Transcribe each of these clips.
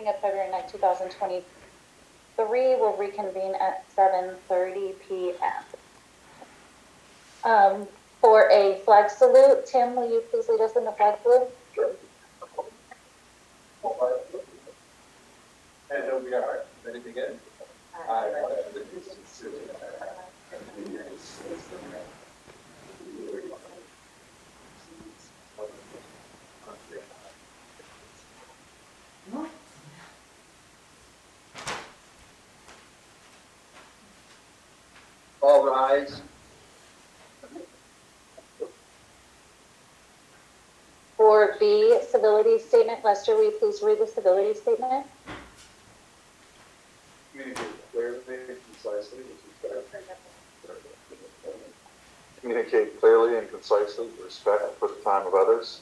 of February 9, 2023 will reconvene at 7:30 p.m. For a flag salute, Tim, will you please lead us in the flag salute? Sure. And here we are, ready to begin. I pledge allegiance to the flag of the United States of America. All rise. For B, civility statement, Lester, will you please read the civility statement? Communicate clearly and concisely, respect for the time of others,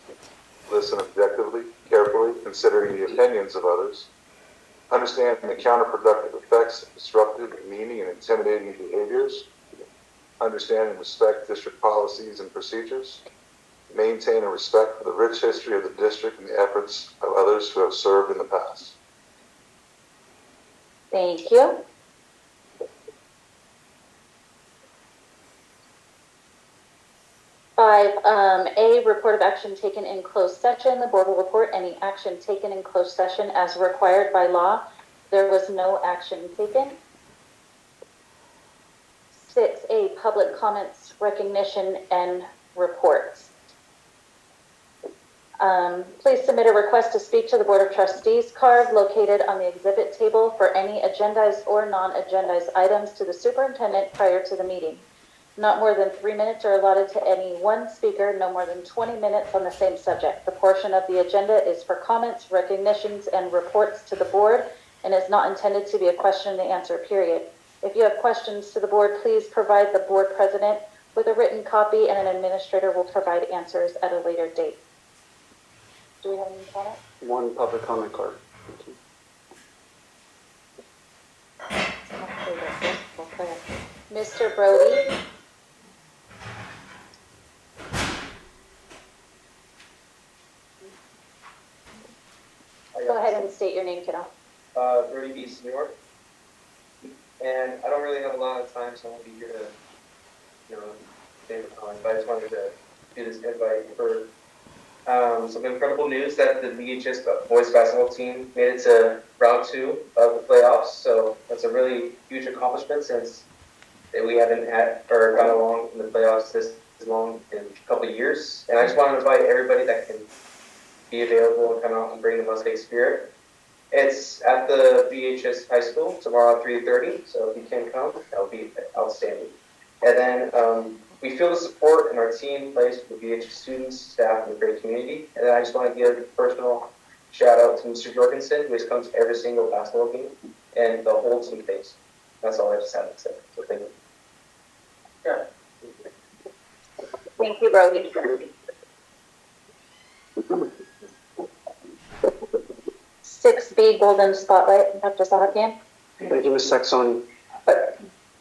listen objectively, carefully, considering the opinions of others, understand the counterproductive effects of disruptive, demeaning, and intimidating behaviors, understand and respect district policies and procedures, maintain a respect for the rich history of the district and the efforts of others who have served in the past. Thank you. A, report of action taken in closed session. The board will report any action taken in closed session as required by law. There was no action taken. 6A, public comments, recognition, and reports. Please submit a request to speak to the Board of Trustees card located on the exhibit table for any agendized or non-agendized items to the superintendent prior to the meeting. Not more than 3 minutes are allotted to any one speaker, no more than 20 minutes on the same subject. The portion of the agenda is for comments, recognitions, and reports to the board and is not intended to be a question and answer period. If you have questions to the board, please provide the board president with a written copy and an administrator will provide answers at a later date. Do we have any comments? One public comment card. Mr. Brody. Go ahead and state your name, kiddo. Brody Beast, New York. And I don't really have a lot of time, so I won't be here to, say the comment, but I just wanted to do this invite for some incredible news that the VHS boys basketball team made it to round 2 of the playoffs. So that's a really huge accomplishment since we haven't had or gone along in the playoffs this long in a couple of years. And I just want to invite everybody that can be available and come out and bring the Mustang spirit. It's at the VHS High School tomorrow at 3:30. So if you can come, that would be outstanding. And then we feel the support in our team plays for the VHS students, staff, and the great community. And then I just want to give a personal shout out to Mr. Jorgensen, who has come to every single basketball game, and the whole team plays. That's all I just have to say. So thank you. Yeah. Thank you, Brody. 6B Golden Spotlight, Dr. Sahakian. Thank you, Ms. Saxoni.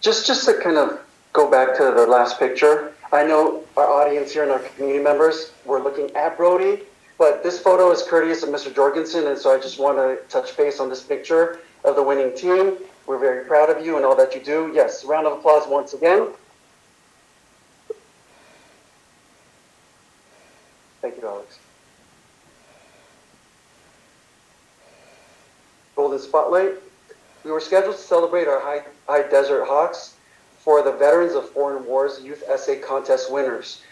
Just to kind of go back to the last picture, I know our audience here and our community members were looking at Brody, but this photo is courteous of Mr. Jorgensen, and so I just want to touch base on this picture of the winning team. We're very proud of you and all that you do. Yes, round of applause once again. Thank you, Alex. Golden Spotlight. We were scheduled to celebrate our High Desert Hawks for the Veterans of Foreign Wars Youth Essay Contest winners.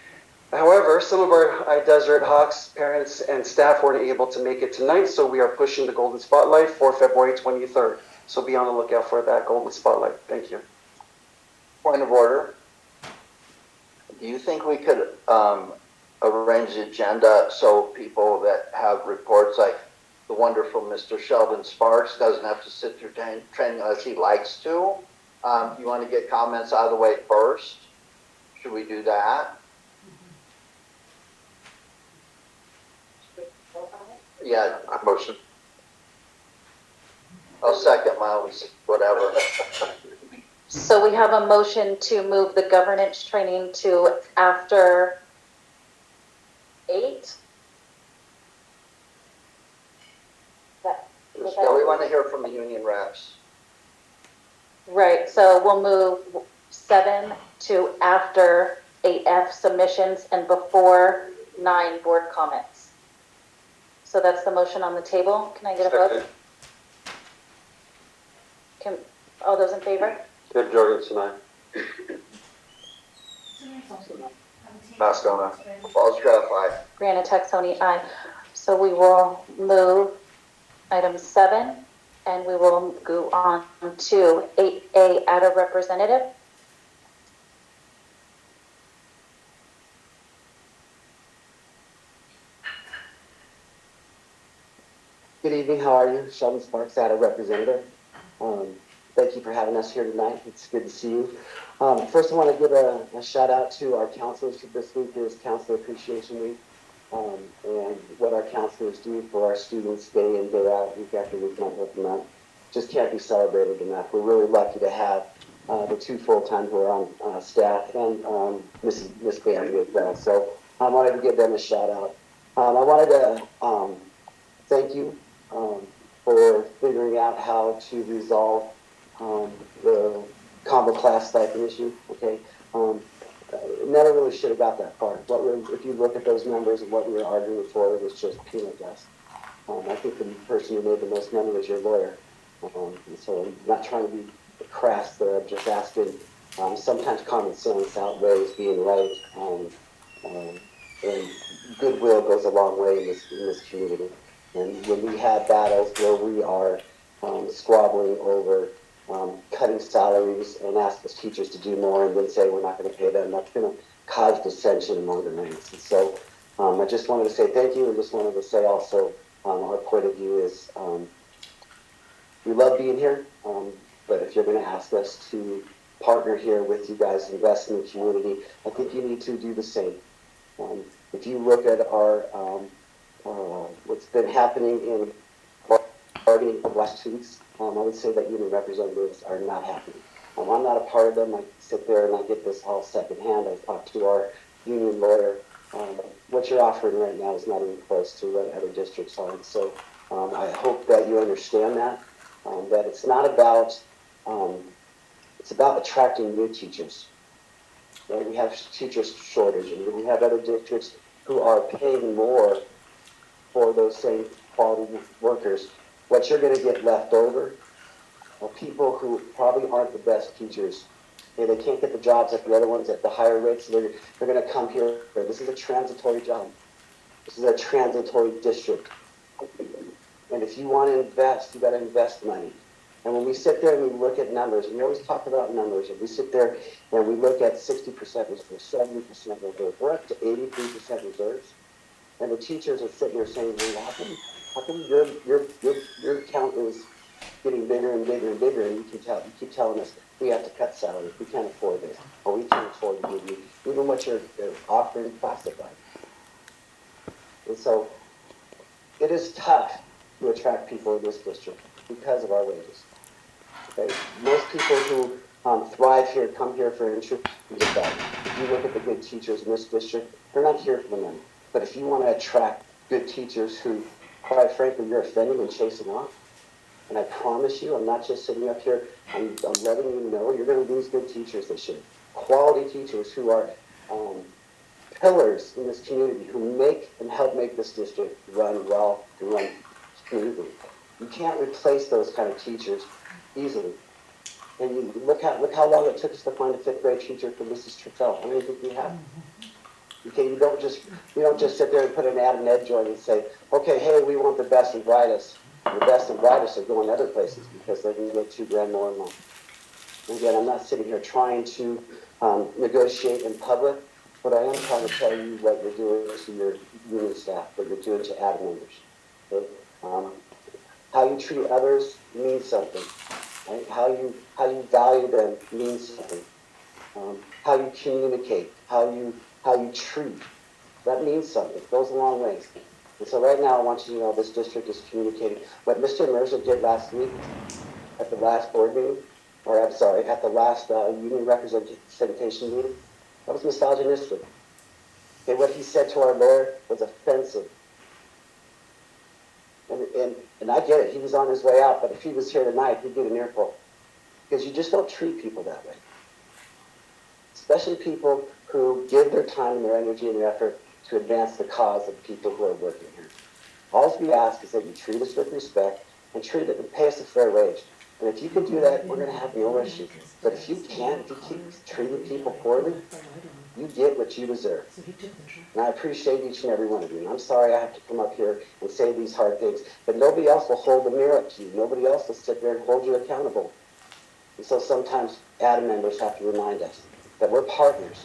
However, some of our High Desert Hawks parents and staff weren't able to make it tonight, so we are pushing the Golden Spotlight for February 23rd. So be on the lookout for that Golden Spotlight. Thank you. Point of order. Do you think we could arrange the agenda so people that have reports like the wonderful Mr. Sheldon Sparks doesn't have to sit through training unless he likes to? You want to get comments out of the way first? Should we do that? Yeah. Motion. I'll second my own, whatever. So we have a motion to move the governance training to after 8. We're to hear from the union reps. Right, so we'll move 7 to after 8F submissions and before 9 board comments. So that's the motion on the table. Can I get a vote? Can, all those in favor? Good Jorgensen, aye. Moscone. Falls-Graf, aye. Brianna Texoni, aye. So we will move item 7 and we will go on to 8A, add a representative. Good evening, how are you? Sheldon Sparks, Aadusd Representative. Thank you for having us here tonight. It's good to see you. First, I want to give a shout out to our counselors. This week is Counselor Appreciation Week. And what our counselors do for our students day in, day out, week after week, month after month, just can't be celebrated enough. We're really lucky to have the 2 full-time who are on staff and Miss Bambi as well. So I wanted to give them a shout out. I wanted to thank you for figuring out how to resolve the combo class stipend issue. Okay, never really should have got that far. If you look at those numbers and what we were arguing for, it was just peanut dust. I think the person who made the most money was your lawyer. And so I'm not trying to be crass there. I'm just asking. Sometimes common sense outweighs being right, and goodwill goes a long way in this community. And when we have battles where we are squabbling over cutting salaries and ask the teachers to do more and then say we're not going to pay them, that's going to cause dissension among the ranks. And so I just wanted to say thank you, and just wanted to say also our point of view is we love being here, but if you're going to ask us to partner here with you guys, invest in the community, I think you need to do the same. If you look at our what's been happening in bargaining for the last 2 weeks, I would say that union representatives are not happy. I'm not a part of them. I sit there and I get this all secondhand. I talked to our union lawyer. What you're offering right now is not even close to what other districts are. And so I hope that you understand that it's not about, it's about attracting new teachers. And we have teachers shortage, and we have other districts who are paying more for those same quality workers. What you're going to get left over are people who probably aren't the best teachers. They can't get the jobs at the other ones at the higher rates. So they're going to come here. This is a transitory job. This is a transitory district. And if you want to invest, you got to invest money. And when we sit there and we look at numbers, and we always talk about numbers, and we sit there and we look at 60% reserves, 70% reserves, we're up to 83% reserves. And the teachers are sitting there saying, well, how come your count is getting bigger and bigger and bigger, and you keep telling us we have to cut salaries, we can't afford this, or we can't afford to give you even what you're offering classified. And so it is tough to attract people in this district because of our wages. Okay? Most people who thrive here come here for intrinsic value. If you look at the good teachers in this district, they're not here for the money. But if you want to attract good teachers who, quite frankly, you're offending and chasing off, and I promise you, I'm not just sitting up here, I'm letting you know you're going to lose good teachers this year. Quality teachers who are pillars in this community, who make and help make this district run well and run smoothly. You can't replace those kind of teachers easily. And you look how long it took us to find a 5th grade teacher for Mrs. Trittel. How many think we have? Okay, you don't just sit there and put an ad in EdJoy and say, okay, hey, we want the best and brightest. The best and brightest are going other places because they can get $2 more a month. And again, I'm not sitting here trying to negotiate in public, but I am trying to tell you what you're doing to your union staff, what you're doing to ad members. Okay? How you treat others means something. Right? How you value them means something. How you communicate, how you treat, that means something. It goes a long ways. And so right now I want you to know this district is communicating. What Mr. Mercer did last week at the last board meeting, or I'm sorry, at the last union representation meeting, that was misogynistic. Okay, what he said to our lawyer was offensive. And And I get it, he was on his way out, but if he was here tonight, he'd get an earful. Because you just don't treat people that way. Especially people who give their time and their energy and their effort to advance the cause of people who are working here. All we ask is that you treat us with respect and treat it and pay us a fair wage. And if you can do that, we're going to have no issues. But if you can't, if you keep treating people poorly, you get what you deserve. And I appreciate each and every one of you. And I'm sorry I have to come up here and say these hard things, but nobody else will hold the mirror up to you. Nobody else will sit there and hold you accountable. And so sometimes ADA members have to remind us that we're partners,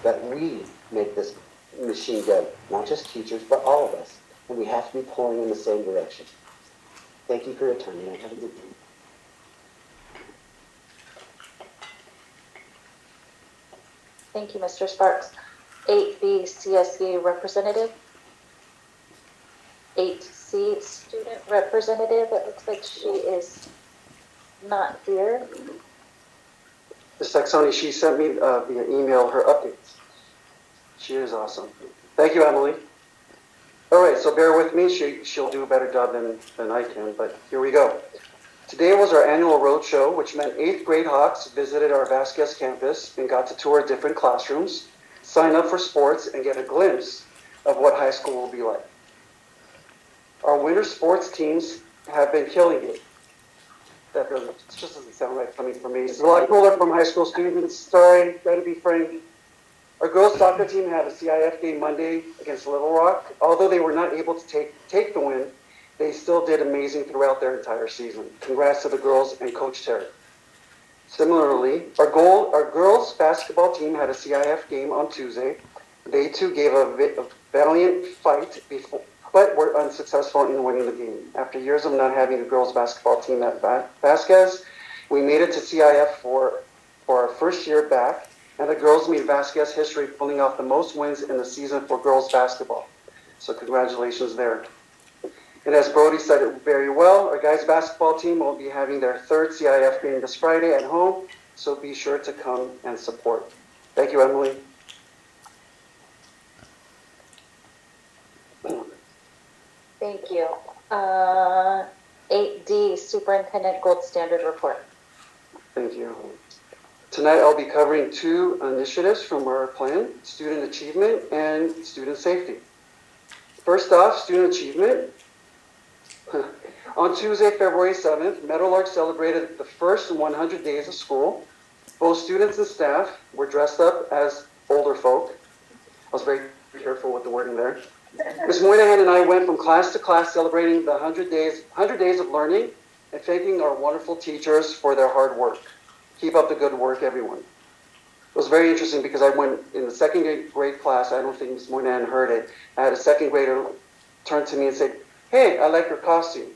that we make this machine go, not just teachers, but all of us. And we have to be pulling in the same direction. Thank you for your time, and have a good day. Thank you, Mr. Sparks. 8B CSE representative. 8C student representative. It looks like she is not here. Ms. Saxoni, she sent me via email her updates. She is awesome. Thank you, Emily. All right, so bear with me. She'll do a better job than I can, but here we go. Today was our annual road show, which meant 8th grade Hawks visited our Vasquez campus and got to tour different classrooms, sign up for sports, and get a glimpse of what high school will be like. Our winter sports teams have been killing it. That just doesn't sound right coming from me. It's a lot cooler from high school students. Sorry, gotta be frank. Our girls soccer team had a CIF game Monday against Little Rock. Although they were not able to take the win, they still did amazing throughout their entire season. Congrats to the girls and Coach Terry. Similarly, our girls basketball team had a CIF game on Tuesday. They too gave a valiant fight before, but were unsuccessful in winning the game. After years of not having a girls basketball team at Vasquez, we made it to CIF for our first year back, and the girls made Vasquez history, pulling off the most wins in the season for girls basketball. So congratulations there. And as Brody said it very well, our guys basketball team will be having their third CIF game this Friday at home, so be sure to come and support. Thank you, Emily. Thank you. 8D Superintendent Gold Standard Report. Thank you. Tonight I'll be covering 2 initiatives from our plan, student achievement and student safety. First off, student achievement. On Tuesday, February 7th, Meadowlark celebrated the first 100 days of school. Both students and staff were dressed up as older folk. I was very careful with the wording there. Ms. Moynihan and I went from class to class celebrating the 100 days of learning and thanking our wonderful teachers for their hard work. Keep up the good work, everyone. It was very interesting because I went in the 2nd grade class. I don't think Ms. Moynihan heard it. I had a 2nd grader turn to me and say, "Hey, I like your costume."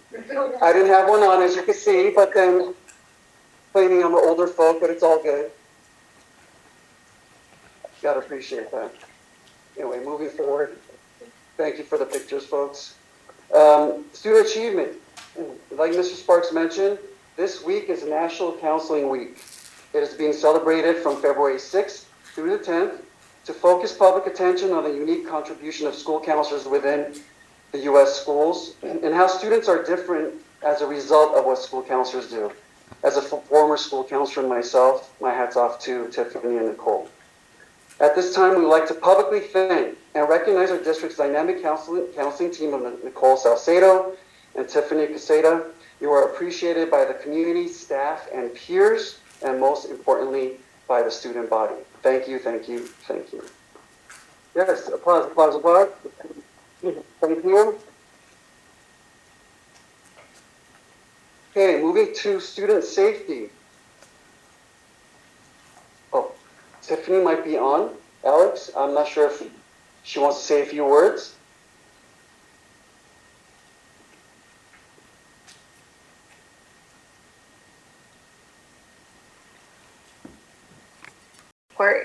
I didn't have one on, as you can see, but then claiming I'm an older folk, but it's all good. Gotta appreciate that. Anyway, moving forward. Thank you for the pictures, folks. Student achievement. Like Mr. Sparks mentioned, this week is National Counseling Week. It is being celebrated from February 6th through the 10th to focus public attention on the unique contribution of school counselors within the U.S. schools and how students are different as a result of what school counselors do. As a former school counselor myself, my hat's off to Tiffany and Nicole. At this time, we would like to publicly thank and recognize our district's dynamic counseling team of Nicole Salcedo and Tiffany Caseta. You are appreciated by the community, staff, and peers, and most importantly, by the student body. Thank you, thank you, thank you. Yes, applause, applause, applause. Thank you. Okay, moving to student safety. Oh, Tiffany might be on. Alex, I'm not sure if she wants to say a few words.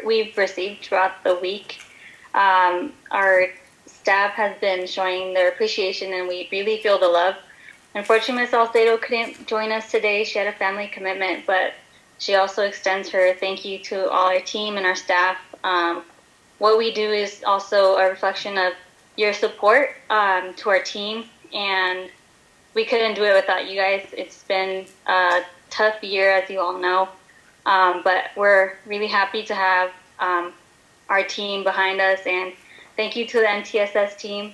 We've received throughout the week. Our staff has been showing their appreciation and we really feel the love. Unfortunately, Ms. Salcedo couldn't join us today. She had a family commitment, but she also extends her thank you to all our team and our staff. What we do is also a reflection of your support to our team, and we couldn't do it without you guys. It's been a tough year, as you all know, but we're really happy to have our team behind us, and thank you to the MTSS team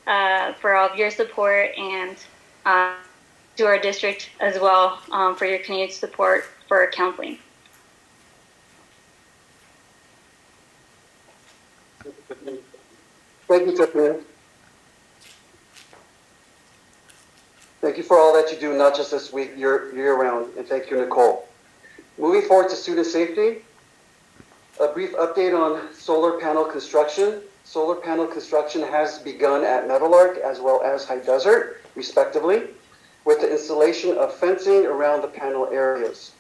for all of your support, and to our district as well for your continued support for counseling. Thank you, Tiffany. Thank you for all that you do, not just this week, year-round, and thank you, Nicole. Moving forward to student safety, a brief update on solar panel construction. Solar panel construction has begun at Meadowlark as well as High Desert, respectively, with the installation of fencing around the panel areas.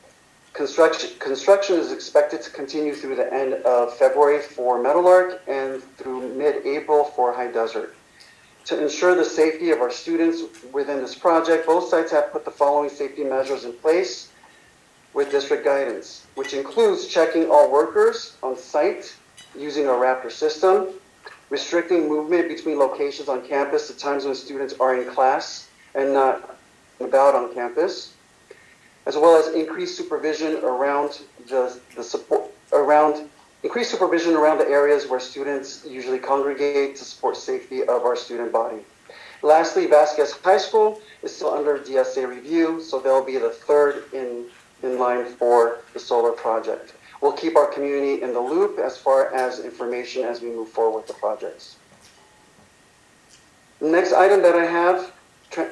Construction is expected to continue through the end of February for Meadowlark and through mid-April for High Desert. To ensure the safety of our students within this project, both sites have put the following safety measures in place with district guidance, which includes checking all workers on site using a Raptor system, restricting movement between locations on campus at times when students are in class and not about on campus, as well as increased supervision around increased supervision around the areas where students usually congregate to support safety of our student body. Lastly, Vasquez High School is still under DSA review, so they'll be the third in line for the solar project. We'll keep our community in the loop as far as information as we move forward with the projects. The next item that I have,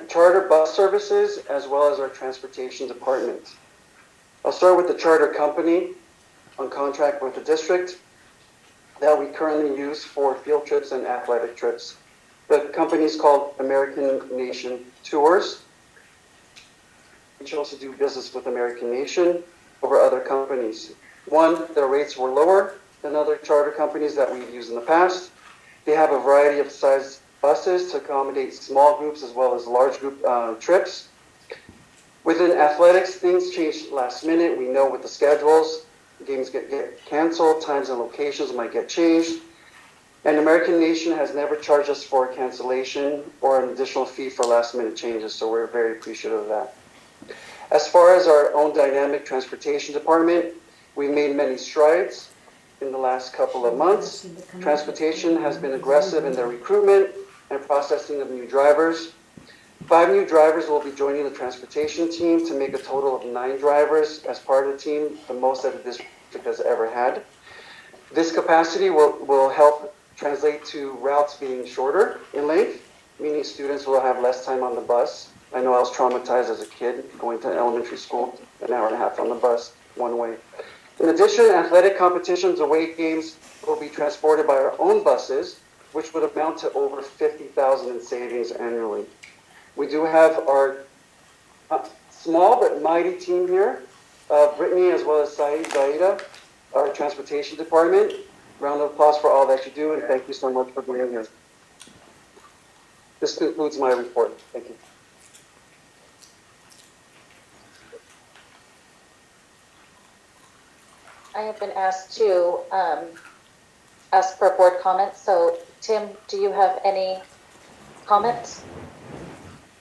charter bus services as well as our transportation department. I'll start with the charter company on contract with the district that we currently use for field trips and athletic trips. The company is called American Nation Tours. We chose to do business with American Nation over other companies. One, their rates were lower than other charter companies that we've used in the past. They have a variety of size buses to accommodate small groups as well as large group trips. Within athletics, things changed last minute. We know with the schedules, games get canceled, times and locations might get changed. And American Nation has never charged us for a cancellation or an additional fee for last minute changes, so we're very appreciative of that. As far as our own dynamic transportation department, we've made many strides in the last couple of months. Transportation has been aggressive in their recruitment and processing of new drivers. 5 new drivers will be joining the transportation team to make a total of 9 drivers as part of the team, the most that the district has ever had. This capacity will help translate to routes being shorter in length, meaning students will have less time on the bus. I know I was traumatized as a kid going to elementary school, an hour and a half on the bus, one way. In addition, athletic competitions, away games will be transported by our own buses, which would amount to over $50,000 in savings annually. We do have our small but mighty team here, Brittany as well as Zaida, our transportation department. Round of applause for all that you do, and thank you so much for being here. This concludes my report. Thank you. I have been asked to ask for board comments. So, Tim, do you have any comments?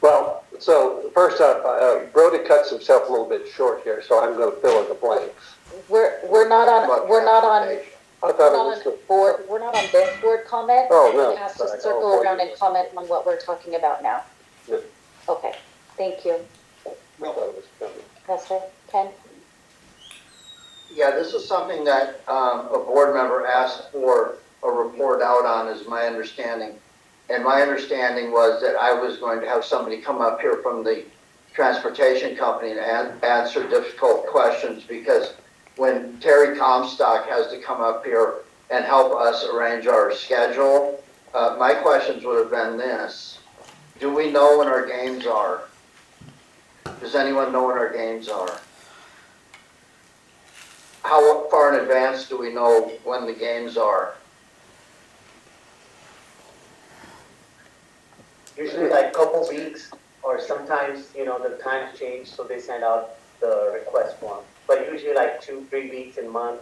Well, so first up, Brody cuts himself a little bit short here, so I'm going to fill in the blanks. We're not on board. We're not on this board comment. Oh no. It has to circle around and comment on what we're talking about now. Yeah. Okay. Thank you. That's right. Ken. Yeah, this is something that a board member asked for a report out on, is my understanding. And my understanding was that I was going to have somebody come up here from the transportation company and answer difficult questions, because when Terry Comstock has to come up here and help us arrange our schedule, my questions would have been this: do we know when our games are? Does anyone know when our games are? How far in advance do we know when the games are? Usually like a couple weeks, or sometimes, the times change, so they send out the request form. But usually like 2-3 weeks in month.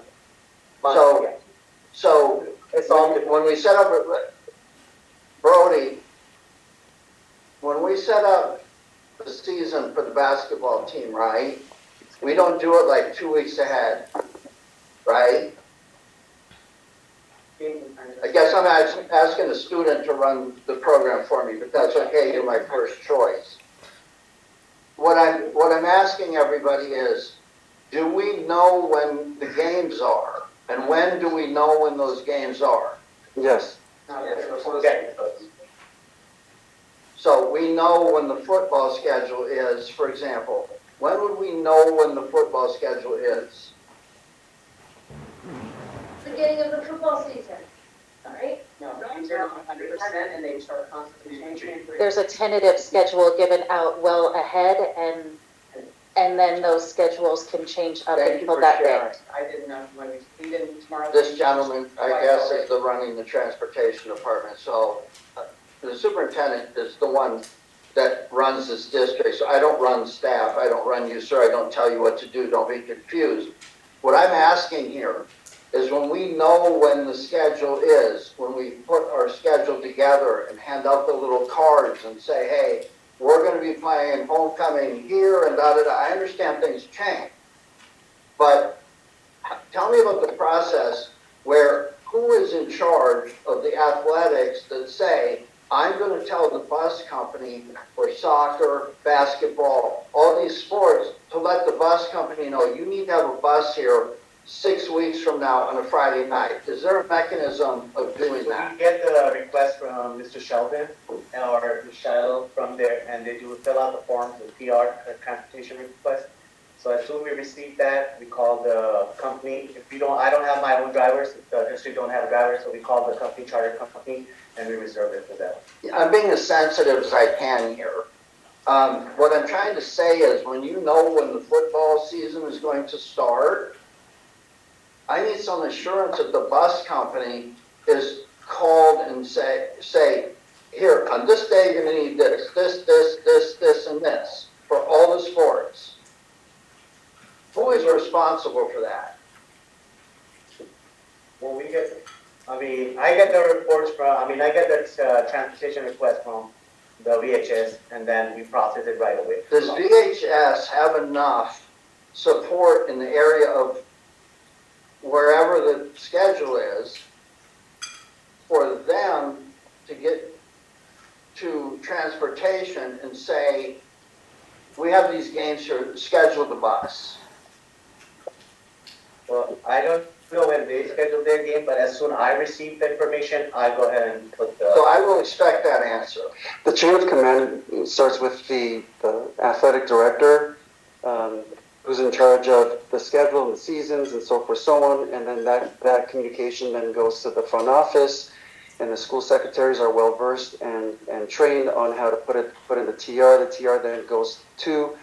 So, yeah. so It's all when we set up, Brody, when we set up the season for the basketball team, right? We don't do it like 2 weeks ahead, right? I guess I'm asking a student to run the program for me, but that's okay, you're my first choice. What I'm asking everybody is, do we know when the games are? And when do we know when those games are? Yes. So we know when the football schedule is, for example. When would we know when the football schedule is? Beginning of the football season, all right? No, they're not 100% and they start constantly changing. There's a tentative schedule given out well ahead, and then those schedules can change up Thank you until for that sharing. day. I didn't know when we didn't tomorrow. This gentleman, I guess, is the running the transportation department. So the superintendent is the one that runs this district. So I don't run staff. I don't run you, sir. I don't tell you what to do. Don't be confused. What I'm asking here is when we know when the schedule is, when we put our schedule together and hand out the little cards and say, hey, we're going to be playing homecoming here and da-da-da. I understand things change. But tell me about the process where who is in charge of the athletics that say, I'm going to tell the bus company for soccer, basketball, all these sports to let the bus company know you need to have a bus here 6 weeks from now on a Friday night. Is there a mechanism of doing that? We get the request from Mr. Sheldon or Shiloh from there, and they do fill out the forms, the PR, the transportation request. So as soon as we receive that, we call the company. If we don't, I don't have my own drivers. The district don't have drivers, so we call the company, charter company, and we reserve it for them. I'm being as sensitive as I can here. What I'm trying to say is when you know when the football season is going to start, I need some assurance that the bus company is called and say, here, on this day, you're going to need this, and this for all the sports. Who is responsible for that? Well, I get the reports from, I get the transportation request from the VHS, and then we process it right away. Does VHS have enough support in the area of wherever the schedule is for them to get to transportation and say, we have these games here, schedule the bus? Well, I don't know when they schedule their game, but as soon as I receive the information, I go ahead and put the... So I will expect that answer. The chain of command starts with the athletic director, who's in charge of the schedule and the seasons and so forth, so on, and then that communication then goes to the front office, and the school secretaries are well versed and trained on how to put in the TR. The TR then goes to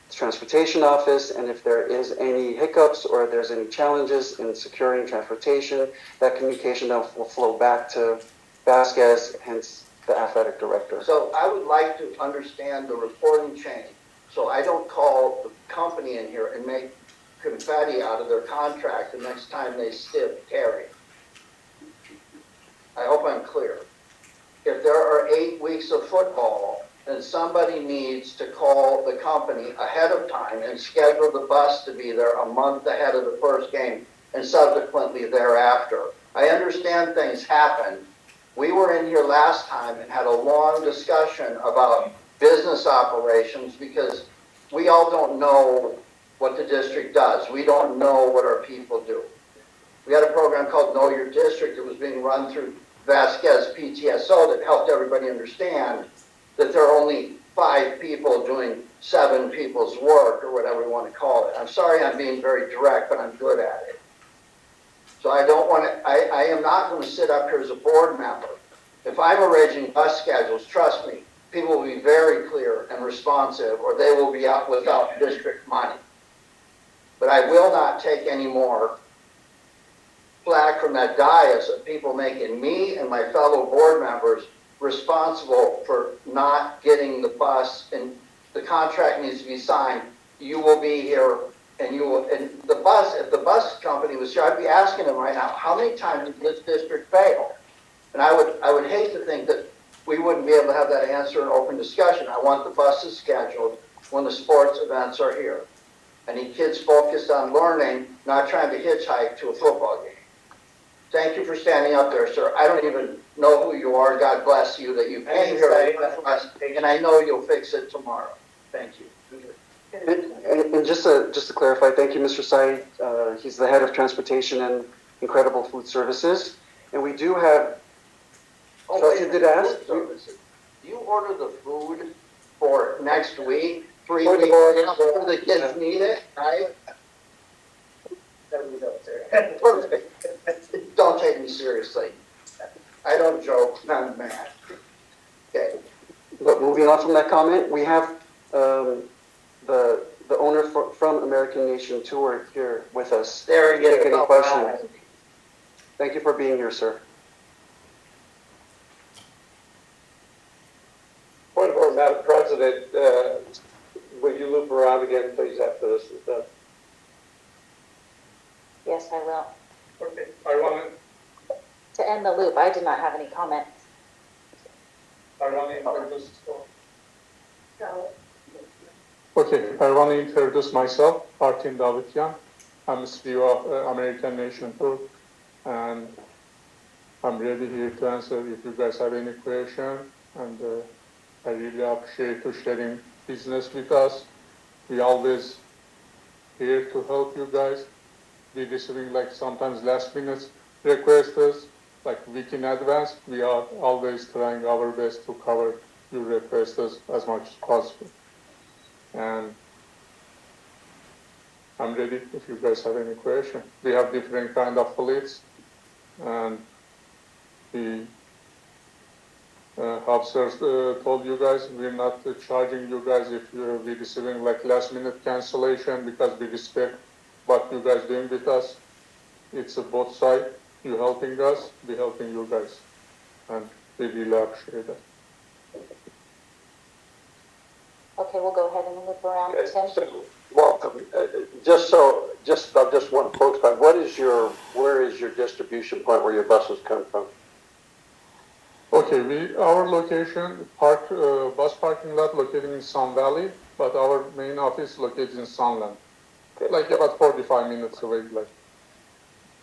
the transportation office, and if there is any hiccups or there's any challenges in securing transportation, that communication then will flow back to Vasquez, hence the athletic director. So I would like to understand the reporting chain, so I don't call the company in here and make confetti out of their contract the next time they stiff Terry. I hope I'm clear. If there are 8 weeks of football, then somebody needs to call the company ahead of time and schedule the bus to be there a month ahead of the first game and subsequently thereafter. I understand things happen. We were in here last time and had a long discussion about business operations because we all don't know what the district does. We don't know what our people do. We had a program called Know Your District that was being run through Vasquez PTSO that helped everybody understand that there are only 5 people doing 7 people's work or whatever we want to call it. I'm sorry I'm being very direct, but I'm good at it. So I don't want to, I am not going to sit up here as a board member. If I'm arranging bus schedules, trust me, people will be very clear and responsive or they will be out without district money. But I will not take any more flack from that dais of people making me and my fellow board members responsible for not getting the bus, and the contract needs to be signed. You will be here, and you will, and the bus, if the bus company was here, I'd be asking them right now, how many times did this district fail? And I would hate to think that we wouldn't be able to have that answer in open discussion. I want the buses scheduled when the sports events are here. I need kids focused on learning, not trying to hitchhike to a football game. Thank you for standing up there, sir. I don't even know who you are. God bless you that you came here with us, and I know you'll fix it tomorrow. Thank you. And just to clarify, thank you, Mr. Said. He's the head of transportation and incredible food services. And we do have, Trustee did ask, do you order the food for next week, 3 weeks after the kids need it, right? Don't take me seriously. I don't joke, I'm mad. Okay. but moving on from that comment, we have the owner from American Nation Tour here with us. There he Take is. any questions. Thank you for being here, sir. Point of order, Madam President, will you loop around again, please, after this is done? Yes, I will. Okay, I want To end the loop, I did not have any comments. to introduce. Okay, I want to introduce myself, Artin Davutyan. I'm CEO of American Nation Tour, and I'm ready here to answer if you guys have any question. And I really appreciate you sharing business with us. We always here to help you guys. We receiving like sometimes last minute requests, like week in advance. We are always trying our best to cover your requests as much as possible. And I'm ready if you guys have any question. We have different kind of fleets, and the officers told you guys we're not charging you guys if you're receiving like last minute cancellation, because we respect what you guys doing with us. It's both sides. You helping us, we helping you guys, and we really appreciate that. Okay, we'll go ahead and loop around. Okay, Tim? so, welcome. I just want to clarify, where is your distribution point where your buses come from? Okay, our location, bus parking lot located in Sun Valley, but our main office located in Sunland. Okay. Like about 45 minutes away. Like.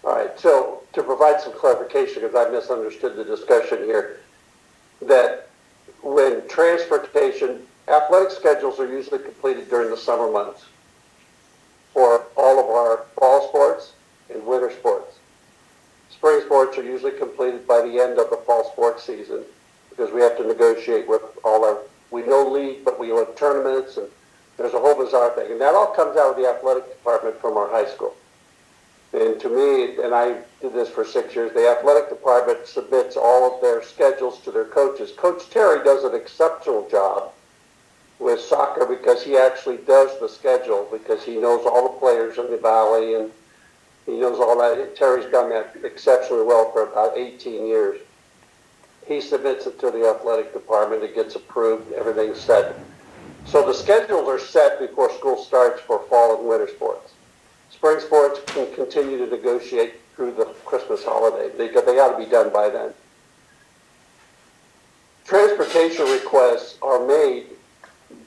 All right, so to provide some clarification, because I misunderstood the discussion here, that when transportation, athletic schedules are usually completed during the summer months for all of our fall sports and winter sports. Spring sports are usually completed by the end of the fall sports season, because we have to negotiate with we know league, but we have tournaments, and there's a whole bizarre thing. And that all comes out of the athletic department from our high school. And to me, and I did this for 6 years, the athletic department submits all of their schedules to their coaches. Coach Terry does an exceptional job with soccer because he actually does the schedule, because he knows all the players in the valley, and he knows all that. Terry's done that exceptionally well for about 18 years. He submits it to the athletic department, it gets approved, everything's set. So the schedules are set before school starts for fall and winter sports. Spring sports can continue to negotiate through the Christmas holiday. They got to be done by then. Transportation requests are made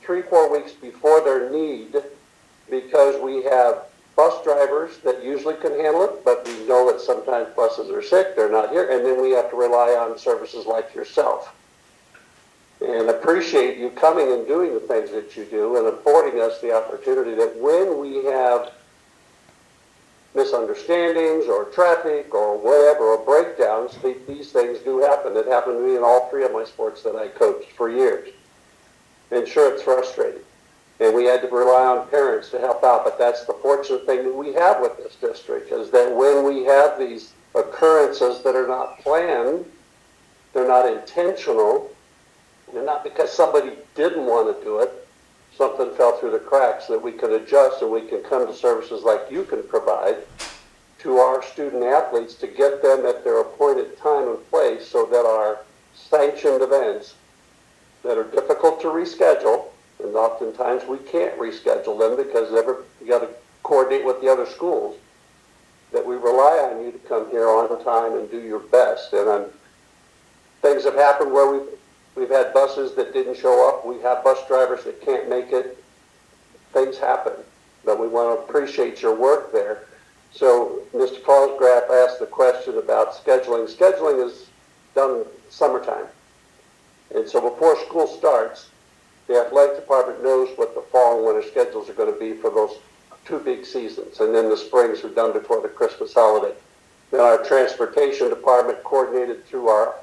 3-4 weeks before their need, because we have bus drivers that usually can handle it, but we know that sometimes buses are sick, they're not here, and then we have to rely on services like yourself. And appreciate you coming and doing the things that you do and affording us the opportunity that when we have misunderstandings or traffic or whatever, or breakdowns, these things do happen. It happened to me in all 3 of my sports that I coached for years. And sure, it's frustrating. And we had to rely on parents to help out, but that's the fortunate thing that we have with this district, is that when we have these occurrences that are not planned, they're not intentional, they're not because somebody didn't want to do it, something fell through the cracks, that we can adjust and we can come to services like you can provide to our student athletes to get them at their appointed time and place, so that our sanctioned events that are difficult to reschedule, and oftentimes we can't reschedule them because you got to coordinate with the other schools, that we rely on you to come here on time and do your best. And things have happened where we've We've had buses that didn't show up. We have bus drivers that can't make it. Things happen, but we want to appreciate your work there. So Mr. Paulsgraf asked the question about scheduling. Scheduling is done in summertime. And so before school starts, the athletic department knows what the fall and winter schedules are going to be for those two big seasons. And then the springs are done before the Christmas holiday. Then our transportation department, coordinated through our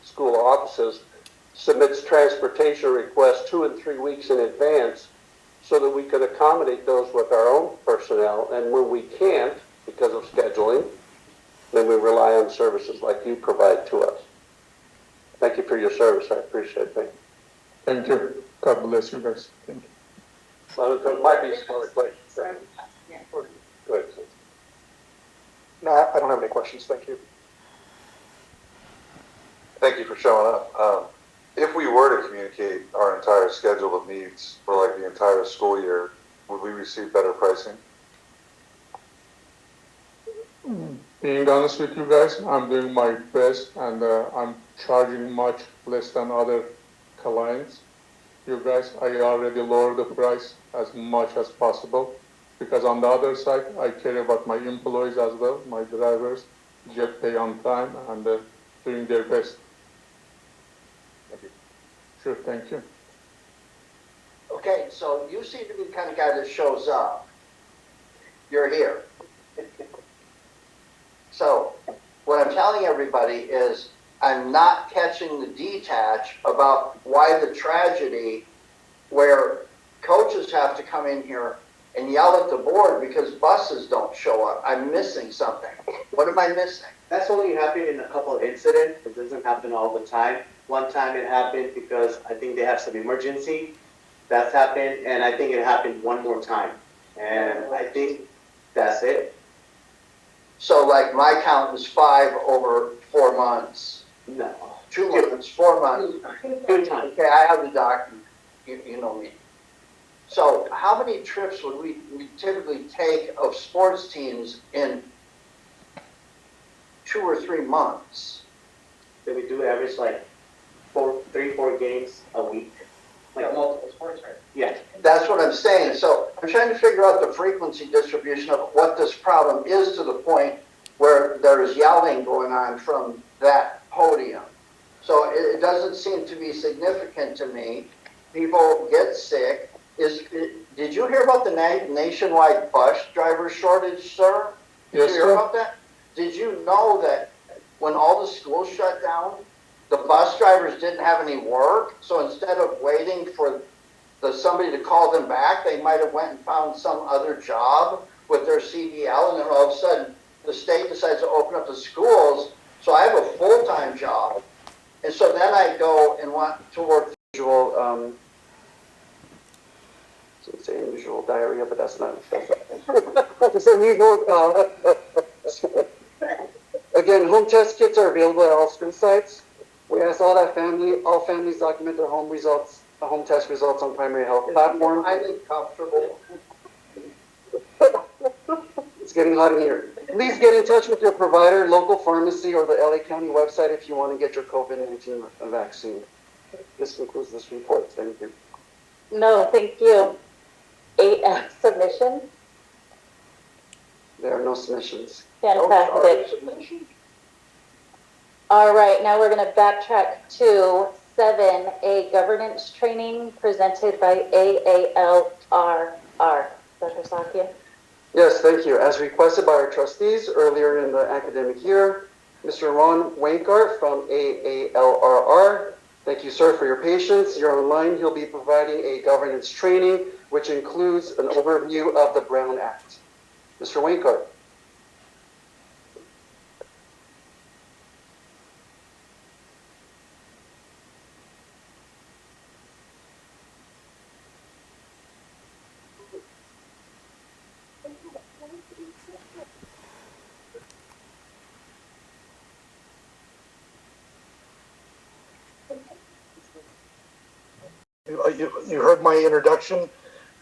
school offices, submits transportation requests 2 and 3 weeks in advance so that we can accommodate those with our own personnel. And when we can't, because of scheduling, then we rely on services like you provide to us. Thank you for your service. I appreciate it. Thank you. Thank you. God bless you guys. Thank you. Well, there might be some other questions. Go ahead. No, I don't have any questions. Thank you. Thank you for showing up. If we were to communicate our entire schedule of needs for like the entire school year, would we receive better pricing? Being honest with you guys, I'm doing my best, and I'm charging much less than other clients. You guys, I already lowered the price as much as possible, because on the other side, I care about my employees as well. My drivers get paid on time and doing their best. Thank you. Sure, thank you. Okay, so you seem to be the kind of guy that shows up. You're here. So what I'm telling everybody is I'm not catching the detach about why the tragedy where coaches have to come in here and yell at the board because buses don't show up. I'm missing something. What am I missing? That's only happened in a couple of incidents. It doesn't happen all the time. One time it happened because I think they have some emergency. That's happened, and I think it happened one more time. And I think that's it. So like my count is 5 over 4 months. No. 2 months, 4 months. 2 times. Okay, I have the document. You know me. So how many trips would we typically take of sports teams in 2 or 3 months? Then we do average like 3-4 games a week. Like multiple sports, right? Yeah. That's what I'm saying. So I'm trying to figure out the frequency distribution of what this problem is to the point where there is yelling going on from that podium. So it doesn't seem to be significant to me. People get sick. Did you hear about the nationwide bus driver shortage, sir? Did you hear about that? Did you know that when all the schools shut down, the bus drivers didn't have any work? So instead of waiting for somebody to call them back, they might have went and found some other job with their CDL, and then all of a sudden the state decides to open up the schools. So I have a full-time job, and so then I go and want to work. Unusual, it's unusual diarrhea, but that's not. It's unusual. Again, home test kits are available at all school sites. We ask all families document their home test results on primary health platform. Highly comfortable. It's getting hot in here. Please get in touch with your provider, local pharmacy, or the LA County website if you want to get your COVID-19 vaccine. This concludes this report. Thank you. No, thank you. 8F submission. There are no submissions. Fantastic. All right, now we're going to backtrack to 7A governance training presented by AALRR. Dr. Sakia. Yes, thank you. As requested by our trustees earlier in the academic year, Mr. Ron Wankart from AALRR. Thank you, sir, for your patience. You're online. He'll be providing a governance training, which includes an overview of the Brown Act. Mr. Wankart. You heard my introduction.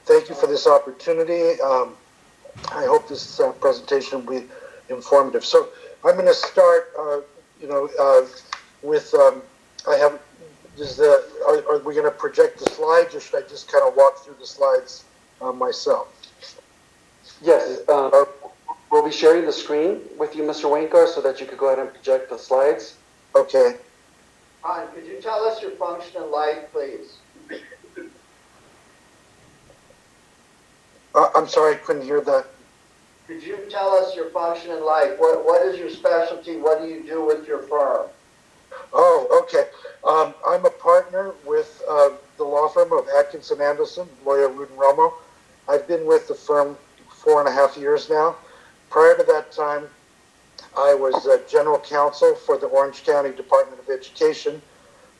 Thank you for this opportunity. I hope this presentation will be informative. So I'm going to start, with I have are we going to project the slides, or should I just kind of walk through the slides myself? Yes, we'll be sharing the screen with you, Mr. Wankar, so that you could go ahead and project the slides. Okay. Han, could you tell us your function and light, please? I'm sorry, I couldn't hear that. Could you tell us your function in life? What is your specialty? What do you do with your firm? Oh, okay. I'm a partner with the law firm of Atkinson Anderson, lawyer Rudin Romo. I've been with the firm 4.5 years now. Prior to that time, I was general counsel for the Orange County Department of Education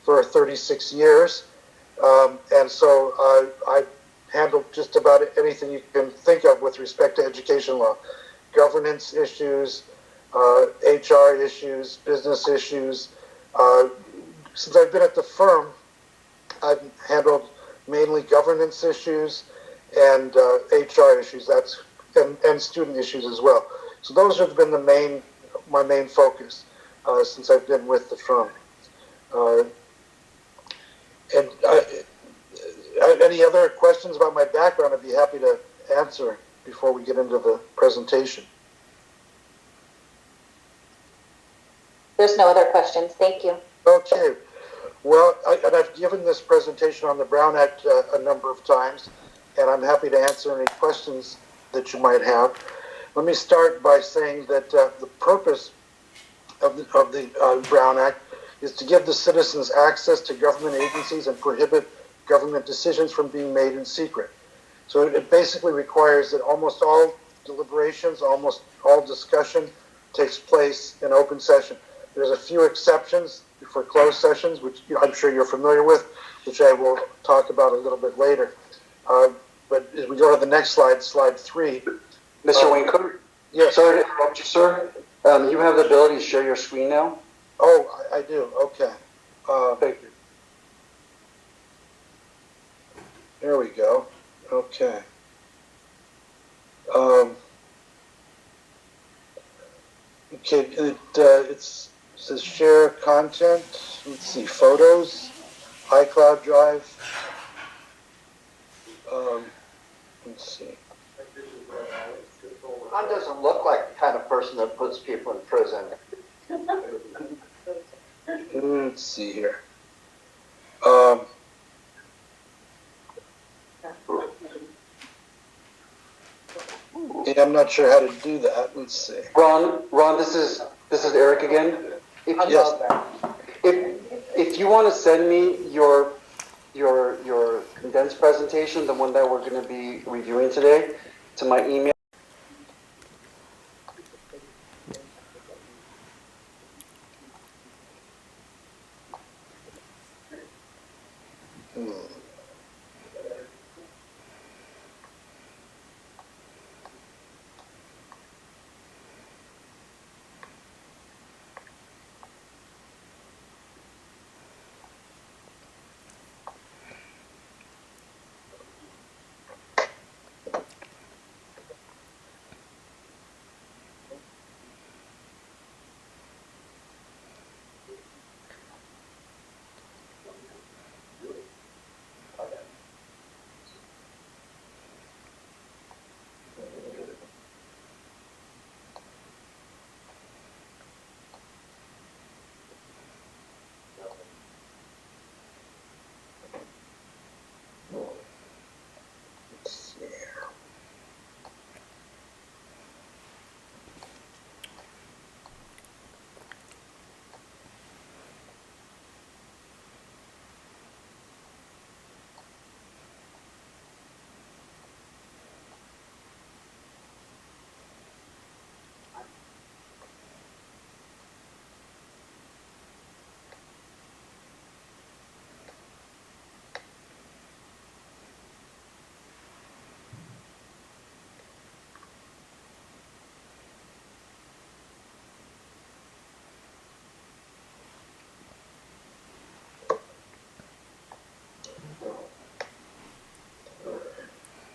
for 36 years. And so I handled just about anything you can think of with respect to education law. Governance issues, HR issues, business issues. Since I've been at the firm, I've handled mainly governance issues and HR issues. And student issues as well. So those have been my main focus since I've been with the firm. Any other questions about my background, I'd be happy to answer before we get into the presentation. There's no other questions. Thank you. Okay. Well, I've given this presentation on the Brown Act a number of times, and I'm happy to answer any questions that you might have. Let me start by saying that the purpose of the Brown Act is to give the citizens access to government agencies and prohibit government decisions from being made in secret. So it basically requires that almost all deliberations, almost all discussion takes place in open session. There's a few exceptions for closed sessions, which I'm sure you're familiar with, which I will talk about a little bit later. But as we go to the next slide, slide 3. Mr. Winkler? Yes. Sorry to interrupt you, sir. You have the ability to share your screen now. Oh, I do. Okay. Thank you. There we go. Okay. Okay, it says share content. Let's see, photos, iCloud Drive. Let's see. Han doesn't look like the kind of person that puts people in prison. Let's see here. Yeah, I'm not sure how to do that. Let's see. Ron, this is Eric again. If you want to send me your condensed presentation, the one that we're going to be reviewing today, to my email.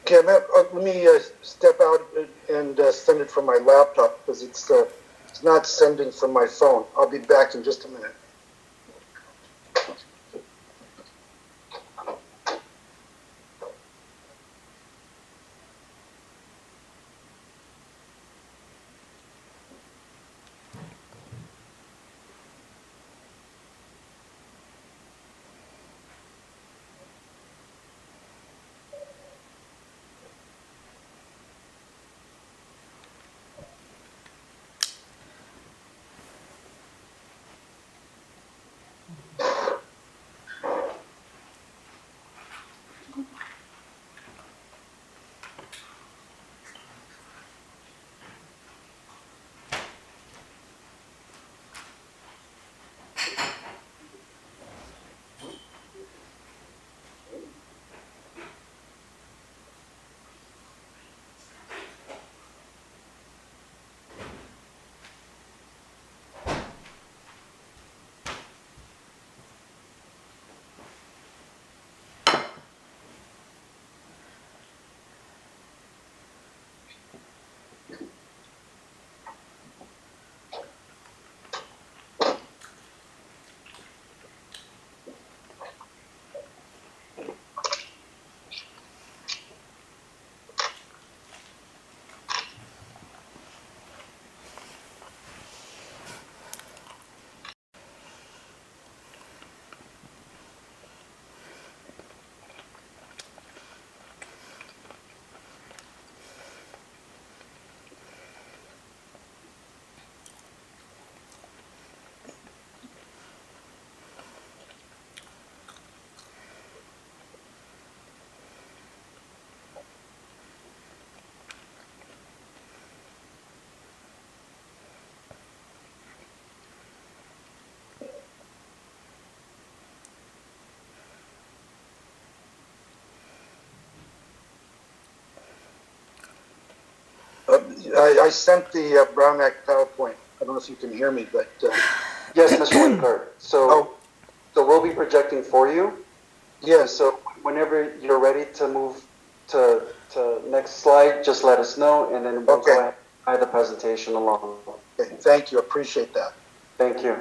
Okay, let me step out and send it from my laptop because it's not sending from my phone. I'll be back in just a minute. I sent the Brown Act PowerPoint. I don't know if you can hear me, but Yes, Mr. Wingard. So we'll be projecting for you. yes. So whenever you're ready to move to next slide, just let us know, and then we'll go ahead and the presentation along. Okay, thank you. Appreciate that. Thank you.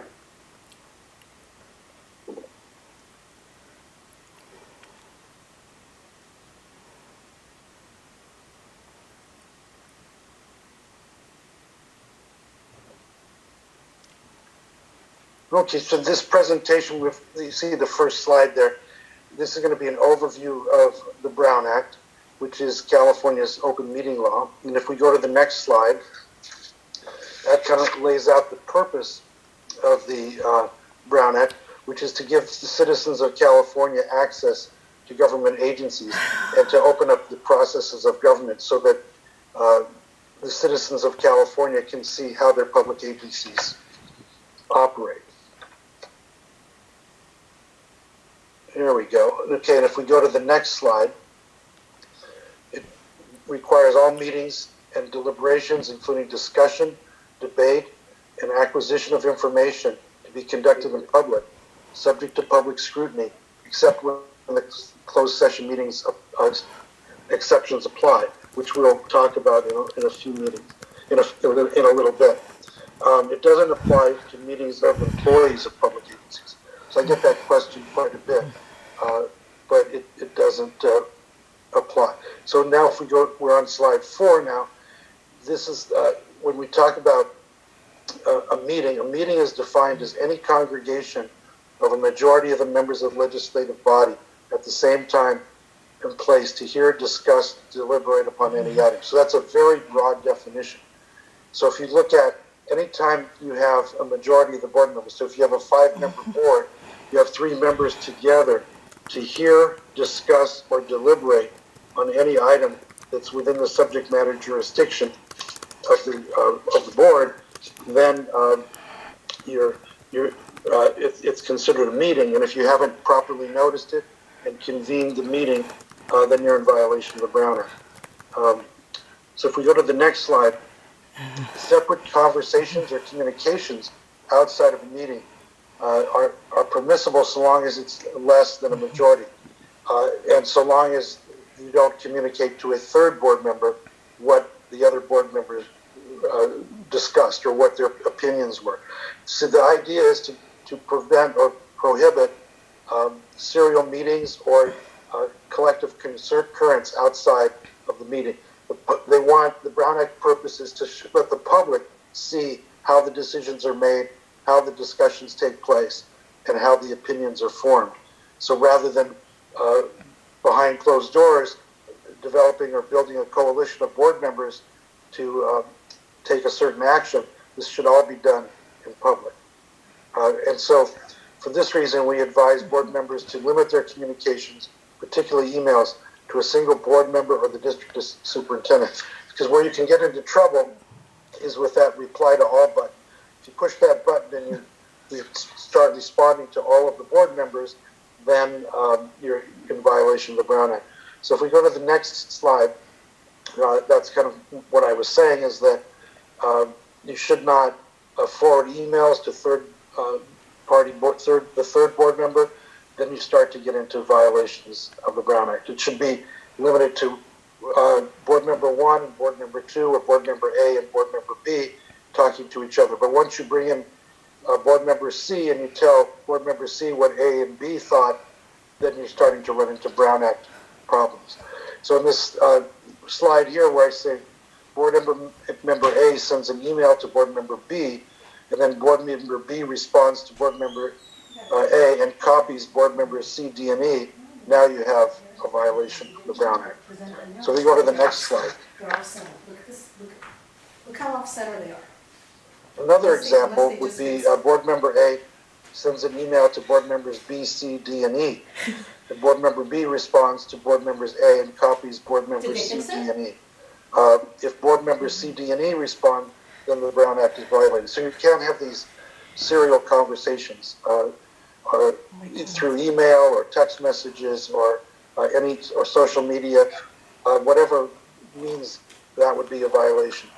Okay, so this presentation, you see the first slide there. This is going to be an overview of the Brown Act, which is California's open meeting law. And if we go to the next slide, that kind of lays out the purpose of the Brown Act, which is to give the citizens of California access to government agencies and to open up the processes of government so that the citizens of California can see how their public agencies operate. Here we go. Okay, and if we go to the next slide, it requires all meetings and deliberations, including discussion, debate, and acquisition of information to be conducted in public, subject to public scrutiny, except when the closed session meetings exceptions apply, which we'll talk about in a few meetings, in a little bit. It doesn't apply to meetings of employees of public agencies. So I get that question quite a bit, but it doesn't apply. So now if we're on slide 4 now. This is when we talk about a meeting is defined as any congregation of a majority of the members of the legislative body at the same time and place to hear, discuss, deliberate upon any item. So that's a very broad definition. So if you look at any time you have a majority of the board members, so if you have a 5-member board, you have 3 members together to hear, discuss, or deliberate on any item that's within the subject matter jurisdiction of the board, then it's considered a meeting. And if you haven't properly noticed it and convened the meeting, then you're in violation of the Brown Act. So if we go to the next slide, separate conversations or communications outside of a meeting are permissible so long as it's less than a majority, and so long as you don't communicate to a third board member what the other board members discussed or what their opinions were. So the idea is to prevent or prohibit serial meetings or collective concurrence outside of the meeting. They want the Brown Act purposes to let the public see how the decisions are made, how the discussions take place, and how the opinions are formed. So rather than behind closed doors, developing or building a coalition of board members to take a certain action, this should all be done in public. And so for this reason, we advise board members to limit their communications, particularly emails, to a single board member or the district superintendent. Because where you can get into trouble is with that reply to all button. If you push that button and you start responding to all of the board members, then you're in violation of the Brown Act. So if we go to the next slide, that's kind of what I was saying, is that you should not forward emails to the third board member. Then you start to get into violations of the Brown Act. It should be limited to board member 1 and board member 2, or board member A and board member B talking to each other. But once you bring in board member C and you tell board member C what A and B thought, then you're starting to run into Brown Act problems. So in this slide here where I say board member A sends an email to board member B, and then board member B responds to board member A and copies board members C, D, and E, now you have a violation of the Brown Act. So we go to the next slide. They're off center. Look at this. Look how off center they are. Another example would be board member A sends an email to board members B, C, D, and E. And board member B responds to board members A and copies board members C, D, and E. If board members C, D, and E respond, then the Brown Act is violated. So you can't have these serial conversations through email or text messages or social media, whatever means that would be a violation.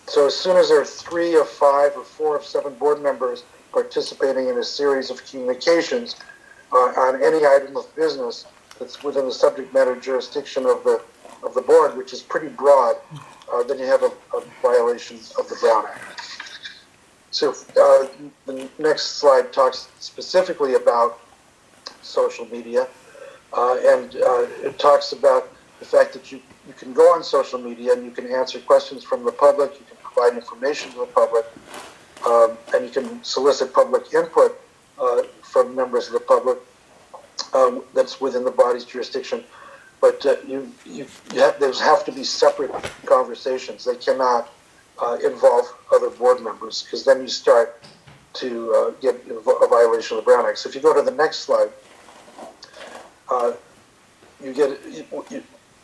So as soon as there are 3 of 5 or 4 of 7 board members participating in a series of communications on any item of business that's within the subject matter jurisdiction of the board, which is pretty broad, then you have a violation of the Brown Act. So the next slide talks specifically about social media, and it talks about the fact that you can go on social media and you can answer questions from the public, you can provide information to the public, and you can solicit public input from members of the public that's within the body's jurisdiction. But those have to be separate conversations. They cannot involve other board members, because then you start to get a violation of the Brown Act. So if you go to the next slide,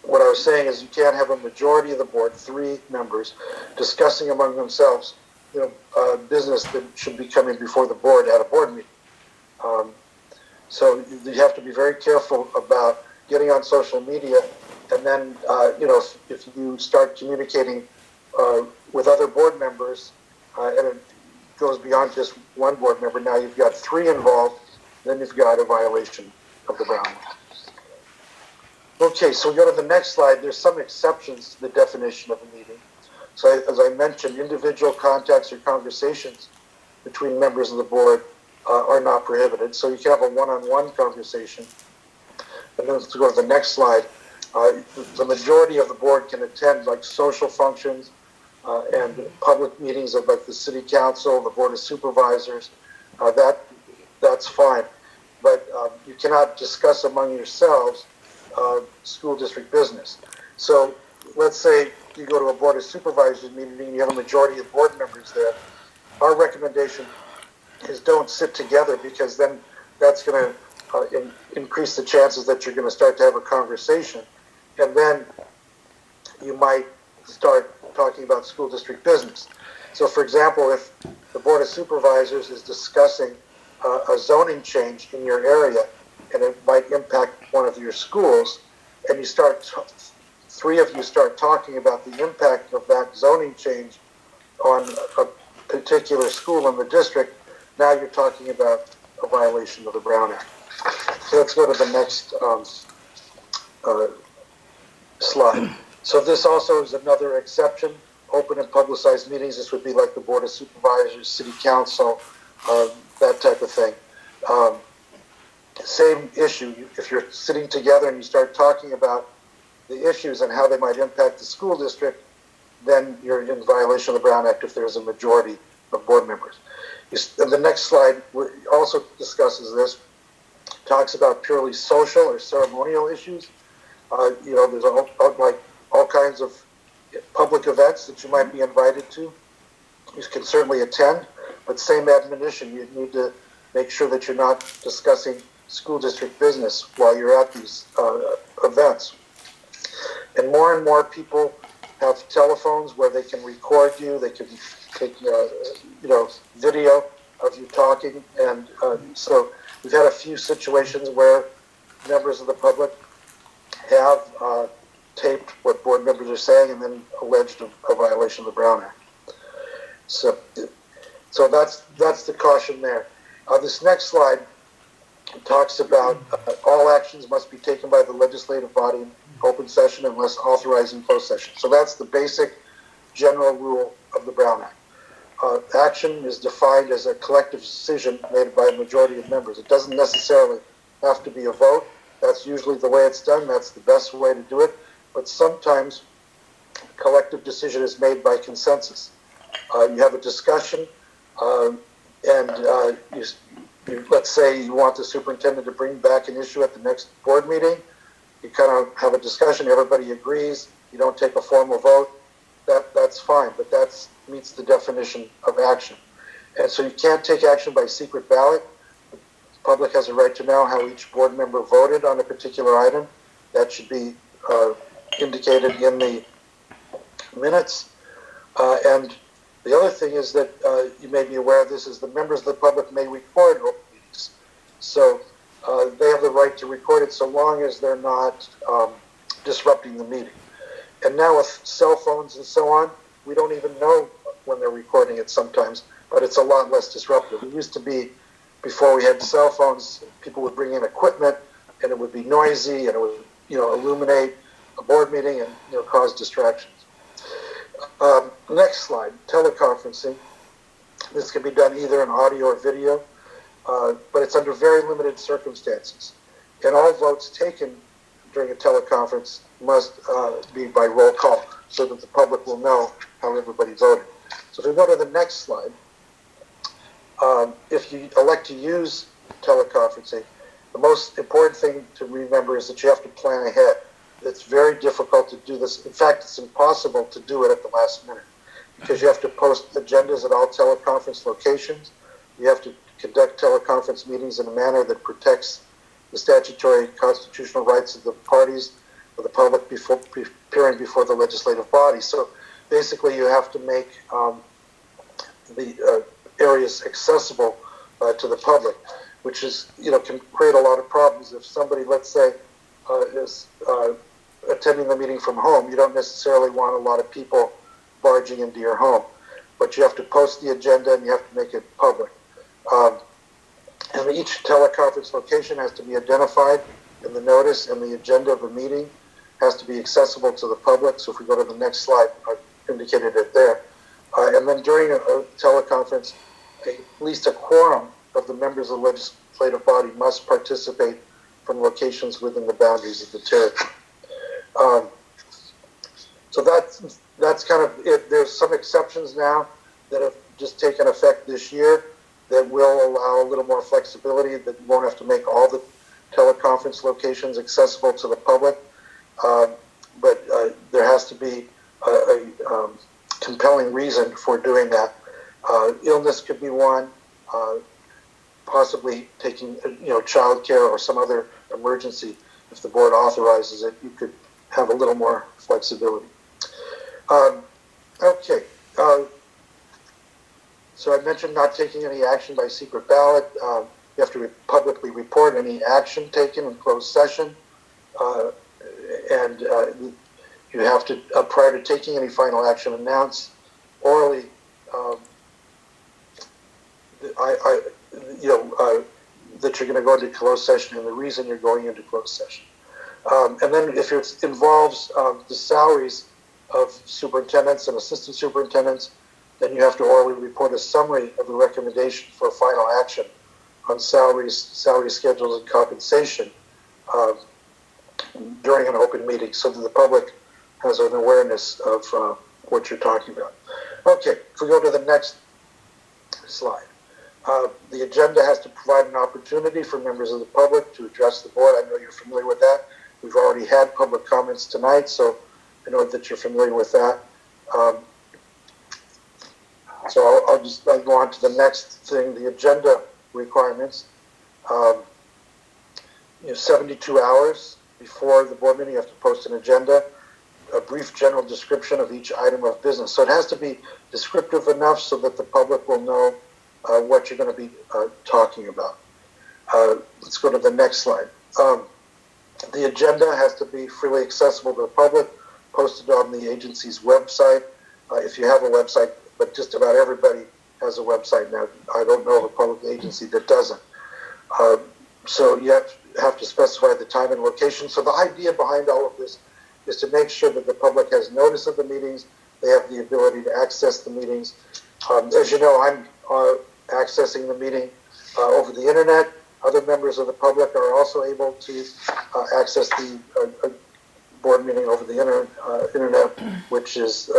what I was saying is you can't have a majority of the board, 3 members, discussing among themselves, business that should be coming before the board at a board meeting. So you have to be very careful about getting on social media, and then if you start communicating with other board members, and it goes beyond just one board member, now you've got 3 involved, then you've got a violation of the Brown Act. Okay, so we go to the next slide. There's some exceptions to the definition of a meeting. So as I mentioned, individual contacts or conversations between members of the board are not prohibited. So you can have a one-on-one conversation. And then let's go to the next slide. The majority of the board can attend like social functions and public meetings of like the city council, the board of supervisors. That's fine. But you cannot discuss among yourselves school district business. So let's say you go to a board of supervisors meeting and you have a majority of board members there. Our recommendation is don't sit together, because then that's going to increase the chances that you're going to start to have a conversation. And then you might start talking about school district business. So for example, if the board of supervisors is discussing a zoning change in your area, and it might impact one of your schools, and you start, 3 of you start talking about the impact of that zoning change on a particular school in the district, now you're talking about a violation of the Brown Act. So let's go to the next slide. So this also is another exception, open and publicized meetings. This would be like the Board of Supervisors, City Council, that type of thing. Same issue. If you're sitting together and you start talking about the issues and how they might impact the school district, then you're in violation of the Brown Act if there's a majority of board members. And the next slide also discusses this, talks about purely social or ceremonial issues. There's all kinds of public events that you might be invited to. You can certainly attend, but same admonition. You need to make sure that you're not discussing school district business while you're at these events. And more people have telephones where they can record you, they can take video of you talking, and so we've had a few situations where members of the public have taped what board members are saying and then alleged a violation of the Brown Act. So that's the caution there. This next slide talks about all actions must be taken by the legislative body in open session unless authorized in closed session. So that's the basic general rule of the Brown Act. Action is defined as a collective decision made by a majority of members. It doesn't necessarily have to be a vote. That's usually the way it's done. That's the best way to do it. But sometimes collective decision is made by consensus. You have a discussion, and let's say you want the superintendent to bring back an issue at the next board meeting. You kind of have a discussion, everybody agrees, you don't take a formal vote, that's fine, but that meets the definition of action. And so you can't take action by secret ballot. The public has a right to know how each board member voted on a particular item. That should be indicated in the minutes. And the other thing is that you may be aware of this, is the members of the public may record open meetings. So they have the right to record it so long as they're not disrupting the meeting. And now with cell phones and so on, we don't even know when they're recording it sometimes, but it's a lot less disruptive. It used to be, before we had cell phones, people would bring in equipment and it would be noisy and it would, illuminate a board meeting and, cause distractions. Next slide, teleconferencing. This can be done either in audio or video, but it's under very limited circumstances. And all votes taken during a teleconference must be by roll call so that the public will know how everybody voted. So if we go to the next slide, if you elect to use teleconferencing, the most important thing to remember is that you have to plan ahead. It's very difficult to do this. In fact, it's impossible to do it at the last minute because you have to post agendas at all teleconference locations. You have to conduct teleconference meetings in a manner that protects the statutory constitutional rights of the parties or the public appearing before the legislative body. So basically you have to make the areas accessible to the public, which is, can create a lot of problems. If somebody, let's say, is attending the meeting from home, you don't necessarily want a lot of people barging into your home, but you have to post the agenda and you have to make it public. And each teleconference location has to be identified in the notice, and the agenda of the meeting has to be accessible to the public. So if we go to the next slide, I've indicated it there. And then during a teleconference, at least a quorum of the members of the legislative body must participate from locations within the boundaries of the territory. So that's kind of it. There's some exceptions now that have just taken effect this year that will allow a little more flexibility, that you won't have to make all the teleconference locations accessible to the public. But there has to be a compelling reason for doing that. Illness could be one, possibly taking, childcare or some other emergency. If the board authorizes it, you could have a little more flexibility. Okay. So I mentioned not taking any action by secret ballot. You have to publicly report any action taken in closed session. And you have to, prior to taking any final action, announce orally that you're going to go into closed session and the reason you're going into closed session. And then if it involves the salaries of superintendents and assistant superintendents, then you have to orally report a summary of the recommendation for final action on salaries, salary schedules, and compensation during an open meeting so that the public has an awareness of what you're talking about. Okay, if we go to the next slide. The agenda has to provide an opportunity for members of the public to address the board. I know you're familiar with that. We've already had public comments tonight, so I know that you're familiar with that. So I'll go on to the next thing, the agenda requirements. 72 hours before the board meeting, you have to post an agenda, a brief general description of each item of business. So it has to be descriptive enough so that the public will know what you're going to be talking about. Let's go to the next slide. The agenda has to be freely accessible to the public, posted on the agency's website. If you have a website, but just about everybody has a website now. I don't know of a public agency that doesn't. So you have to specify the time and location. So the idea behind all of this is to make sure that the public has notice of the meetings, they have the ability to access the meetings. As you know, I'm accessing the meeting over the internet. Other members of the public are also able to access the board meeting over the internet, which is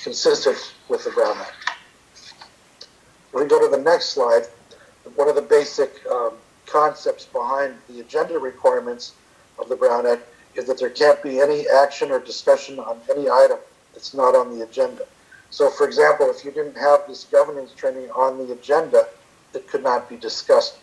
consistent with the Brown Act. When we go to the next slide, one of the basic concepts behind the agenda requirements of the Brown Act is that there can't be any action or discussion on any item that's not on the agenda. So, for example, if you didn't have this governance training on the agenda, it could not be discussed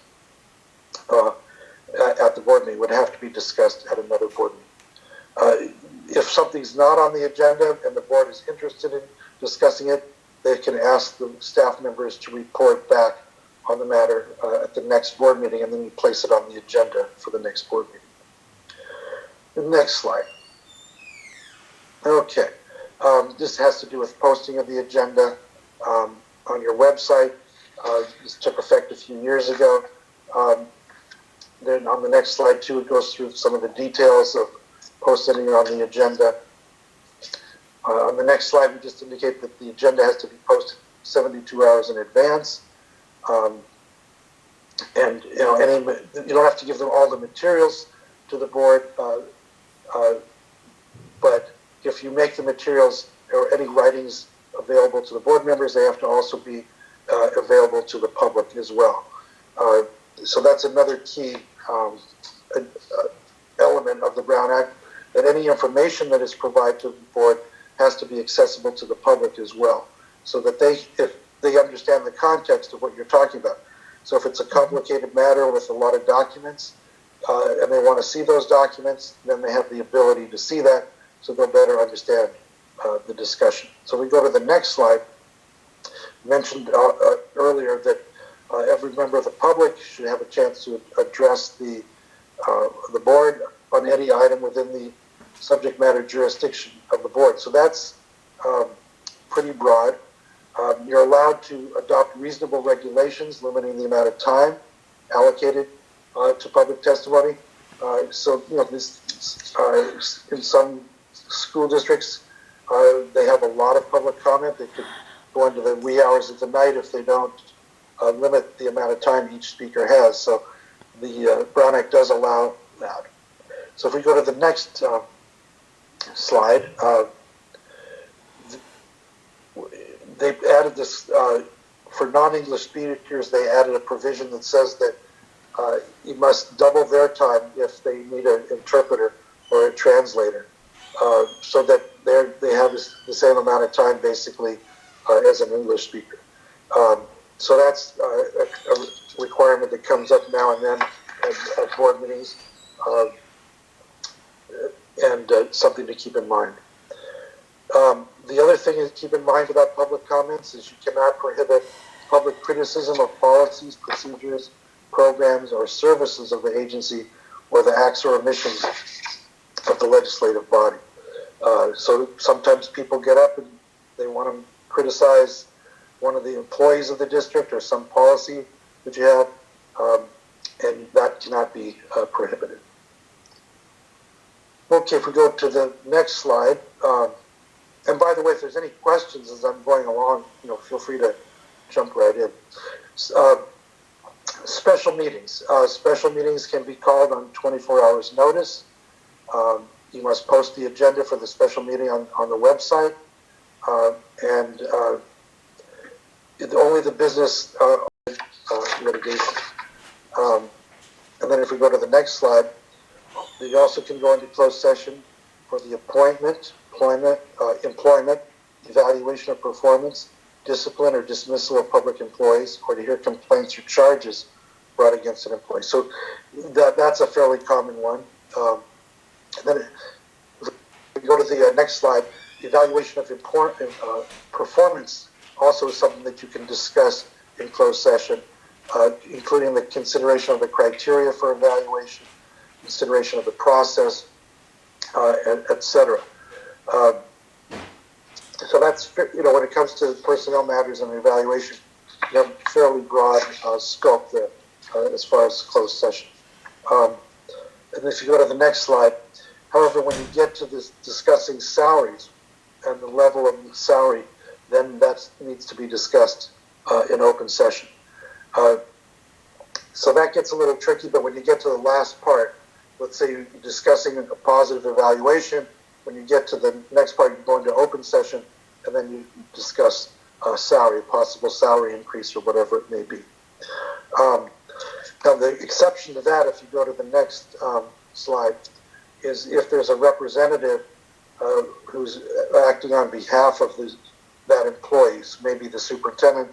at the board meeting. It would have to be discussed at another board meeting. If something's not on the agenda and the board is interested in discussing it, they can ask the staff members to report back on the matter at the next board meeting, and then you place it on the agenda for the next board meeting. The next slide. Okay. This has to do with posting of the agenda on your website. This took effect a few years ago. Then on the next slide too, it goes through some of the details of posting on the agenda. On the next slide, we just indicate that the agenda has to be posted 72 hours in advance. And you don't have to give them all the materials to the board, but if you make the materials or any writings available to the board members, they have to also be available to the public as well. So that's another key element of the Brown Act, that any information that is provided to the board has to be accessible to the public as well, so that if they understand the context of what you're talking about. So if it's a complicated matter with a lot of documents, and they want to see those documents, then they have the ability to see that, so they'll better understand the discussion. So we go to the next slide. Mentioned earlier that every member of the public should have a chance to address the board on any item within the subject matter jurisdiction of the board. So that's pretty broad. You're allowed to adopt reasonable regulations limiting the amount of time allocated to public testimony. So, in some school districts, they have a lot of public comment. They could go into the wee hours of the night if they don't limit the amount of time each speaker has. So the Brown Act does allow that. So if we go to the next slide, they've added this, for non-English speakers, they added a provision that says that you must double their time if they need an interpreter or a translator, so that they have the same amount of time basically as an English speaker. So that's a requirement that comes up now and then at board meetings, and something to keep in mind. The other thing to keep in mind about public comments is you cannot prohibit public criticism of policies, procedures, programs, or services of the agency or the acts or omissions of the legislative body. So sometimes people get up and they want to criticize one of the employees of the district or some policy that you have, and that cannot be prohibited. Okay, if we go to the next slide, and by the way, if there's any questions as I'm going along, feel free to jump right in. Special meetings. Special meetings can be called on 24 hours notice. You must post the agenda for the special meeting on the website, and only the business litigation. And then if we go to the next slide, you also can go into closed session for the employment, evaluation of performance, discipline or dismissal of public employees, or to hear complaints or charges brought against an employee. So that's a fairly common one. And then if we go to the next slide, evaluation of performance also is something that you can discuss in closed session, including the consideration of the criteria for evaluation, consideration of the process, etc. So that's, when it comes to personnel matters and evaluation, you have a fairly broad scope there as far as closed session. And if you go to the next slide, however, when you get to this discussing salaries and the level of the salary, then that needs to be discussed in open session. So that gets a little tricky, but when you get to the last part, let's say you're discussing a positive evaluation, when you get to the next part, you go into open session, and then you discuss salary, possible salary increase, or whatever it may be. Now, the exception to that, if you go to the next slide, is if there's a representative who's acting on behalf of that employee, maybe the superintendent,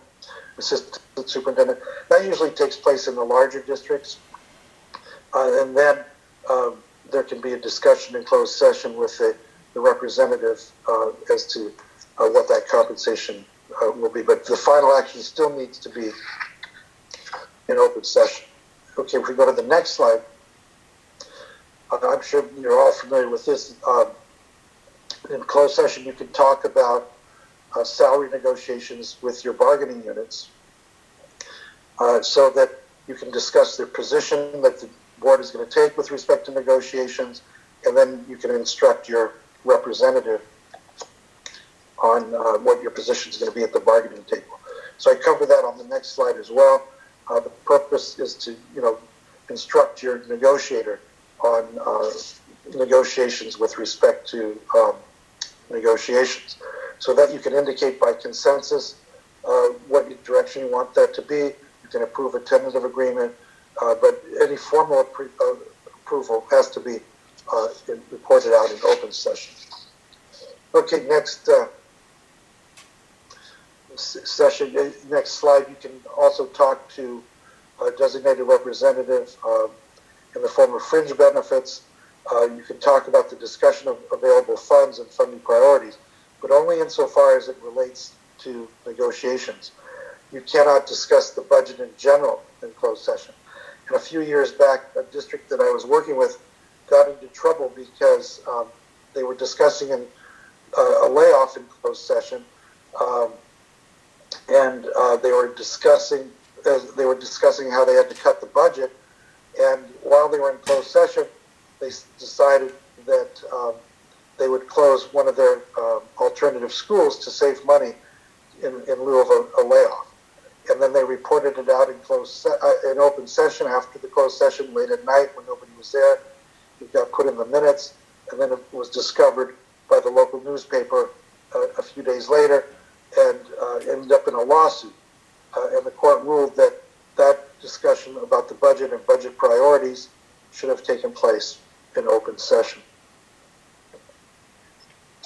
assistant superintendent. That usually takes place in the larger districts, and then there can be a discussion in closed session with the representative as to what that compensation will be. But the final action still needs to be in open session. Okay, if we go to the next slide, I'm sure you're all familiar with this. In closed session, you can talk about salary negotiations with your bargaining units, so that you can discuss the position that the board is going to take with respect to negotiations, and then you can instruct your representative on what your position is going to be at the bargaining table. So I cover that on the next slide as well. The purpose is to, instruct your negotiator on negotiations with respect to negotiations, so that you can indicate by consensus what direction you want that to be. You can approve a tentative agreement, but any formal approval has to be reported out in open session. Okay, next session, next slide. You can also talk to a designated representative in the form of fringe benefits. You can talk about the discussion of available funds and funding priorities, but only insofar as it relates to negotiations. You cannot discuss the budget in general in closed session. And a few years back, a district that I was working with got into trouble because they were discussing a layoff in closed session, and they were discussing how they had to cut the budget. And while they were in closed session, they decided that they would close one of their alternative schools to save money in lieu of a layoff. And then they reported it out in open session after the closed session, late at night when nobody was there. It got put in the minutes, and then it was discovered by the local newspaper a few days later, and ended up in a lawsuit. And the court ruled that that discussion about the budget and budget priorities should have taken place in open session.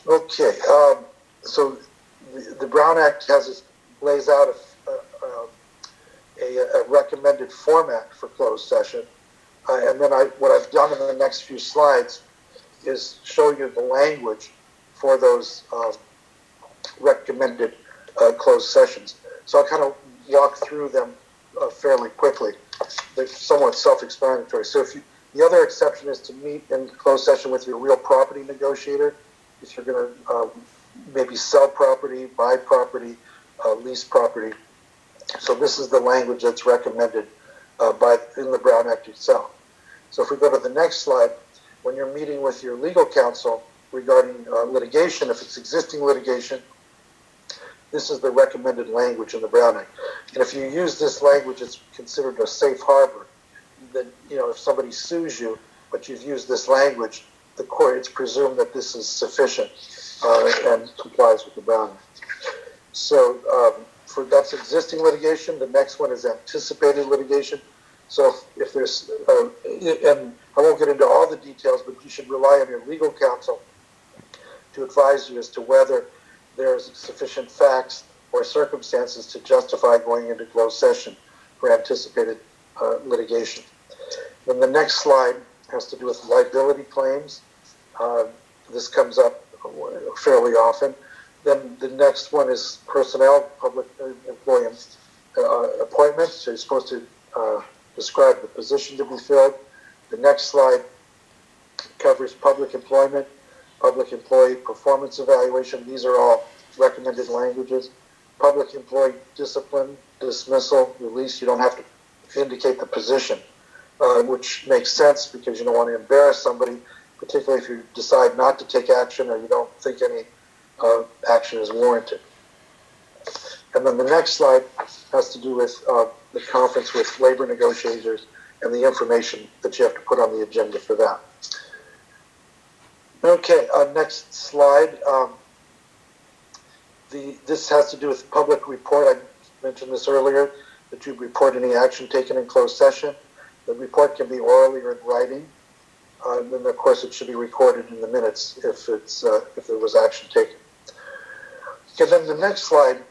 Okay, so the Brown Act lays out a recommended format for closed session, and then what I've done in the next few slides is show you the language for those recommended closed sessions. So I'll kind of walk through them fairly quickly. They're somewhat self-explanatory. So the other exception is to meet in closed session with your real property negotiator. If you're going to maybe sell property, buy property, lease property. So this is the language that's recommended in the Brown Act itself. So if we go to the next slide, when you're meeting with your legal counsel regarding litigation, if it's existing litigation, this is the recommended language in the Brown Act. And if you use this language, it's considered a safe harbor. That, if somebody sues you, but you've used this language, the court, it's presumed that this is sufficient and complies with the Brown Act. So that's existing litigation. The next one is anticipated litigation. So if there's, and I won't get into all the details, but you should rely on your legal counsel to advise you as to whether there's sufficient facts or circumstances to justify going into closed session for anticipated litigation. Then the next slide has to do with liability claims. This comes up fairly often. Then the next one is personnel, public employee appointments. So you're supposed to describe the position to be filled. The next slide covers public employment, public employee performance evaluation. These are all recommended languages. Public employee discipline, dismissal, release. You don't have to indicate the position, which makes sense because you don't want to embarrass somebody, particularly if you decide not to take action or you don't think any action is warranted. And then the next slide has to do with the conference with labor negotiators and the information that you have to put on the agenda for that. Okay, next slide. This has to do with public report. I mentioned this earlier, that you report any action taken in closed session. The report can be orally or in writing. And then, of course, it should be recorded in the minutes if there was action taken. Okay, then the next slide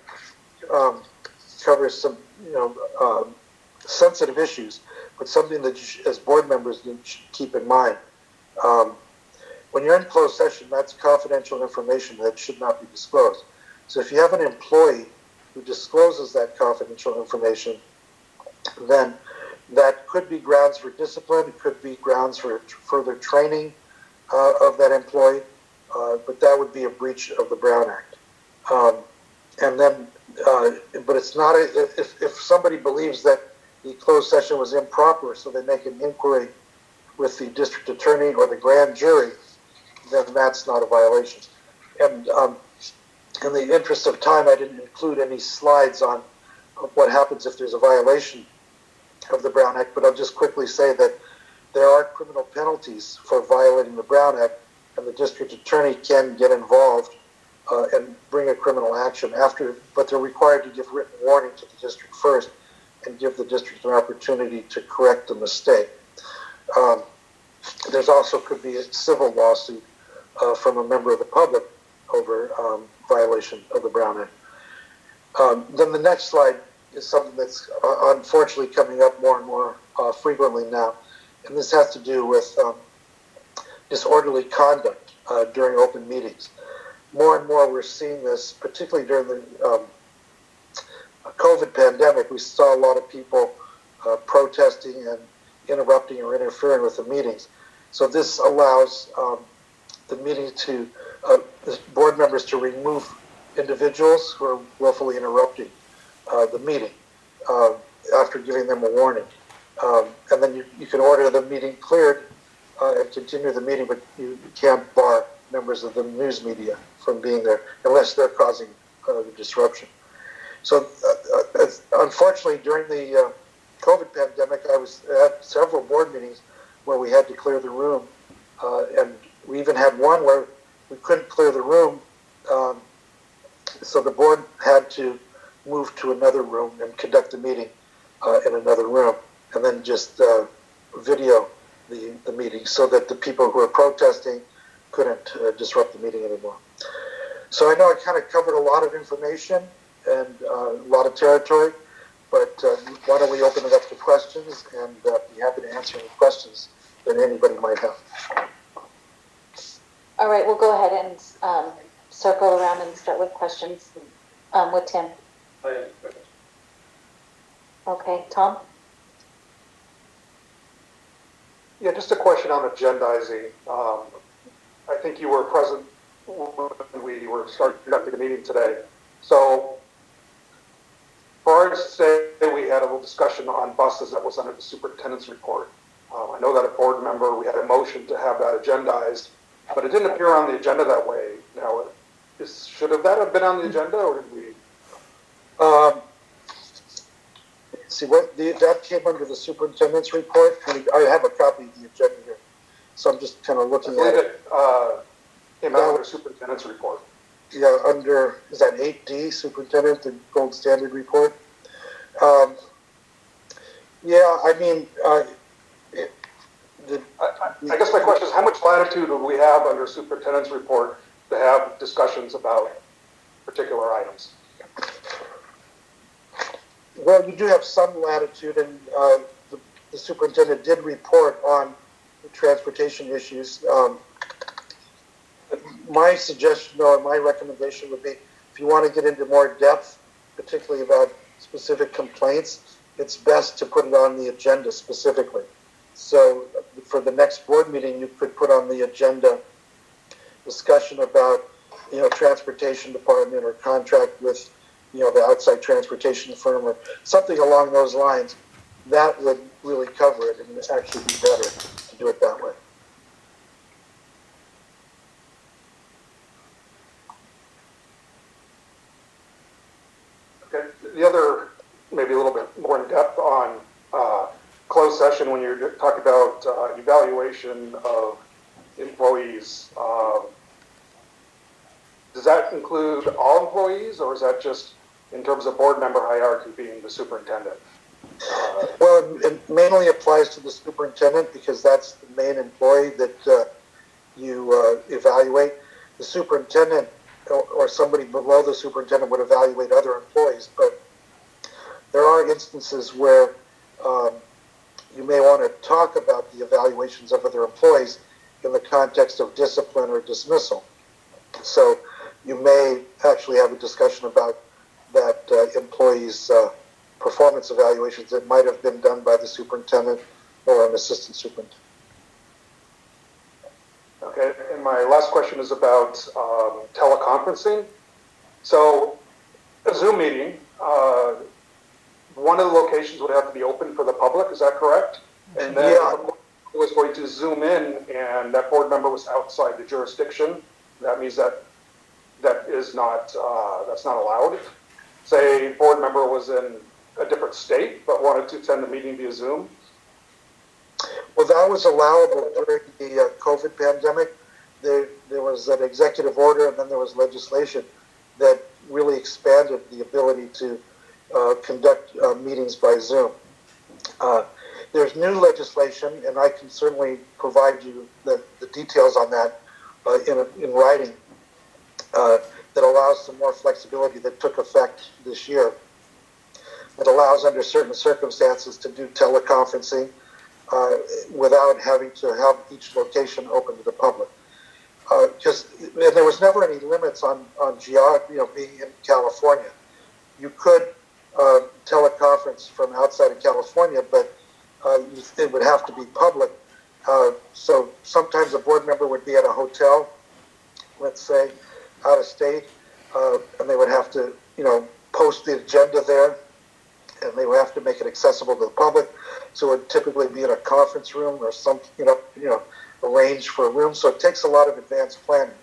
covers some sensitive issues, but something that you as board members you should keep in mind. When you're in closed session, that's confidential information that should not be disclosed. So if you have an employee who discloses that confidential information, then that could be grounds for discipline. It could be grounds for further training of that employee. but that would be a breach of the Brown Act. And then, but it's not, if somebody believes that the closed session was improper, so they make an inquiry with the district attorney or the grand jury, then that's not a violation. And in the interest of time, I didn't include any slides on what happens if there's a violation of the Brown Act, but I'll just quickly say that there are criminal penalties for violating the Brown Act, and the district attorney can get involved and bring a criminal action after, but they're required to give written warning to the district first and give the district an opportunity to correct the mistake. There's also could be a civil lawsuit from a member of the public over violation of the Brown Act. Then the next slide is something that's unfortunately coming up more and more frequently now, and this has to do with disorderly conduct during open meetings. More and more we're seeing this, particularly during the COVID pandemic. We saw a lot of people protesting and interrupting or interfering with the meetings. So this allows the meeting to, the board members to remove individuals who are willfully interrupting the meeting after giving them a warning. And then you can order the meeting cleared and continue the meeting, but you can't bar members of the news media from being there unless they're causing the disruption. So unfortunately, during the COVID pandemic, I was at several board meetings where we had to clear the room, and we even had one where we couldn't clear the room, so the board had to move to another room and conduct the meeting in another room, and then just video the meeting so that the people who were protesting couldn't disrupt the meeting anymore. So I know I kind of covered a lot of information and a lot of territory, but why don't we open it up to questions, and be happy to answer any questions that anybody might have. All right, we'll go ahead and circle around and start with questions with Tim. Okay, Tom? Yeah, just a question on agendizing. I think you were present when we were starting conducting the meeting today. So, for us, say we had a little discussion on buses that was under the superintendent's report. I know that a board member, we had a motion to have that agendized, but it didn't appear on the agenda that way. Now, should that have been on the agenda, or did we? See, that came under the superintendent's report. I have a copy of the agenda here, so I'm just kind of looking at it. Came out under superintendent's report. Yeah, under, is that 8D, superintendent, the gold standard report? Yeah, I mean, I guess my question is, how much latitude do we have under superintendent's report to have discussions about particular items? Well, you do have some latitude, and the superintendent did report on the transportation issues. My suggestion or my recommendation would be, if you want to get into more depth, particularly about specific complaints, it's best to put it on the agenda specifically. So for the next board meeting, you could put on the agenda discussion about, transportation department or contract with, the outside transportation firm or something along those lines. That would really cover it, and it's actually be better to do it that way. Okay. The other, maybe a little bit more in depth on closed session, when you're talking about evaluation of employees, does that include all employees, or is that just in terms of board member hierarchy being the superintendent? Well, it mainly applies to the superintendent because that's the main employee that you evaluate. The superintendent or somebody below the superintendent would evaluate other employees, but there are instances where you may want to talk about the evaluations of other employees in the context of discipline or dismissal. So you may actually have a discussion about that employee's performance evaluations that might have been done by the superintendent or an assistant superintendent. Okay, and my last question is about teleconferencing. So a Zoom meeting, one of the locations would have to be open for the public, is that correct? And then if a board member was going to Zoom in and that board member was outside the jurisdiction, that means that is not, that's not allowed. Say board member was in a different state but wanted to attend the meeting via Zoom. Well, that was allowable during the COVID pandemic. There was an executive order and then there was legislation that really expanded the ability to conduct meetings by Zoom. There's new legislation, and I can certainly provide you the details on that in writing, that allows some more flexibility that took effect this year. It allows under certain circumstances to do teleconferencing without having to have each location open to the public. And there was never any limits on being in California. You could teleconference from outside of California, but it would have to be public. So sometimes a board member would be at a hotel, let's say, out of state, and they would have to, post the agenda there, and they would have to make it accessible to the public. So it would typically be in a conference room or some, arranged for a room. So it takes a lot of advanced planning.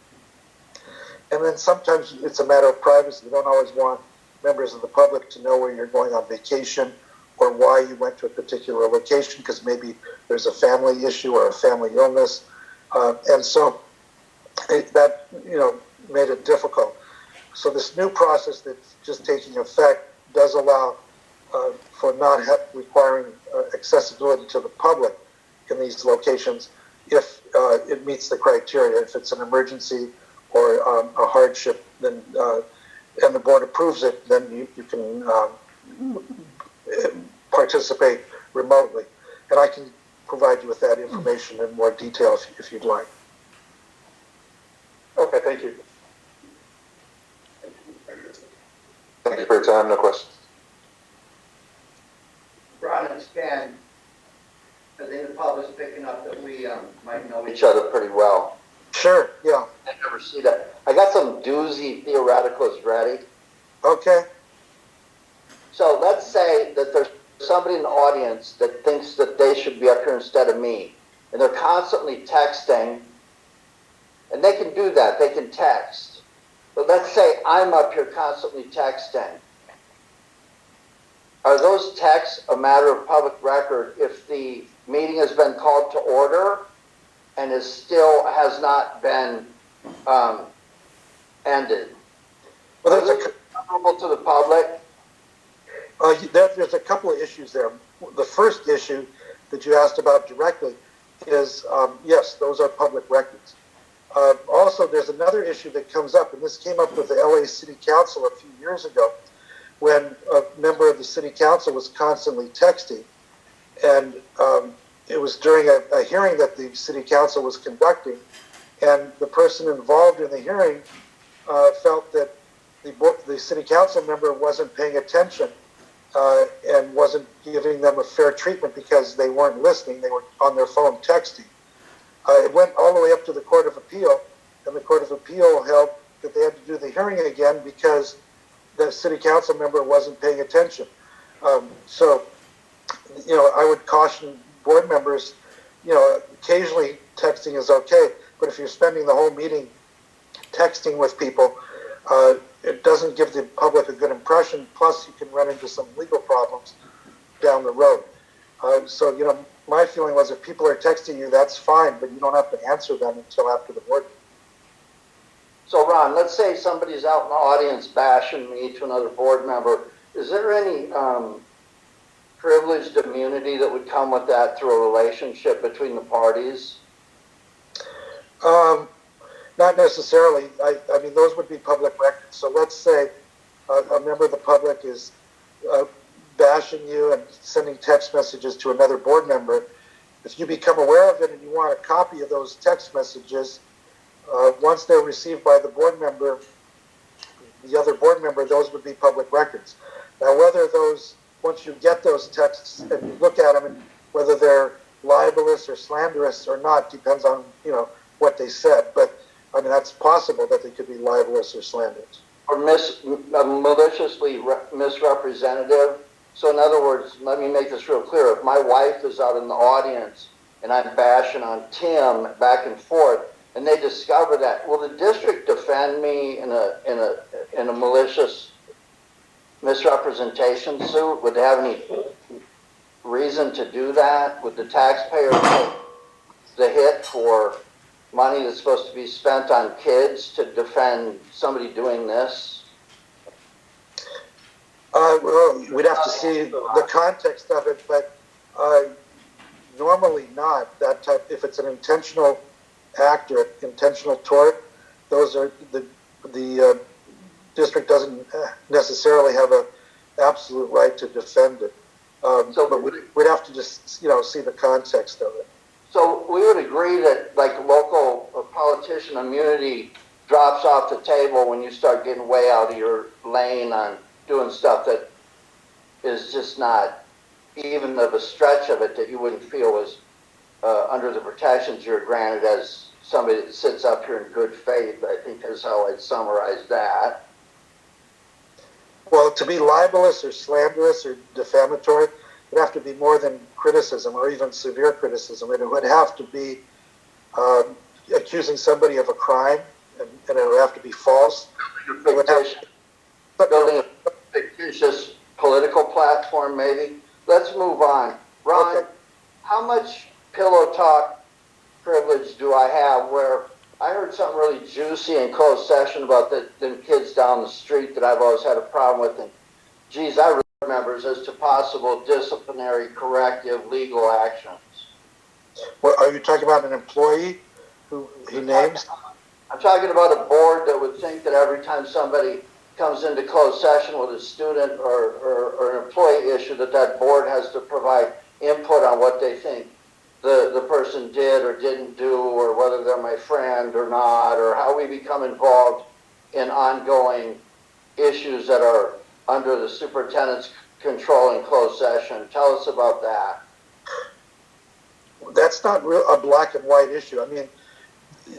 And then sometimes it's a matter of privacy. You don't always want members of the public to know where you're going on vacation or why you went to a particular location, because maybe there's a family issue or a family illness. And so that, made it difficult. So this new process that's just taking effect does allow for not requiring accessibility to the public in these locations if it meets the criteria. If it's an emergency or a hardship, then and the board approves it, then you can participate remotely. And I can provide you with that information in more detail if you'd like. Okay, thank you. Thank you for your time. No questions. Ron and Stan, I think the public's picking up that we might know each other pretty well. Sure, yeah. I never see that. I got some doozy theoreticals ready. Okay. So let's say that there's somebody in the audience that thinks that they should be up here instead of me, and they're constantly texting, and they can do that. They can text. But let's say I'm up here constantly texting. Are those texts a matter of public record if the meeting has been called to order and has not been ended? Well, there's available to the public. There's a couple of issues there. The first issue that you asked about directly is, yes, those are public records. Also, there's another issue that comes up, and this came up with the LA City Council a few years ago, when a member of the City Council was constantly texting, and it was during a hearing that the City Council was conducting, and the person involved in the hearing felt that the City Council member wasn't paying attention and wasn't giving them a fair treatment because they weren't listening, they were on their phone texting. It went all the way up to the Court of Appeal, and the Court of Appeal held that they had to do the hearing again because the City Council member wasn't paying attention. So, I would caution board members, occasionally texting is okay, but if you're spending the whole meeting texting with people, it doesn't give the public a good impression, plus you can run into some legal problems down the road. So, my feeling was if people are texting you, that's fine, but you don't have to answer them until after the board meeting. So Ron, let's say somebody's out in the audience bashing me to another board member. Is there any privileged immunity that would come with that through a relationship between the parties? Not necessarily. I mean, those would be public records. So let's say a member of the public is bashing you and sending text messages to another board member. If you become aware of it and you want a copy of those text messages, once they're received by the board member, the other board member, those would be public records. Now, whether those, once you get those texts and you look at them, and whether they're libelous or slanderous or not, depends on, what they said, but I mean, that's possible that they could be libelous or slanderous. Or maliciously misrepresentative. So in other words, let me make this real clear. If my wife is out in the audience and I'm bashing on Tim back and forth, and they discover that, will the district defend me in a malicious misrepresentation suit? Would they have any reason to do that? Would the taxpayer take the hit for money that's supposed to be spent on kids to defend somebody doing this? Well, we'd have to see the context of it, but normally not that type. If it's an intentional act or intentional tort, those are the district doesn't necessarily have an absolute right to defend it. But we'd have to just see the context of it. So we would agree that like local politician immunity drops off the table when you start getting way out of your lane on doing stuff that is just not even of a stretch of it that you wouldn't feel was under the protections you're granted as somebody that sits up here in good faith, I think is how I'd summarize that. Well, to be libelous or slanderous or defamatory, it'd have to be more than criticism or even severe criticism. It would have to be accusing somebody of a crime, and it would have to be false. Building a fictitious political platform, maybe. Let's move on. Ron, okay. How much pillow talk privilege do I have where I heard something really juicy in closed session about them kids down the street that I've always had a problem with, and geez, I remember as to possible disciplinary, corrective, legal actions. Well, are you talking about an employee who he names? I'm talking about a board that would think that every time somebody comes into closed session with a student or an employee issue, that board has to provide input on what they think the person did or didn't do, or whether they're my friend or not, or how we become involved in ongoing issues that are under the superintendent's control in closed session. Tell us about that. That's not a black and white issue. I mean,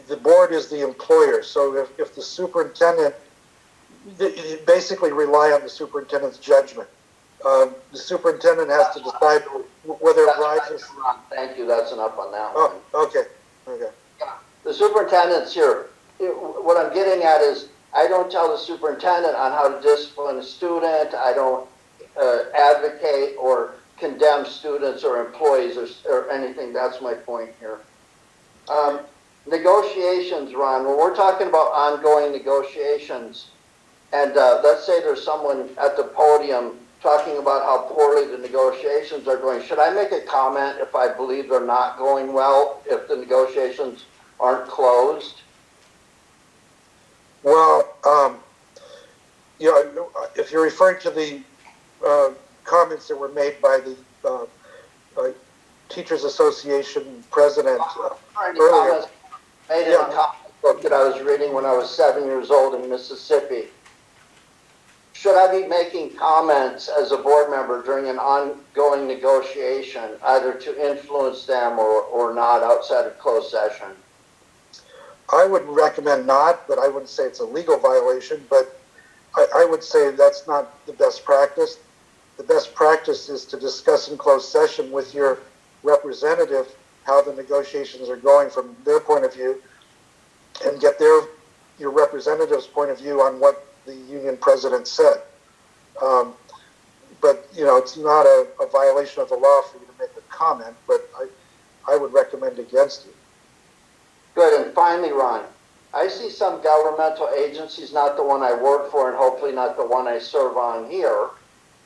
the board is the employer, so if the superintendent, you basically rely on the superintendent's judgment. The superintendent has to decide whether it rises. Thank you. That's enough on that one. Oh, okay. Okay. Yeah. The superintendent's here. What I'm getting at is I don't tell the superintendent on how to discipline a student. I don't advocate or condemn students or employees or anything. That's my point here. Negotiations, Ron. When we're talking about ongoing negotiations, and let's say there's someone at the podium talking about how poorly the negotiations are going, should I make a comment if I believe they're not going well, if the negotiations aren't closed? Well, if you're referring to the comments that were made by the Teachers Association president earlier. Made in a comic book that I was reading when I was 7 years old in Mississippi. Should I be making comments as a board member during an ongoing negotiation, either to influence them or not outside of closed session? I would recommend not, but I wouldn't say it's a legal violation, but I would say that's not the best practice. The best practice is to discuss in closed session with your representative how the negotiations are going from their point of view, and get your representative's point of view on what the union president said. But it's not a violation of the law for you to make a comment, but I would recommend against it. Good. And finally, Ron, I see some governmental agencies, not the one I work for and hopefully not the one I serve on here,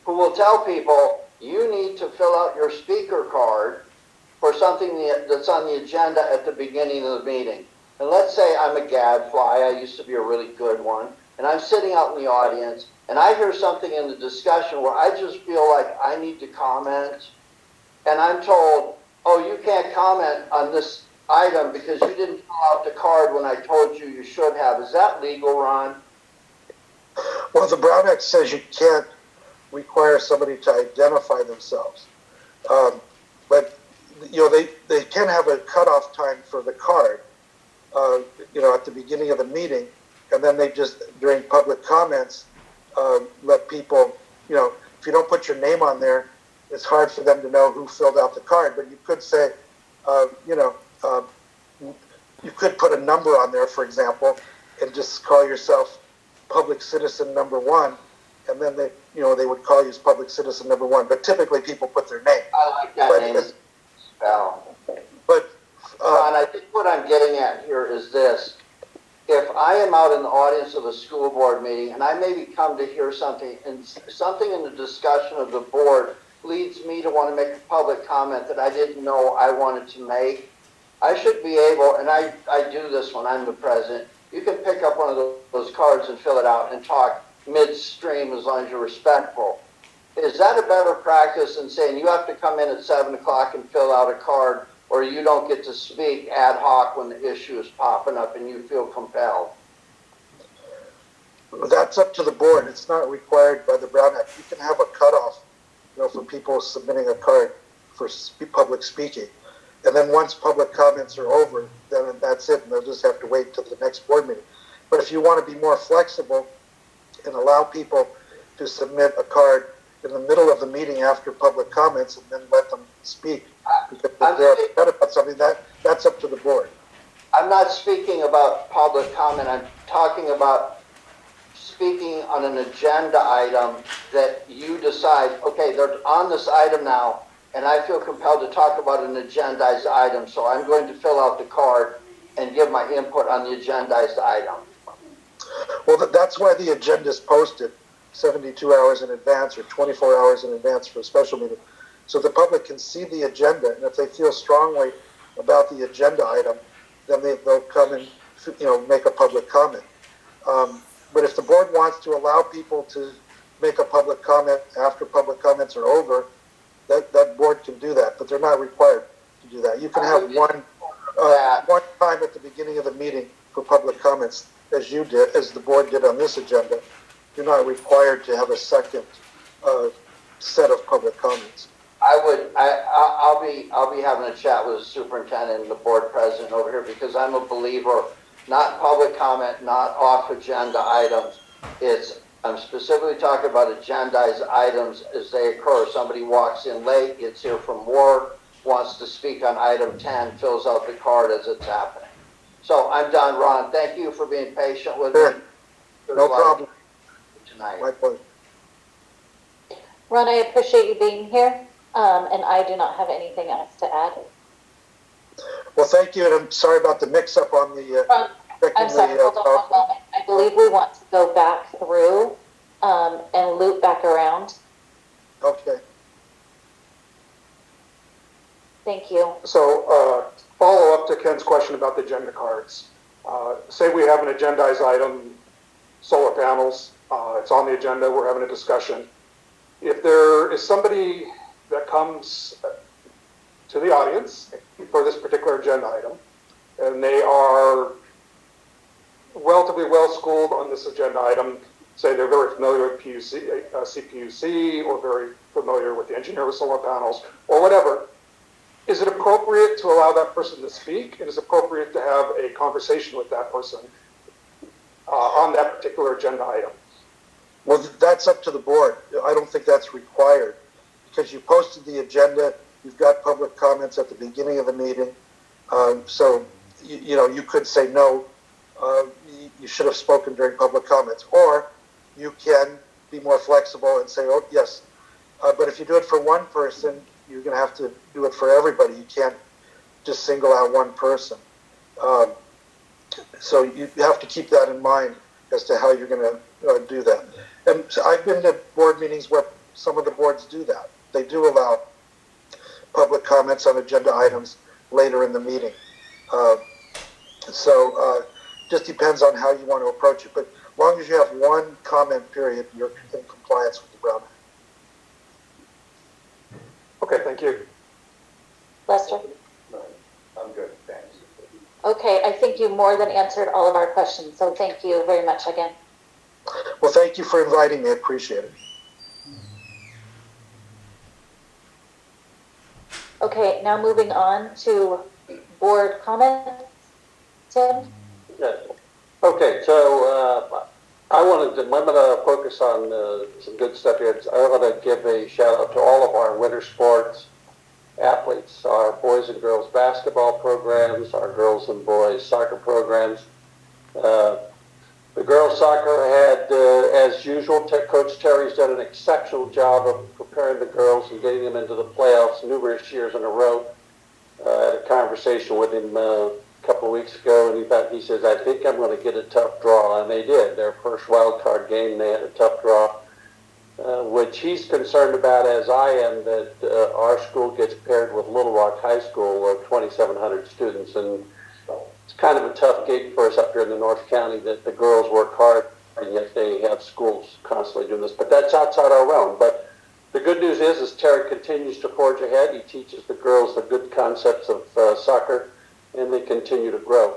who will tell people you need to fill out your speaker card for something that's on the agenda at the beginning of the meeting. And let's say I'm a gadfly, I used to be a really good one, and I'm sitting out in the audience, and I hear something in the discussion where I just feel like I need to comment, and I'm told, oh, you can't comment on this item because you didn't fill out the card when I told you you should have. Is that legal, Ron? Well, the Brown Act says you can't require somebody to identify themselves. But they can have a cutoff time for the card. at the beginning of the meeting, and then they just, during public comments, let people, if you don't put your name on there, it's hard for them to know who filled out the card, but you could say, you could put a number on there, for example, and just call yourself public citizen number one, and then they would call you as public citizen number one, but typically people put their name. I like that But name. Val. But, Ron, I think what I'm getting at here is this. If I am out in the audience of a school board meeting and I maybe come to hear something and something in the discussion of the board leads me to want to make a public comment that I didn't know I wanted to make, I should be able, and I do this when I'm the president, you can pick up one of those cards and fill it out and talk midstream as long as you're respectful. Is that a better practice than saying you have to come in at 7 o'clock and fill out a card, or you don't get to speak ad hoc when the issue is popping up and you feel compelled? That's up to the board. It's not required by the Brown Act. You can have a cutoff, for people submitting a card for public speaking. And then once public comments are over, then that's it, and they'll just have to wait until the next board meeting. But if you want to be more flexible and allow people to submit a card in the middle of the meeting after public comments and then let them speak, because if they're upset about something, that's up to the board. I'm not speaking about public comment. I'm talking about speaking on an agenda item that you decide, okay, they're on this item now, and I feel compelled to talk about an agendized item, so I'm going to fill out the card and give my input on the agendized item. Well, that's why the agenda is posted 72 hours in advance or 24 hours in advance for a special meeting, so the public can see the agenda, and if they feel strongly about the agenda item, then they'll come and make a public comment. But if the board wants to allow people to make a public comment after public comments are over, that board can do that, but they're not required to do that. You can have one time at the beginning of the meeting for public comments, as the board did on this agenda. You're not required to have a second set of public comments. I'll be having a chat with the superintendent and the board president over here, because I'm a believer, not public comment, not off agenda items. I'm specifically talking about agendized items as they occur. Somebody walks in late, gets here from work, wants to speak on item 10, fills out the card as it's happening. So I'm done, Ron. Thank you for being patient with me. No problem. Tonight. My pleasure. Ron, I appreciate you being here, and I do not have anything else to add. Well, thank you, and I'm sorry about the mix-up on the... I'm sorry, hold on one moment. I believe we want to go back through and loop back around. Okay. Thank you. So follow up to Ken's question about the agenda cards. Say we have an agendized item, solar panels. It's on the agenda. We're having a discussion. If there is somebody that comes to the audience for this particular agenda item, and they are relatively well schooled on this agenda item, say they're very familiar with CPUC, or very familiar with the engineer with solar panels, or whatever, is it appropriate to allow that person to speak? And is it appropriate to have a conversation with that person on that particular agenda item? Well, that's up to the board. I don't think that's required, because you posted the agenda, you've got public comments at the beginning of the meeting, so you could say no, you should have spoken during public comments, or you can be more flexible and say, oh, yes, but if you do it for one person, you're going to have to do it for everybody. You can't just single out one person. So you have to keep that in mind as to how you're going to do that. And I've been to board meetings where some of the boards do that. They do allow public comments on agenda items later in the meeting. Just depends on how you want to approach it. But as long as you have one comment period, you're in compliance with the Brown Act. Okay, thank you. Lester? No, I'm good, thanks. Okay, I think you more than answered all of our questions, so thank you very much again. Well, thank you for inviting me. I appreciate it. Okay, now moving on to board comments. Tim? Yes. Okay, so I'm going to focus on some good stuff here. I want to give a shout out to all of our winter sports athletes, our boys and girls basketball programs, our girls and boys soccer programs. The girls soccer had, as usual, Coach Terry's done an exceptional job of preparing the girls and getting them into the playoffs numerous years in a row. I had a conversation with him a couple of weeks ago, and he says, I think I'm going to get a tough draw. And they did. Their first wild card game, they had a tough draw, which he's concerned about, as I am, that our school gets paired with Little Rock High School of 2,700 students. And it's kind of a tough gig for us up here in the North County that the girls work hard, and yet they have schools constantly doing this. But that's outside our realm. But the good news is Terry continues to forge ahead. He teaches the girls the good concepts of soccer, and they continue to grow.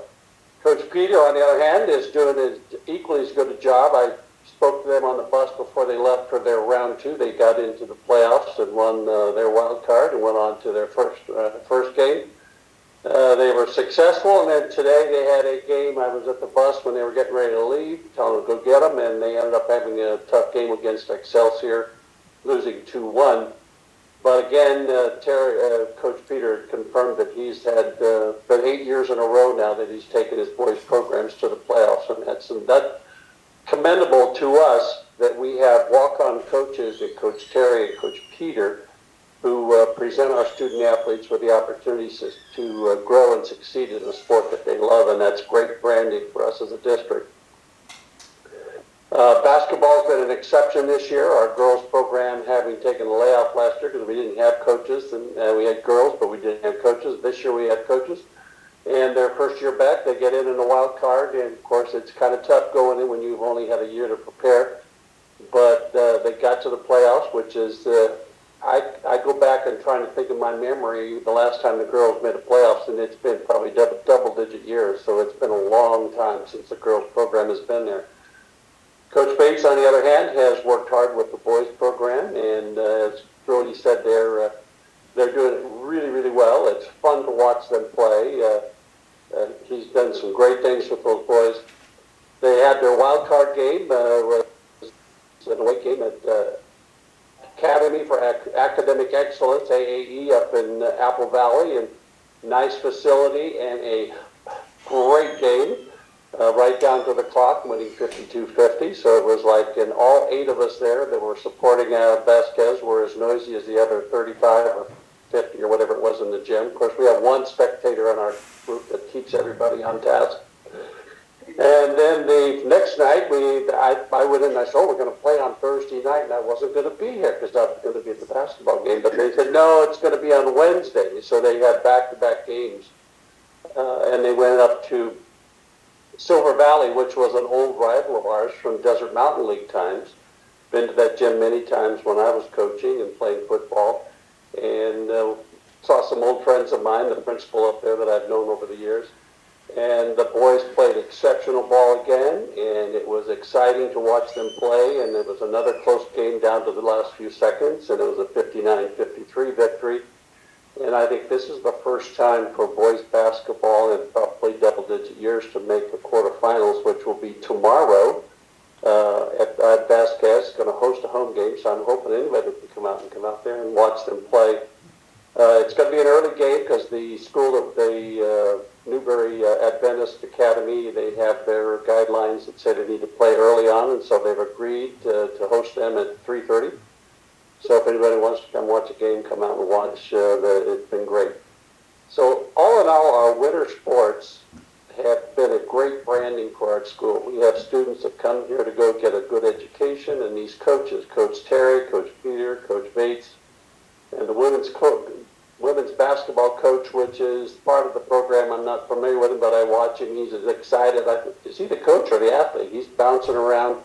Coach Peter, on the other hand, is doing equally as good a job. I spoke to them on the bus before they left for their round 2. They got into the playoffs and won their wild card and went on to their first game. They were successful, and then today they had a game. I was at the bus when they were getting ready to leave, telling them to go get them, and they ended up having a tough game against Excelsior, losing 2-1. But again, Coach Peter confirmed that he's had been 8 years in a row now that he's taken his boys' programs to the playoffs, and that's commendable to us that we have walk-on coaches and Coach Terry and Coach Peter who present our student athletes with the opportunities to grow and succeed in a sport that they love, and that's great branding for us as a district. Basketball's been an exception this year. Our girls program having taken a layoff last year because we didn't have coaches, and we had girls, but we didn't have coaches. This year we had coaches, and their first year back, they get in a wild card, and of course it's kind of tough going in when you've only had a year to prepare. But they got to the playoffs, which is I go back and trying to think of my memory the last time the girls made a playoffs, and it's been probably double-digit years, so it's been a long time since the girls program has been there. Coach Bates, on the other hand, has worked hard with the boys program, and as Brody said, they're doing it really, really well. It's fun to watch them play. He's done some great things with those boys. They had their wild card game, an away game at Academy for Academic Excellence, AAE, up in Apple Valley, and nice facility and a great game. Right down to the clock, winning 52-50. So it was like, and all 8 of us there that were supporting Vasquez were as noisy as the other 35 or 50 or whatever it was in the gym. Of course, we have one spectator in our group that keeps everybody on task. And then the next night, I went in and I said, we're going to play on Thursday night, and I wasn't going to be here because I was going to be at the basketball game. But they said, no, it's going to be on Wednesday. So they had back-to-back games. And they went up to Silver Valley, which was an old rival of ours from Desert Mountain League times. Been to that gym many times when I was coaching and playing football. And saw some old friends of mine, the principal up there that I've known over the years. And the boys played exceptional ball again, and it was exciting to watch them play. And it was another close game down to the last few seconds, and it was a 59-53 victory. And I think this is the first time for boys basketball in probably double-digit years to make the quarterfinals, which will be tomorrow at Vasquez. Going to host a home game, so I'm hoping anybody can come out there and watch them play. It's going to be an early game because the school, the Newberry Adventist Academy, they have their guidelines that say they need to play early on, and so they've agreed to host them at 3:30. So if anybody wants to come watch a game, come out and watch. It's been great. So all in all, our winter sports have been a great branding for our school. We have students that come here to go get a good education, and these coaches, Coach Terry, Coach Peter, Coach Bates, and the women's basketball coach, which is part of the program. I'm not familiar with him, but I watch him. He's as excited. Is he the coach or the athlete? He's bouncing around,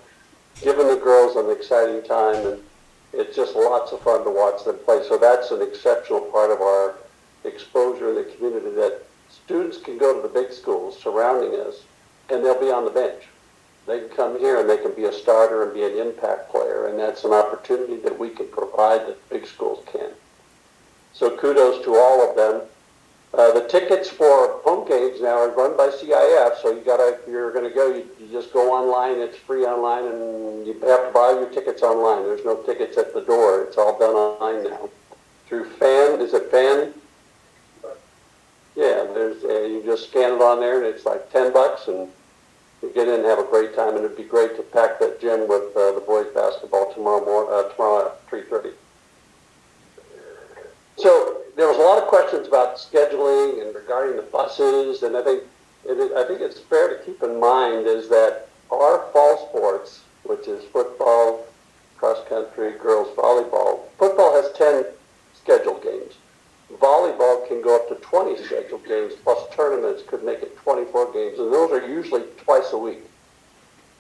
giving the girls an exciting time, and it's just lots of fun to watch them play. So that's an exceptional part of our exposure in the community, that students can go to the big schools surrounding us, and they'll be on the bench. They can come here and they can be a starter and be an impact player, and that's an opportunity that we can provide that big schools can. So kudos to all of them. The tickets for home games now are run by CIF, so if you're going to go, you just go online. It's free online, and you have to buy your tickets online. There's no tickets at the door. It's all done online now. Through Fan, is it Fan? Yeah, you just scan it on there, and it's like $10, and you get in and have a great time. And it'd be great to pack that gym with the boys basketball tomorrow at 3:30. So there was a lot of questions about scheduling and regarding the buses, and I think it's fair to keep in mind is that our fall sports, which is football, cross country, girls volleyball, football has 10 scheduled games. Volleyball can go up to 20 scheduled games, plus tournaments could make it 24 games, and those are usually twice a week.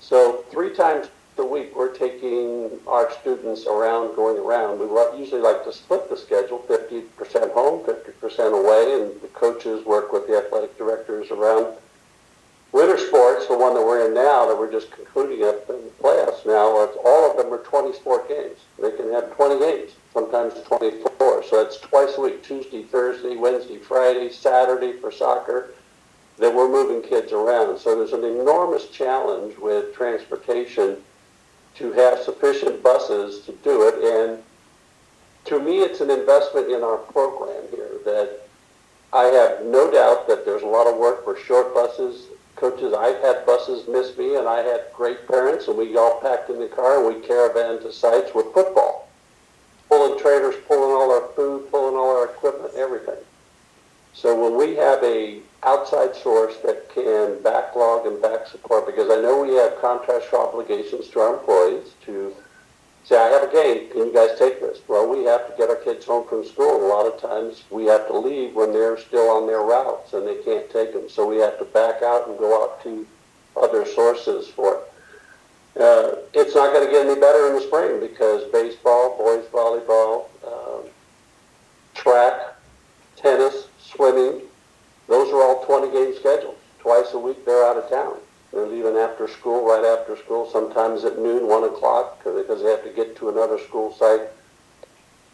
So 3 times a week, we're taking our students going around. We usually like to split the schedule, 50% home, 50% away, and the coaches work with the athletic directors around. Winter sports, the one that we're in now, that we're just concluding up in the playoffs now, all of them are 20 sport games. They can have 20 games, sometimes 24. So that's twice a week, Tuesday, Thursday, Wednesday, Friday, Saturday for soccer, that we're moving kids around. So there's an enormous challenge with transportation to have sufficient buses to do it. And to me, it's an investment in our program here that I have no doubt that there's a lot of work for short buses. Coaches, I've had buses miss me, and I had great parents, and we all packed in the car, and we caravan to sites with football. Pulling trailers, pulling all our food, pulling all our equipment, everything. So when we have a outside source that can backlog and back support, because I know we have contractual obligations to our employees to say, I have a game, can you guys take this? Well, we have to get our kids home from school. A lot of times we have to leave when they're still on their routes and they can't take them. So we have to back out and go out to other sources for it. It's not going to get any better in the spring because baseball, boys volleyball, track, tennis, swimming, those are all 20-game schedules. Twice a week they're out of town. They're leaving after school, right after school, sometimes at noon, 1 o'clock, because they have to get to another school site.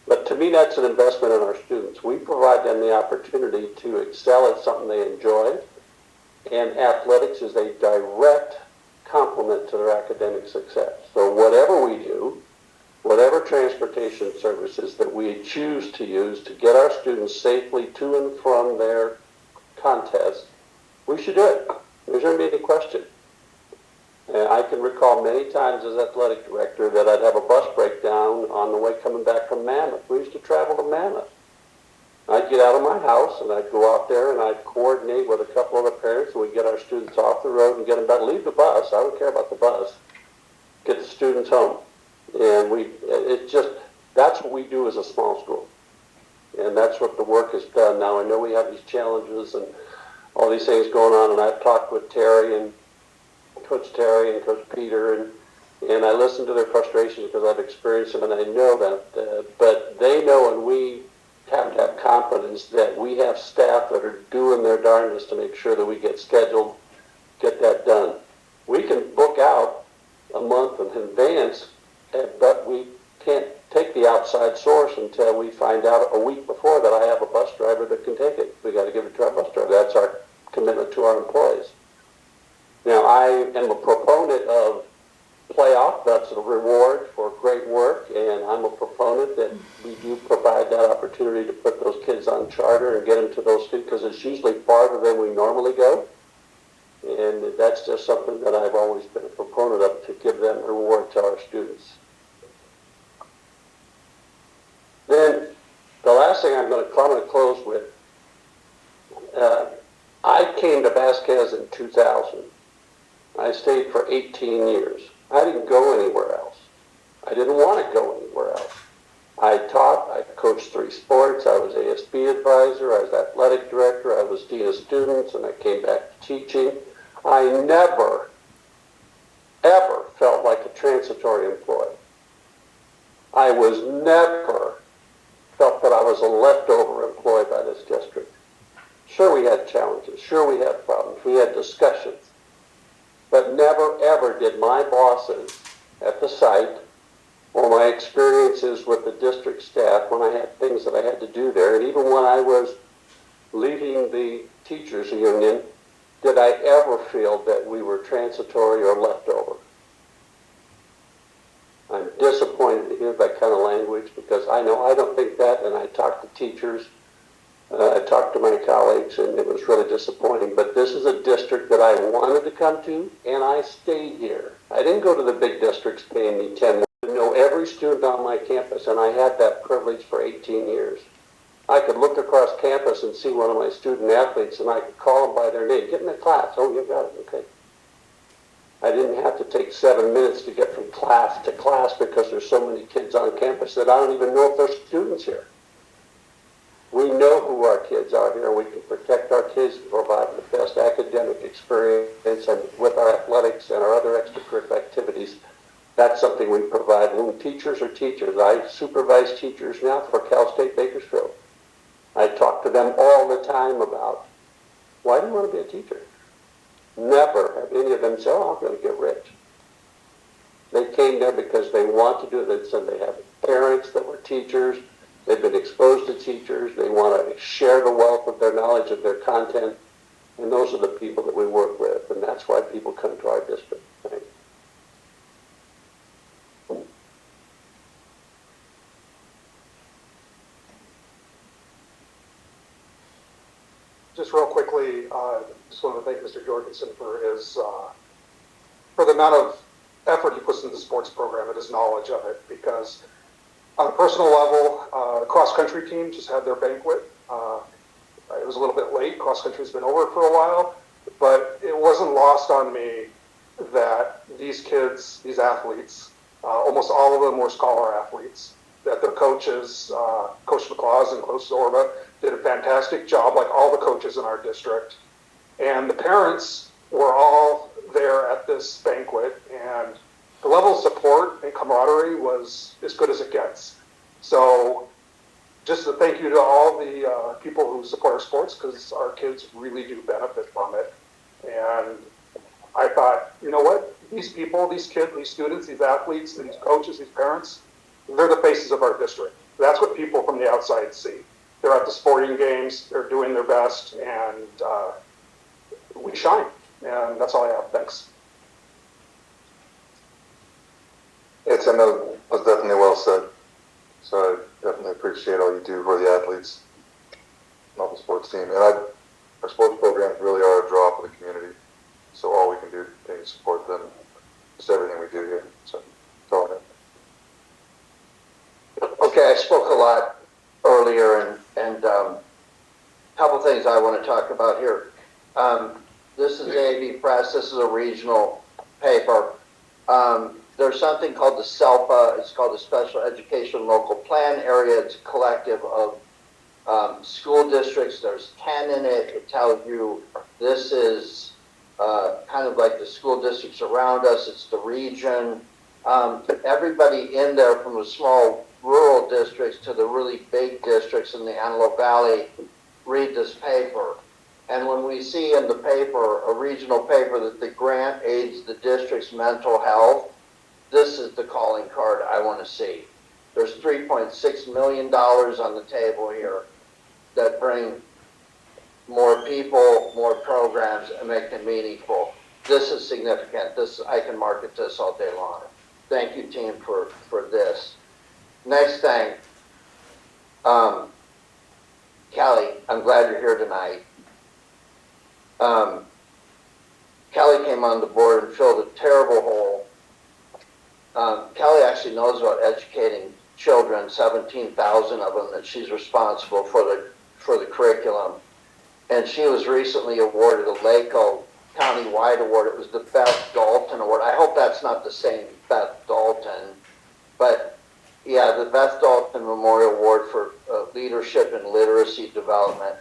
But to me, that's an investment in our students. We provide them the opportunity to excel at something they enjoy, and athletics is a direct complement to their academic success. So whatever we do, whatever transportation services that we choose to use to get our students safely to and from their contests, we should do it. There's never been any question. And I can recall many times as athletic director that I'd have a bus breakdown on the way coming back from Mammoth. We used to travel to Mammoth. I'd get out of my house and I'd go out there and I'd coordinate with a couple other parents and we'd get our students off the road and get them back. Leave the bus. I don't care about the bus. Get the students home. And that's what we do as a small school. And that's what the work has done. Now I know we have these challenges and all these things going on, and I've talked with Terry and Coach Peter, and I listen to their frustrations because I've experienced them, and I know that, but they know, and we have to have confidence that we have staff that are doing their darndest to make sure that we get scheduled, get that done. We can book out a month in advance, but we can't take the outside source until we find out a week before that I have a bus driver that can take it. We got to give it to our bus driver. That's our commitment to our employees. Now, I am a proponent of playoff. That's a reward for great work, and I'm a proponent that we do provide that opportunity to put those kids on charter and get them to those students because it's usually farther than we normally go. And that's just something that I've always been a proponent of, to give them a reward to our students. Then the last thing I'm going to close with, I came to Vasquez in 2000. I stayed for 18 years. I didn't go anywhere else. I didn't want to go anywhere else. I taught, I coached 3 sports, I was ASB advisor, I was athletic director, I was dean of students, and I came back to teaching. I never, ever felt like a transitory employee. I was never felt that I was a leftover employee by this district. Sure, we had challenges. Sure, we had problems. We had discussions. But never, ever did my bosses at the site or my experiences with the district staff when I had things that I had to do there, and even when I was leading the teachers union, did I ever feel that we were transitory or leftover. I'm disappointed to hear that kind of language because I know I don't think that, and I talked to teachers, I talked to my colleagues, and it was really disappointing. But this is a district that I wanted to come to, and I stayed here. I didn't go to the big districts paying me 10. I know every student on my campus, and I had that privilege for 18 years. I could look across campus and see one of my student athletes, and I could call them by their name. Get in the class. Oh, you got it. Okay. I didn't have to take 7 minutes to get from class to class because there's so many kids on campus that I don't even know if there's students here. We know who our kids are here. We can protect our kids and provide the best academic experience, and with our athletics and our other extracurricular activities, that's something we provide. When teachers are teachers, I supervise teachers now for Cal State Bakersfield. I talk to them all the time about, why do you want to be a teacher? Never have any of them said, oh, I'm going to get rich. They came there because they want to do it. So they have parents that were teachers. They've been exposed to teachers. They want to share the wealth of their knowledge of their content. And those are the people that we work with. And that's why people come to our district. Thank you. Just real quickly, just want to thank Mr. Jorgensen for his, for the amount of effort he puts into the sports program and his knowledge of it, because on a personal level, the cross-country team just had their banquet. It was a little bit late. Cross-country's been over for a while, but it wasn't lost on me that these kids, these athletes, almost all of them were scholar athletes, that their coaches, Coach McClaws and Coach Zorba, did a fantastic job, like all the coaches in our district. And the parents were all there at this banquet, and the level of support and camaraderie was as good as it gets. So just a thank you to all the people who support our sports, because our kids really do benefit from it. And I thought, you know what? These people, these kids, these students, these athletes, these coaches, these parents, they're the faces of our district. That's what people from the outside see. They're at the sporting games, they're doing their best, and we shine. And that's all I have. Thanks. It's, I know, it was definitely well said. So I definitely appreciate all you do for the athletes and all the sports team. And our sports programs really are a draw for the community. So all we can do is continue to support them. Just everything we do here. So that's all I have. Okay, I spoke a lot earlier, and a couple things I want to talk about here. This is AV Press. This is a regional paper. There's something called the SELPA. It's called the Special Education Local Plan Area. It's a collective of school districts. There's 10 in it. It tells you this is kind of like the school districts around us. It's the region. Everybody in there, from the small rural districts to the really big districts in the Antelope Valley, read this paper. And when we see in the paper, a regional paper, that the grant aids the district's mental health, this is the calling card I want to see. There's $3.6 million on the table here that bring more people, more programs, and make them meaningful. This is significant. This, I can market this all day long. Thank you, team, for this. Next thing, Callie, I'm glad you're here tonight. Callie came on the board and filled a terrible hole. Callie actually knows about educating children, 17,000 of them that she's responsible for the curriculum. And she was recently awarded a LACO countywide award. It was the Beth Dalton Award. I hope that's not the same Beth Dalton, but yeah, the Beth Dalton Memorial Award for Leadership and Literacy Development.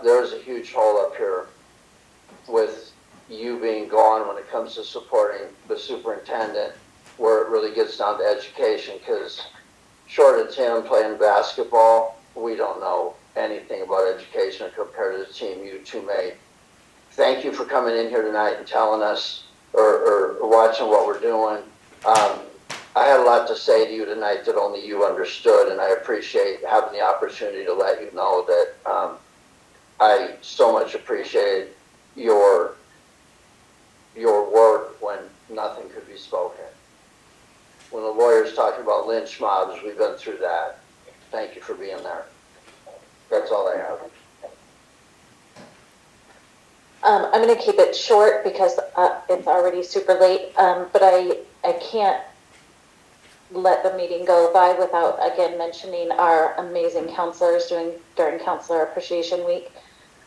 There's a huge hole up here with you being gone when it comes to supporting the superintendent, where it really gets down to education, because short of Tim playing basketball, we don't know anything about education compared to the team you two made. Thank you for coming in here tonight and telling us, or watching what we're doing. I had a lot to say to you tonight that only you understood, and I appreciate having the opportunity to let you know that I so much appreciated your work when nothing could be spoken. When the lawyers talking about lynch mobs, we've been through that. Thank you for being there. That's all I have. I'm going to keep it short because it's already super late, but I can't let the meeting go by without again mentioning our amazing counselors during Counselor Appreciation Week.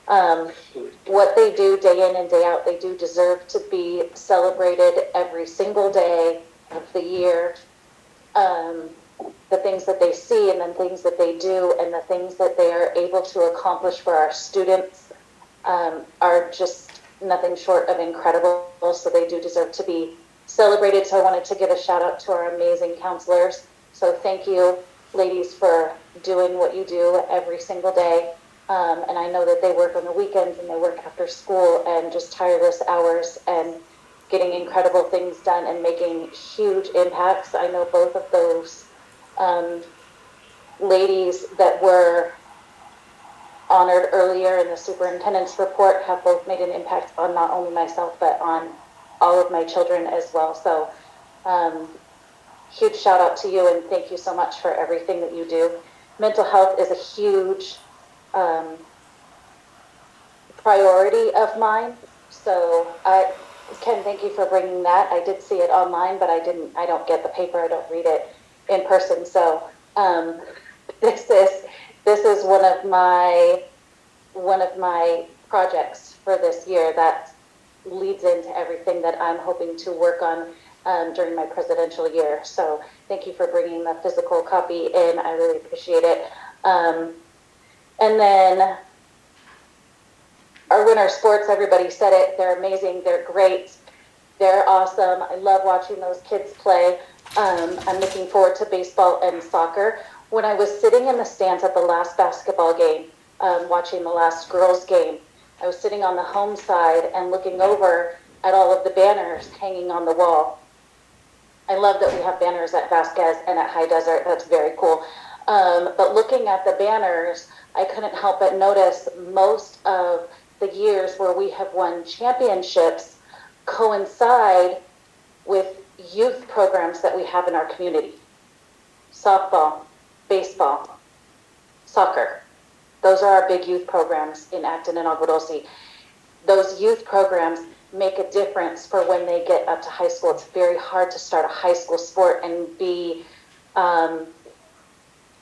What they do day in and day out, they do deserve to be celebrated every single day of the year. The things that they see and the things that they do and the things that they are able to accomplish for our students are just nothing short of incredible. So they do deserve to be celebrated. So I wanted to give a shout out to our amazing counselors. So thank you, ladies, for doing what you do every single day. And I know that they work on the weekends and they work after school and just tireless hours and getting incredible things done and making huge impacts. I know both of those ladies that were honored earlier in the superintendent's report have both made an impact on not only myself, but on all of my children as well. So huge shout out to you and thank you so much for everything that you do. Mental health is a huge priority of mine. So Ken, thank you for bringing that. I did see it online, but I don't get the paper. I don't read it in person. So this is one of my projects for this year that leads into everything that I'm hoping to work on during my presidential year. So thank you for bringing the physical copy in. I really appreciate it. And then our winter sports, everybody said it. They're amazing. They're great. They're awesome. I love watching those kids play. I'm looking forward to baseball and soccer. When I was sitting in the stands at the last basketball game, watching the last girls' game, I was sitting on the home side and looking over at all of the banners hanging on the wall. I love that we have banners at Vasquez and at High Desert. That's very cool. But looking at the banners, I couldn't help but notice most of the years where we have won championships coincide with youth programs that we have in our community. Softball, baseball, soccer. Those are our big youth programs in Acton and Agua Dulce. Those youth programs make a difference for when they get up to high school. It's very hard to start a high school sport and be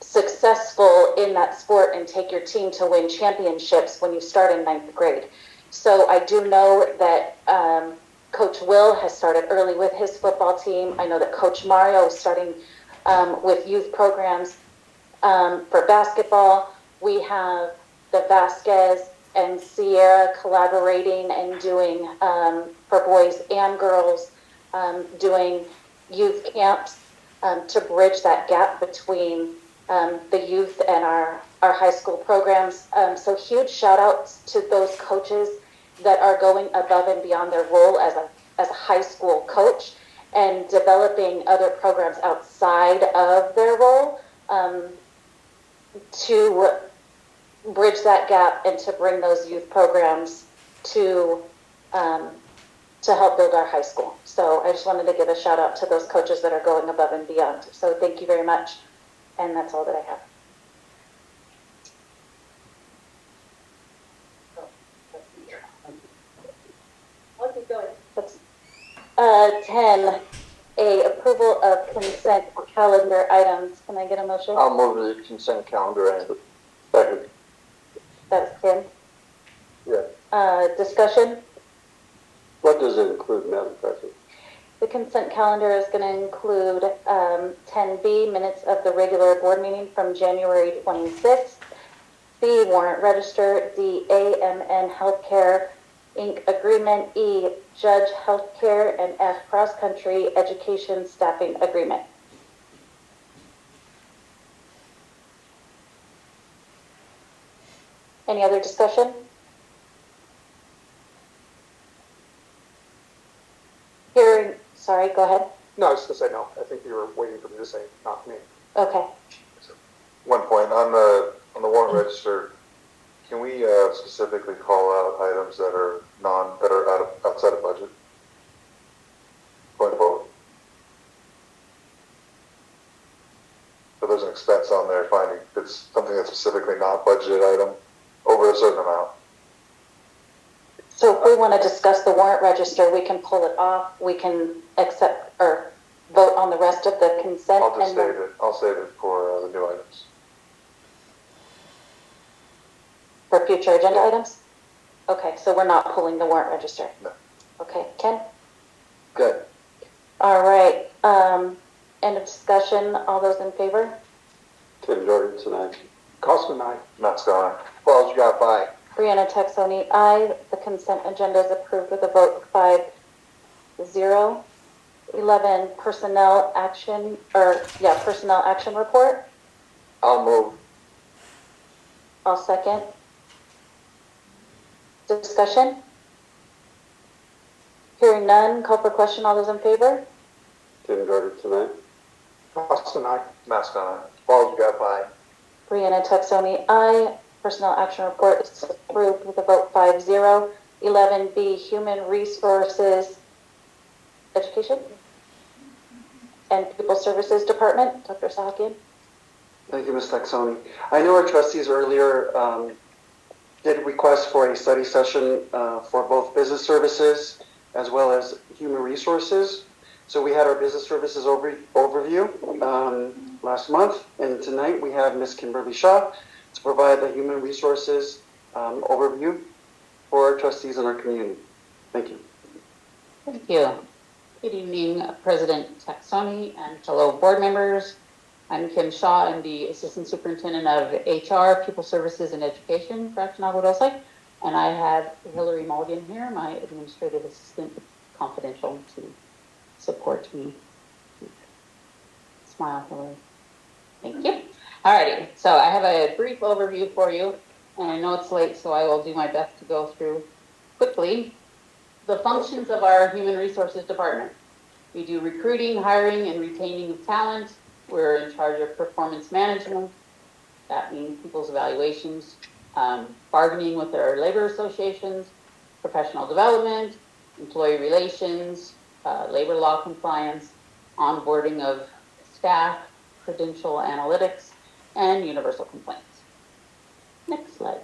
successful in that sport and take your team to win championships when you start in 9th grade. So I do know that Coach Will has started early with his football team. I know that Coach Mario is starting with youth programs for basketball. We have the Vasquez and Sierra collaborating and doing for boys and girls, doing youth camps to bridge that gap between the youth and our high school programs. So huge shout outs to those coaches that are going above and beyond their role as a high school coach and developing other programs outside of their role to bridge that gap and to bring those youth programs to help build our high school. So I just wanted to give a shout out to those coaches that are going above and beyond. So thank you very much. And that's all that I have. I'll keep going. 10, approval of consent calendar items. Can I get a motion? I'll move the consent calendar and Second. That's Tim. Yeah. Discussion. What does it include, Madam President? The consent calendar is going to include 10B, minutes of the regular board meeting from January 26th, B, warrant register, D, AMN Healthcare Inc. agreement, E, Judge Healthcare, and F, cross-country education staffing agreement. Any other discussion? Hearing, sorry, go ahead. No, I was just gonna say no. I think you were waiting for me to say, not me. Okay. One point on the warrant register, Can we specifically call out items that are outside of budget going forward? So there's an expense on there, finding it's something that's specifically not budgeted item over a certain amount. So if we want to discuss the warrant register, we can pull it off. We can accept or vote on the rest of the consent. I'll just save it. I'll save it for the new items. For future agenda items? Okay, so we're not pulling the warrant register? No. Okay, Ken? Good. All right, end of discussion. All those in favor? Tim Jorgensen, aye. Cosman, aye. Matt's gone. Paul's got by. Brianna Texoni, aye. The consent agenda is approved with a vote of 5-0. 11, personnel action report. I'll move. I'll second. Discussion? Hearing none, call for question. All those in favor? Tim Jorgensen, aye. Cosman, aye. Matt's gone. Paul's got by. Brianna Texoni, aye. Personnel action report is approved with a vote 5-0. 11B, human resources, education, and people services department. Dr. Sahakian. Thank you, Ms. Taxoni. I know our trustees earlier did request for a study session for both business services as well as human resources. So we had our business services overview last month, and tonight we have Ms. Kimberly Shaw to provide the human resources overview for our trustees in our community. Thank you. Thank you. Good evening, President Taxoni and fellow board members. I'm Kim Shaw. I'm the Assistant Superintendent of HR, People Services, and Education for Acton Agua Dulce. And I have Hillary Mulligan here, my administrative assistant, confidential, to support me. Smile, Hillary. Thank you. Alrighty, so I have a brief overview for you, and I know it's late, so I will do my best to go through quickly the functions of our Human Resources Department. We do recruiting, hiring, and retaining of talent. We're in charge of performance management. That means people's evaluations, bargaining with our labor associations, professional development, employee relations, labor law compliance, onboarding of staff, credential analytics, and universal complaints. Next slide.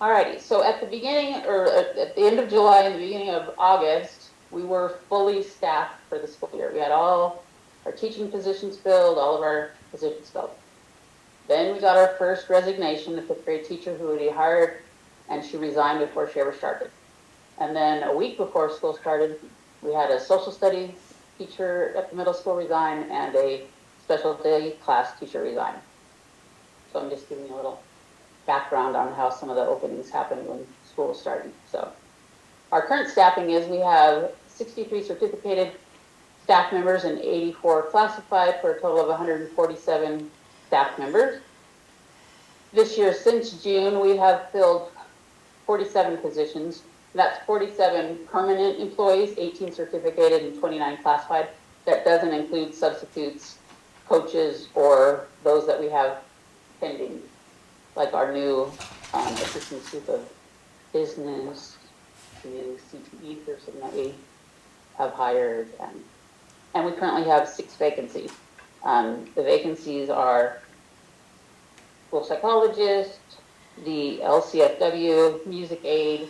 Alrighty, so at the beginning, or at the end of July and the beginning of August, we were fully staffed for the school year. We had all our teaching positions filled, all of our positions filled. Then we got our first resignation, a fifth grade teacher who we hired, and she resigned before she ever started. And then a week before school started, we had a social studies teacher at the middle school resign and a special day class teacher resign. So I'm just giving you a little background on how some of the openings happened when school was starting. So our current staffing is we have 63 certificated staff members and 84 classified for a total of 147 staff members. This year, since June, we have filled 47 positions. That's 47 permanent employees, 18 certificated and 29 classified. That doesn't include substitutes, coaches, or those that we have pending, like our new assistant chief of business, new CTE person that we have hired, and we currently have 6 vacancies. The vacancies are school psychologist, the LCFW, music aide,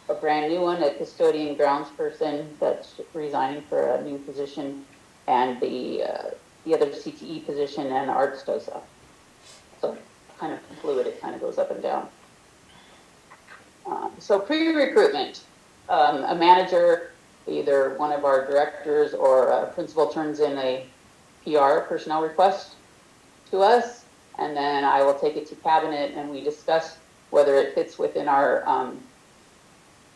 a brand new one, a custodian grounds person that's resigning for a new position, and the other CTE position and arts DOSA. So kind of fluid, it kind of goes up and down. So pre-recruitment, a manager, either one of our directors or a principal turns in a PR, personnel request, to us, and then I will take it to cabinet and we discuss whether it fits within our,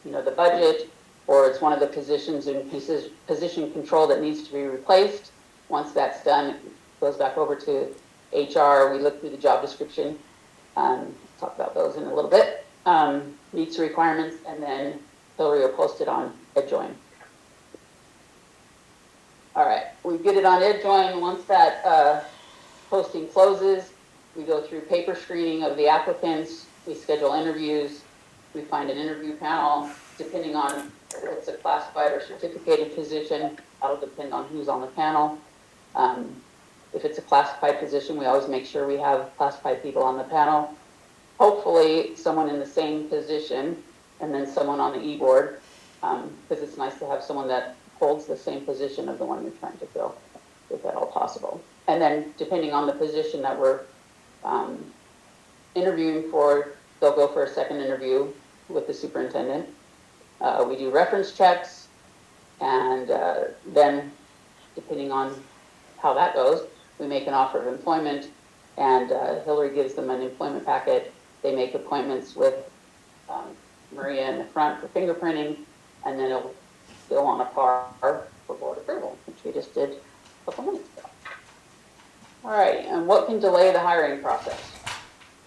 the budget, or it's one of the positions in position control that needs to be replaced. Once that's done, it goes back over to HR. We look through the job description, talk about those in a little bit, meets the requirements, and then Hillary will post it on EdJoin. All right, we get it on EdJoin. Once that posting closes, we go through paper screening of the applicants, we schedule interviews, we find an interview panel, depending on if it's a classified or certificated position, that'll depend on who's on the panel. If it's a classified position, we always make sure we have classified people on the panel. Hopefully someone in the same position and then someone on the e-board, because it's nice to have someone that holds the same position of the one you're trying to fill, if at all possible. And then depending on the position that we're interviewing for, they'll go for a second interview with the superintendent. We do reference checks, and then depending on how that goes, we make an offer of employment, and Hillary gives them an employment packet. They make appointments with Maria in the front for fingerprinting, and then it'll go on a par for board approval, which we just did a couple minutes ago. All right, and what can delay the hiring process?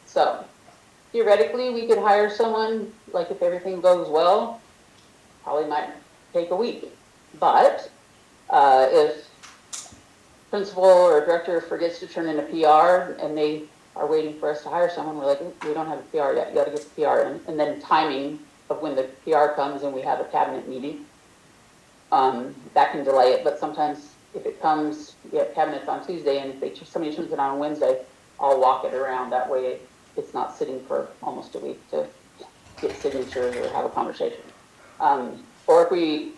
So theoretically, we could hire someone, like if everything goes well, probably might take a week. But if principal or director forgets to turn in a PR and they are waiting for us to hire someone, we're like, we don't have a PR yet, you gotta get the PR in. And then timing of when the PR comes and we have a cabinet meeting, that can delay it. But sometimes if it comes, we have cabinets on Tuesday, and if somebody turns it on Wednesday, I'll walk it around. That way it's not sitting for almost a week to get signatures or have a conversation. Or if we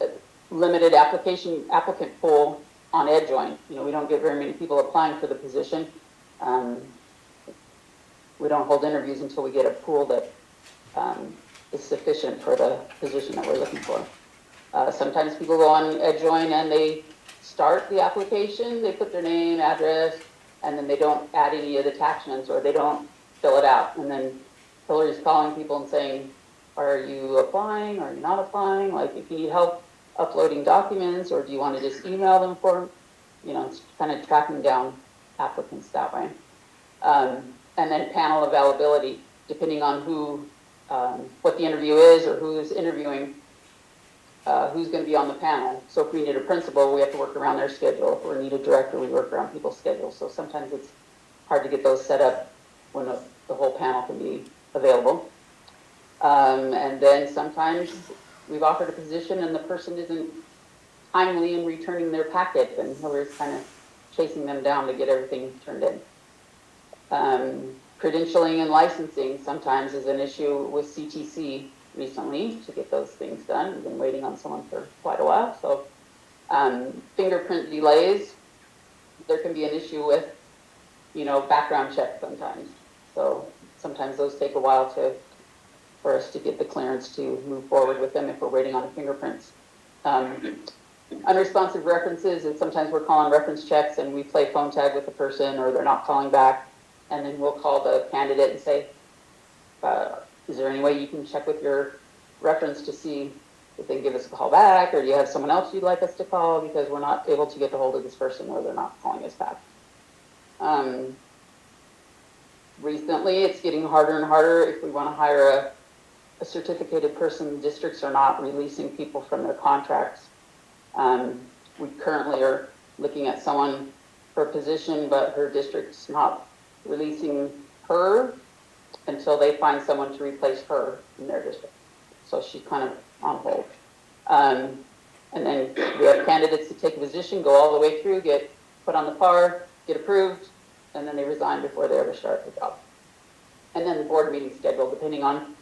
limited applicant pool on EdJoin, we don't get very many people applying for the position. We don't hold interviews until we get a pool that is sufficient for the position that we're looking for. Sometimes people go on EdJoin and they start the application, they put their name, address, and then they don't add any of the attachments, or they don't fill it out. And then Hillary's calling people and saying, are you applying? Are you not applying? Like, if you need help uploading documents, or do you want to just email them for, it's kind of tracking down applicants that way. And then panel availability, depending on who, what the interview is or who is interviewing, who's going to be on the panel. So if we need a principal, we have to work around their schedule. If we need a director, we work around people's schedules. So sometimes it's hard to get those set up when the whole panel can be available. And then sometimes we've offered a position and the person isn't timely in returning their packet, and Hillary's kind of chasing them down to get everything turned in. Credentialing and licensing sometimes is an issue with CTC recently to get those things done. We've been waiting on someone for quite a while. So fingerprint delays, there can be an issue with, background checks sometimes. So sometimes those take a while for us to get the clearance to move forward with them if we're waiting on the fingerprints. Unresponsive references, and sometimes we're calling reference checks and we play phone tag with the person, or they're not calling back, and then we'll call the candidate and say, is there any way you can check with your reference to see if they can give us a call back, or do you have someone else you'd like us to call, because we're not able to get a hold of this person, or they're not calling us back. Recently, it's getting harder and harder if we want to hire a certificated person. Districts are not releasing people from their contracts. We currently are looking at someone for a position, but her district's not releasing her until they find someone to replace her in their district. So she's kind of on hold. And then we have candidates to take a position, go all the way through, get put on the par, get approved, and then they resign before they ever start the job. And then the board meeting schedule, depending on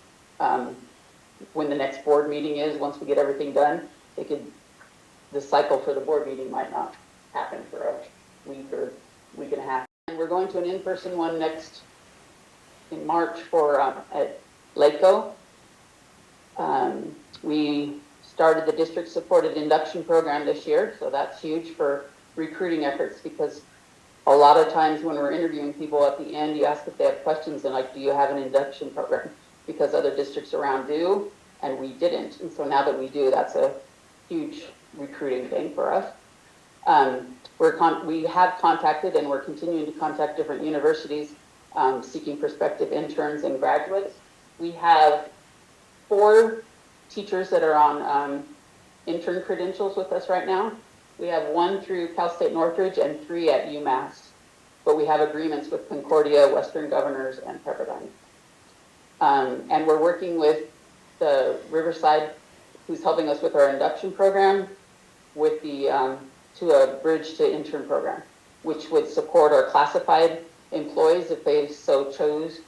when the next board meeting is. Once we get everything done, the cycle for the board meeting might not happen for a week or week and a half. And we're going to an in-person one in March for at LACO. We started the district-supported induction program this year, so that's huge for recruiting efforts, because a lot of times when we're interviewing people at the end, you ask if they have questions and like, do you have an induction program? Because other districts around do, and we didn't. And so now that we do, that's a huge recruiting thing for us. We have contacted, and we're continuing to contact different universities seeking prospective interns and graduates. We have 4 teachers that are on intern credentials with us right now. We have 1 through Cal State Northridge and 3 at UMass. But we have agreements with Concordia, Western Governors, and Pepperdine. And we're working with the Riverside, who's helping us with our induction program, with the to a bridge to intern program, which would support our classified employees if they so chose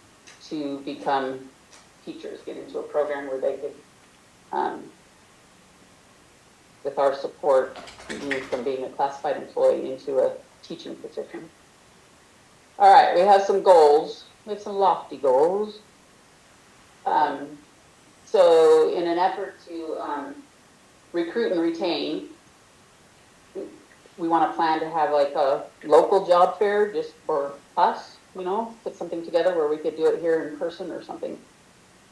to become teachers, get into a program where they could, with our support, move from being a classified employee into a teaching position. All right, we have some goals. We have some lofty goals. So in an effort to recruit and retain, we want to plan to have like a local job fair just for us, you know, put something together where we could do it here in person or something.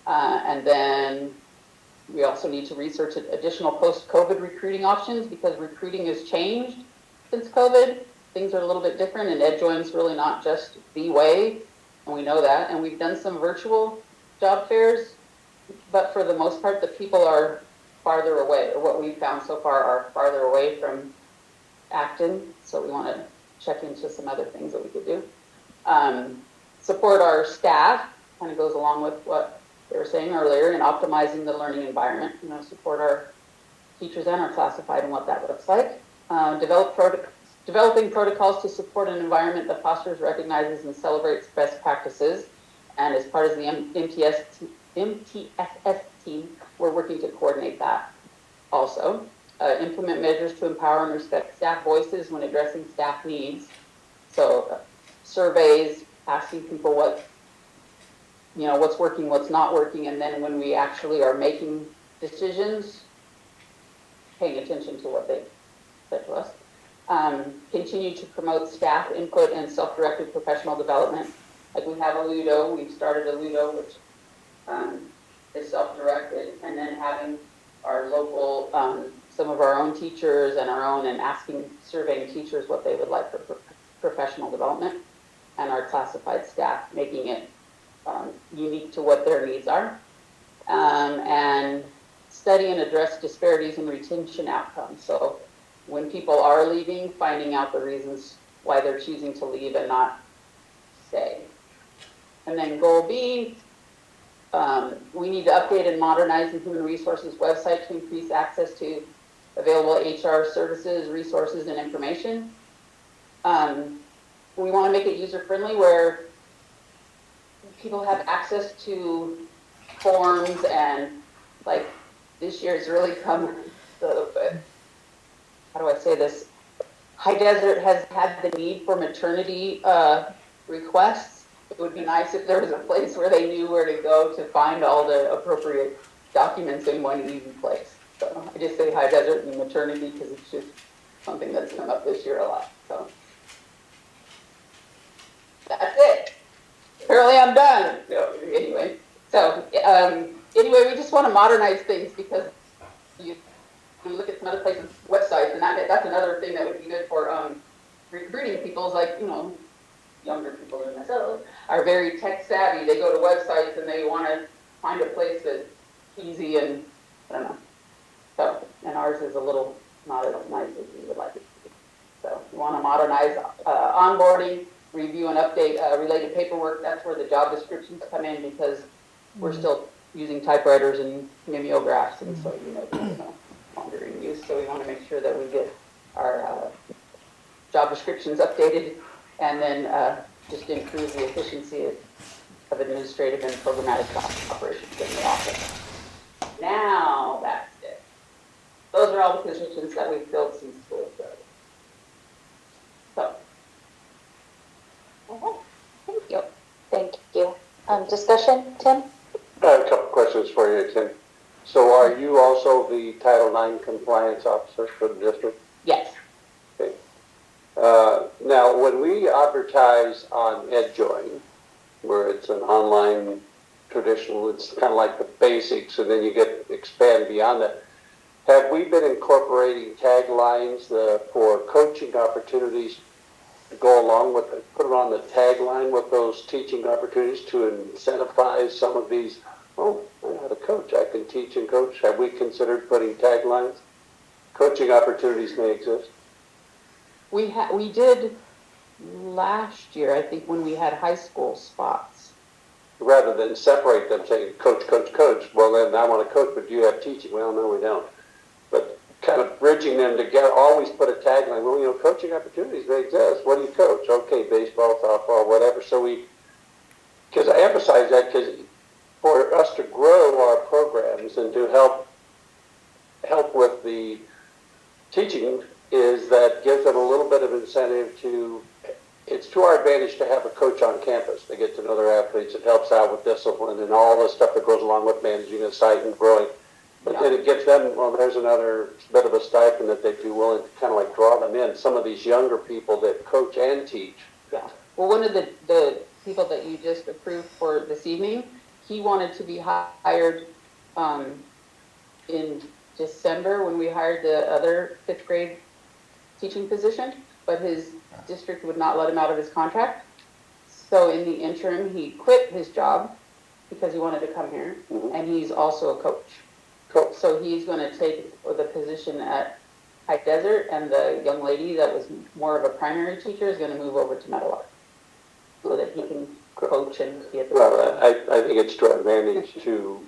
And then we also need to research additional post-COVID recruiting options because recruiting has changed since COVID. Things are a little bit different, and EdJoin's really not just the way, and we know that. And we've done some virtual job fairs, but for the most part, the people are farther away, or what we've found so far are farther away from Acton, so we want to check into some other things that we could do. Support our staff, kind of goes along with what they were saying earlier, in optimizing the learning environment. You know, support our teachers and our classified and what that looks like. Developing protocols to support an environment that fosters, recognizes, and celebrates best practices. And as part of the MTSS team, we're working to coordinate that also. Implement measures to empower and respect staff voices when addressing staff needs. So surveys, asking people what, you know, what's working, what's not working, and then when we actually are making decisions, paying attention to what they said to us. Continue to promote staff input and self-directed professional development. Like we have a Ludo, we've started a Ludo, which is self-directed, and then having our local, some of our own teachers and our own, and asking, surveying teachers what they would like for professional development, and our classified staff, making it unique to what their needs are. And study and address disparities in retention outcomes. So when people are leaving, finding out the reasons why they're choosing to leave and not stay. And then goal B, we need to update and modernize the human resources website to increase access to available HR services, resources, and information. We want to make it user-friendly where people have access to forms, and like this year has really come, how do I say this? High Desert has had the need for maternity requests. It would be nice if there was a place where they knew where to go to find all the appropriate documents in one easy place. So I just say High Desert and maternity because it's just something that's come up this year a lot. So that's it. Apparently I'm done. No, anyway, so anyway, we just want to modernize things because you look at some other places' websites, and that's another thing that would be good for recruiting people. Is like, you know, younger people than myself are very tech savvy. They go to websites and they want to find a place that's easy, and I don't know. So, and ours is a little not as nice as we would like it to be. So we want to modernize onboarding, review and update related paperwork. That's where the job descriptions come in because we're still using typewriters and mimeographs, and so you know, there's no longer in use. So we want to make sure that we get our job descriptions updated, and then just improve the efficiency of administrative and programmatic operations in the office. Now that's it. Those are all the positions that we've filled since school started. So. Thank you. Thank you. Discussion, Tim? I have a couple questions for you, Tim. So are you also the Title IX compliance officer for the district? Yes. Okay. Now, when we advertise on EdJoin, where it's an online traditional, it's kind of like the basics, and then you expand beyond that. Have we been incorporating taglines for coaching opportunities to go along with it, put it on the tagline with those teaching opportunities to incentivize some of these? Oh, I know how to coach. I can teach and coach. Have we considered putting taglines? Coaching opportunities may exist. We did last year, I think, when we had high school spots. rather than separate them, saying coach, coach, coach. Well, then I want to coach, but do you have teaching? Well, no, we don't. But kind of bridging them together, always put a tagline, well, you know, coaching opportunities, they exist. What do you coach? Okay, baseball, softball, whatever. So because I emphasize that because for us to grow our programs and to help with the teaching is that gives them a little bit of incentive it's to our advantage to have a coach on campus. They get to know their athletes. It helps out with discipline and all the stuff that goes along with managing a site and growing. But then it gives them, well, there's another bit of a stipend that they'd be willing to kind of like draw them in. Some of these younger people that coach and teach. Yeah. Well, one of the people that you just approved for this evening, he wanted to be hired in December when we hired the other 5th grade teaching position, but his district would not let him out of his contract. So in the interim, he quit his job because he wanted to come here, and he's also a coach. Cool. So he's going to take the position at High Desert, and the young lady that was more of a primary teacher is going to move over to Meadowlark so that he can coach and be at the Well, I think it's to our advantage to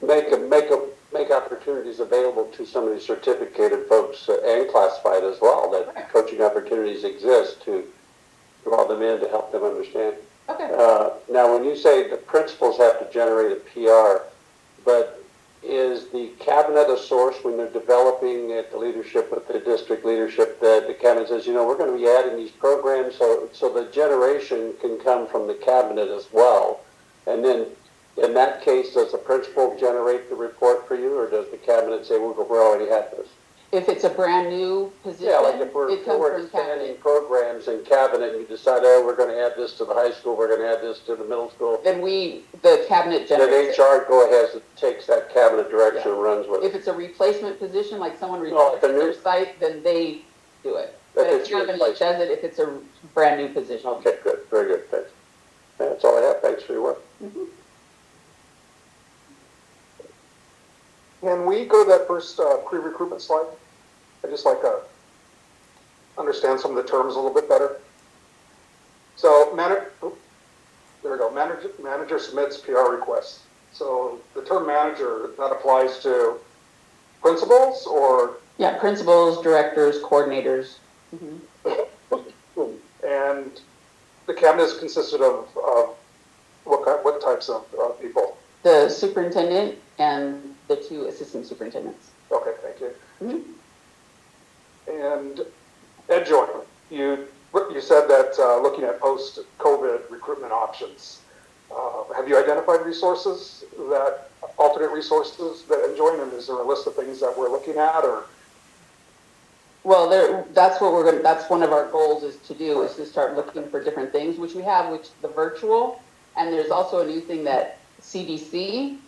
make opportunities available to some of these certificated folks and classified as well, that coaching opportunities exist to draw them in to help them understand. Okay. Now, when you say the principals have to generate a PR, but is the cabinet a source when they're developing at the leadership with the district leadership that the cabinet says, you know, we're going to be adding these programs so the generation can come from the cabinet as well? And then in that case, does the principal generate the report for you, or does the cabinet say, we already had this? If it's a brand new position, yeah, like if we're expanding programs in cabinet and you decide, oh, we're going to add this to the high school, we're going to add this to the middle school. Then the cabinet generates then HR go ahead, takes that cabinet direction and runs with it. If it's a replacement position, like someone replaced their site, then they do it. But it's cabinet does it if it's a brand new position. Okay, good, very good, thanks. That's all I have. Thanks for your work. Can we go to that first pre-recruitment slide? I just like to understand some of the terms a little bit better. So there we go. Manager submits PR requests. So the term manager, that applies to principals or? Yeah, principals, directors, coordinators. And the cabinet is consisted of what types of people? The superintendent and the 2 assistant superintendents. Okay, thank you. And Ed Joy, you said that looking at post-COVID recruitment options, have you identified resources, alternate resources that join, and is there a list of things that we're looking at, or? Well, that's what that's one of our goals is to start looking for different things, which we have, which the virtual, and there's also a new thing that CDE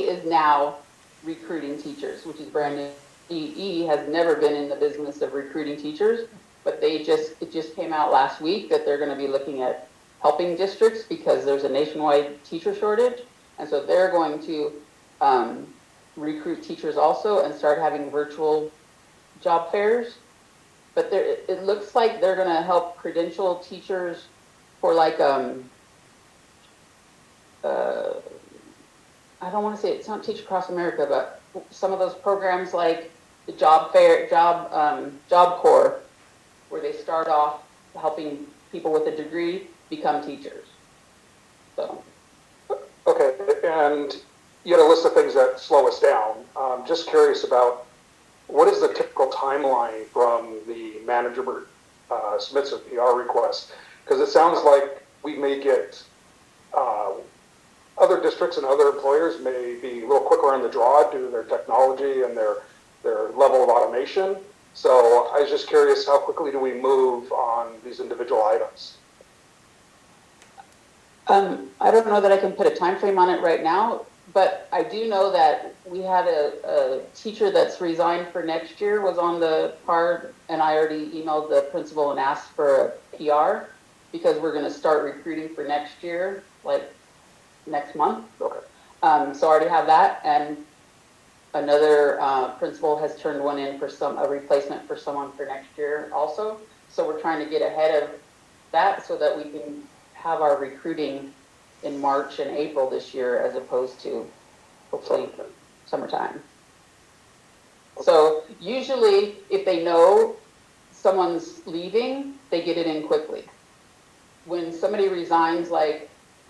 is now recruiting teachers, which is brand new. CDE has never been in the business of recruiting teachers, but it just came out last week that they're going to be looking at helping districts because there's a nationwide teacher shortage, and so they're going to recruit teachers also and start having virtual job fairs. But it looks like they're going to help credential teachers for like I don't want to say it's not Teach Across America, but some of those programs like the Job Corps, where they start off helping people with a degree become teachers. So. Okay, and you had a list of things that slow us down. Just curious about what is the typical timeline from the manager submits a PR request? Because it sounds like we may get other districts and other employers may be a little quicker on the draw due to their technology and their level of automation. So I was just curious, how quickly do we move on these individual items? I don't know that I can put a time frame on it right now, but I do know that we had a teacher that's resigned for next year was on the card, and I already emailed the principal and asked for a PR because we're going to start recruiting for next year, like next month. Okay. So I already have that, and another principal has turned one in for a replacement for someone for next year also. So we're trying to get ahead of that so that we can have our recruiting in March and April this year as opposed to hopefully summertime. So usually if they know someone's leaving, they get it in quickly. When somebody resigns like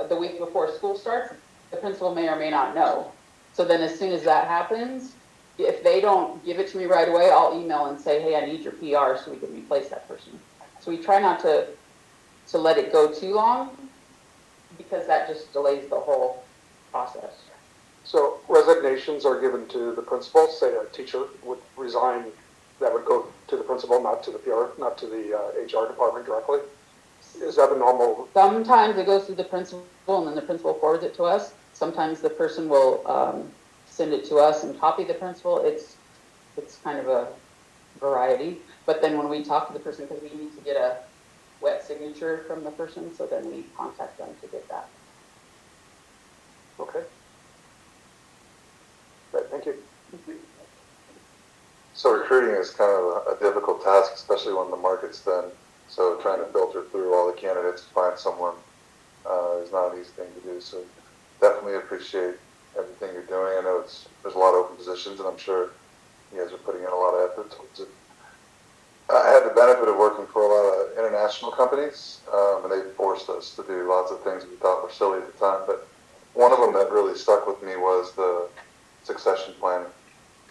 the week before school starts, the principal may or may not know. So then as soon as that happens, if they don't give it to me right away, I'll email and say, hey, I need your PR so we can replace that person. So we try not to let it go too long because that just delays the whole process. So resignations are given to the principal. Say a teacher would resign, that would go to the principal, not to the PR, not to the HR department directly. Is that the normal? Sometimes it goes through the principal and then the principal forwards it to us. Sometimes the person will send it to us and copy the principal. It's kind of a variety. But then when we talk to the person, because we need to get a wet signature from the person, so then we contact them to get that. Okay. Great, thank you. So recruiting is kind of a difficult task, especially when the market's thin. So trying to filter through all the candidates to find someone is not an easy thing to do. So definitely appreciate everything you're doing. I know there's a lot of open positions, and I'm sure you guys are putting in a lot of effort towards it. I had the benefit of working for a lot of international companies, and they forced us to do lots of things we thought were silly at the time. But one of them that really stuck with me was the succession planning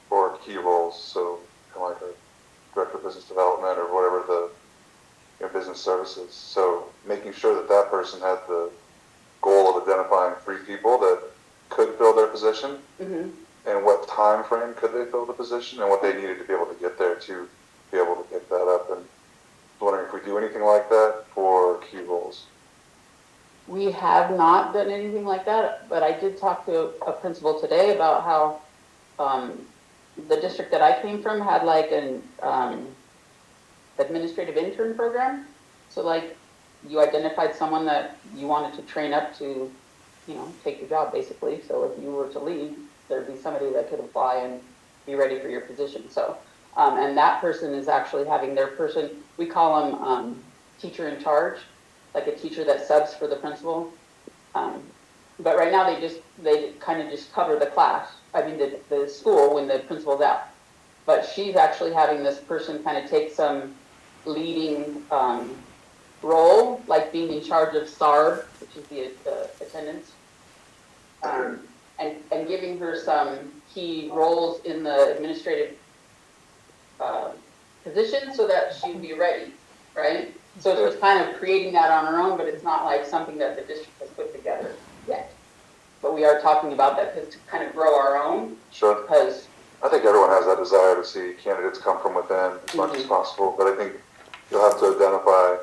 for key roles. So kind of like a director of business development or whatever the business services. So making sure that that person had the goal of identifying 3 people that could fill their position, and what time frame could they fill the position, and what they needed to be able to get there to be able to pick that up. And I'm wondering if we do anything like that for key roles. We have not done anything like that, but I did talk to a principal today about how the district that I came from had like an administrative intern program. So like you identified someone that you wanted to train up to, take your job basically. So if you were to leave, there'd be somebody that could apply and be ready for your position. So, and that person is actually having their person, we call them teacher in charge, like a teacher that subs for the principal. But right now they kind of just cover the class. I mean, the school when the principal's out. But she's actually having this person kind of take some leading role, like being in charge of SARB, which is the attendance, and giving her some key roles in the administrative position so that she'd be ready, right? So she's kind of creating that on her own, but it's not like something that the district has put together yet. But we are talking about that to kind of grow our own. Sure. Because I think everyone has that desire to see candidates come from within as much as possible, but I think you'll have to identify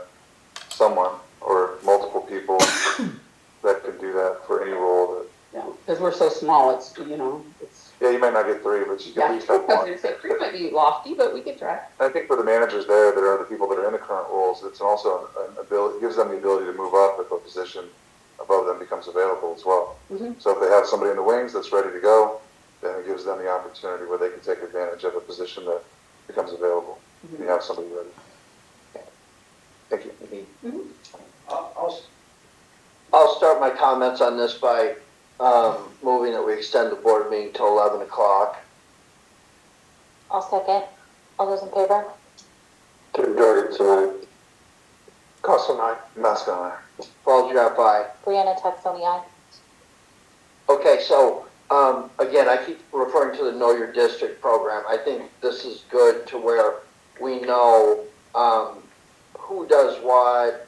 someone or multiple people that can do that for any role. That, yeah, because we're so small, it's. Yeah, you might not get 3, but you can at least have 1. I was going to say 3 might be lofty, but we could try. I think for the managers there that are the people that are in the current roles, it's also an ability, gives them the ability to move up if a position above them becomes available as well. So if they have somebody in the wings that's ready to go, then it gives them the opportunity where they can take advantage of a position that becomes available. You have somebody ready. Thank you. I'll start my comments on this by moving that we extend the board meeting till 11 o'clock. I'll second. All those in favor? Tim Jorgensen, aye. Costello, aye. Mascot, aye. Paul Giamatti, aye. Brianna Texoni, aye. Okay, so again, I keep referring to the Know Your District program. I think this is good to where we know who does what.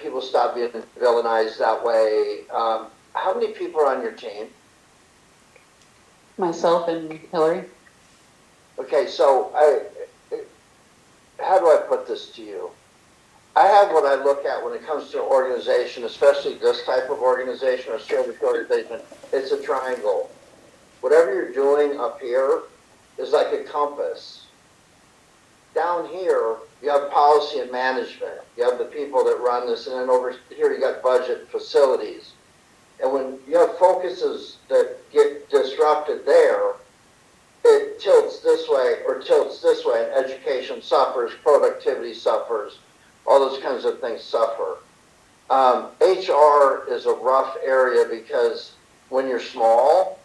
People stop being villainized that way. How many people are on your team? Myself and Hillary. Okay, so how do I put this to you? I have what I look at when it comes to an organization, especially this type of organization or service organization, it's a triangle. Whatever you're doing up here is like a compass. Down here, you have policy and management. You have the people that run this, and then over here you got budget facilities. And when you have focuses that get disrupted there, it tilts this way or tilts this way, and education suffers, productivity suffers, all those kinds of things suffer. HR is a rough area because when you're small,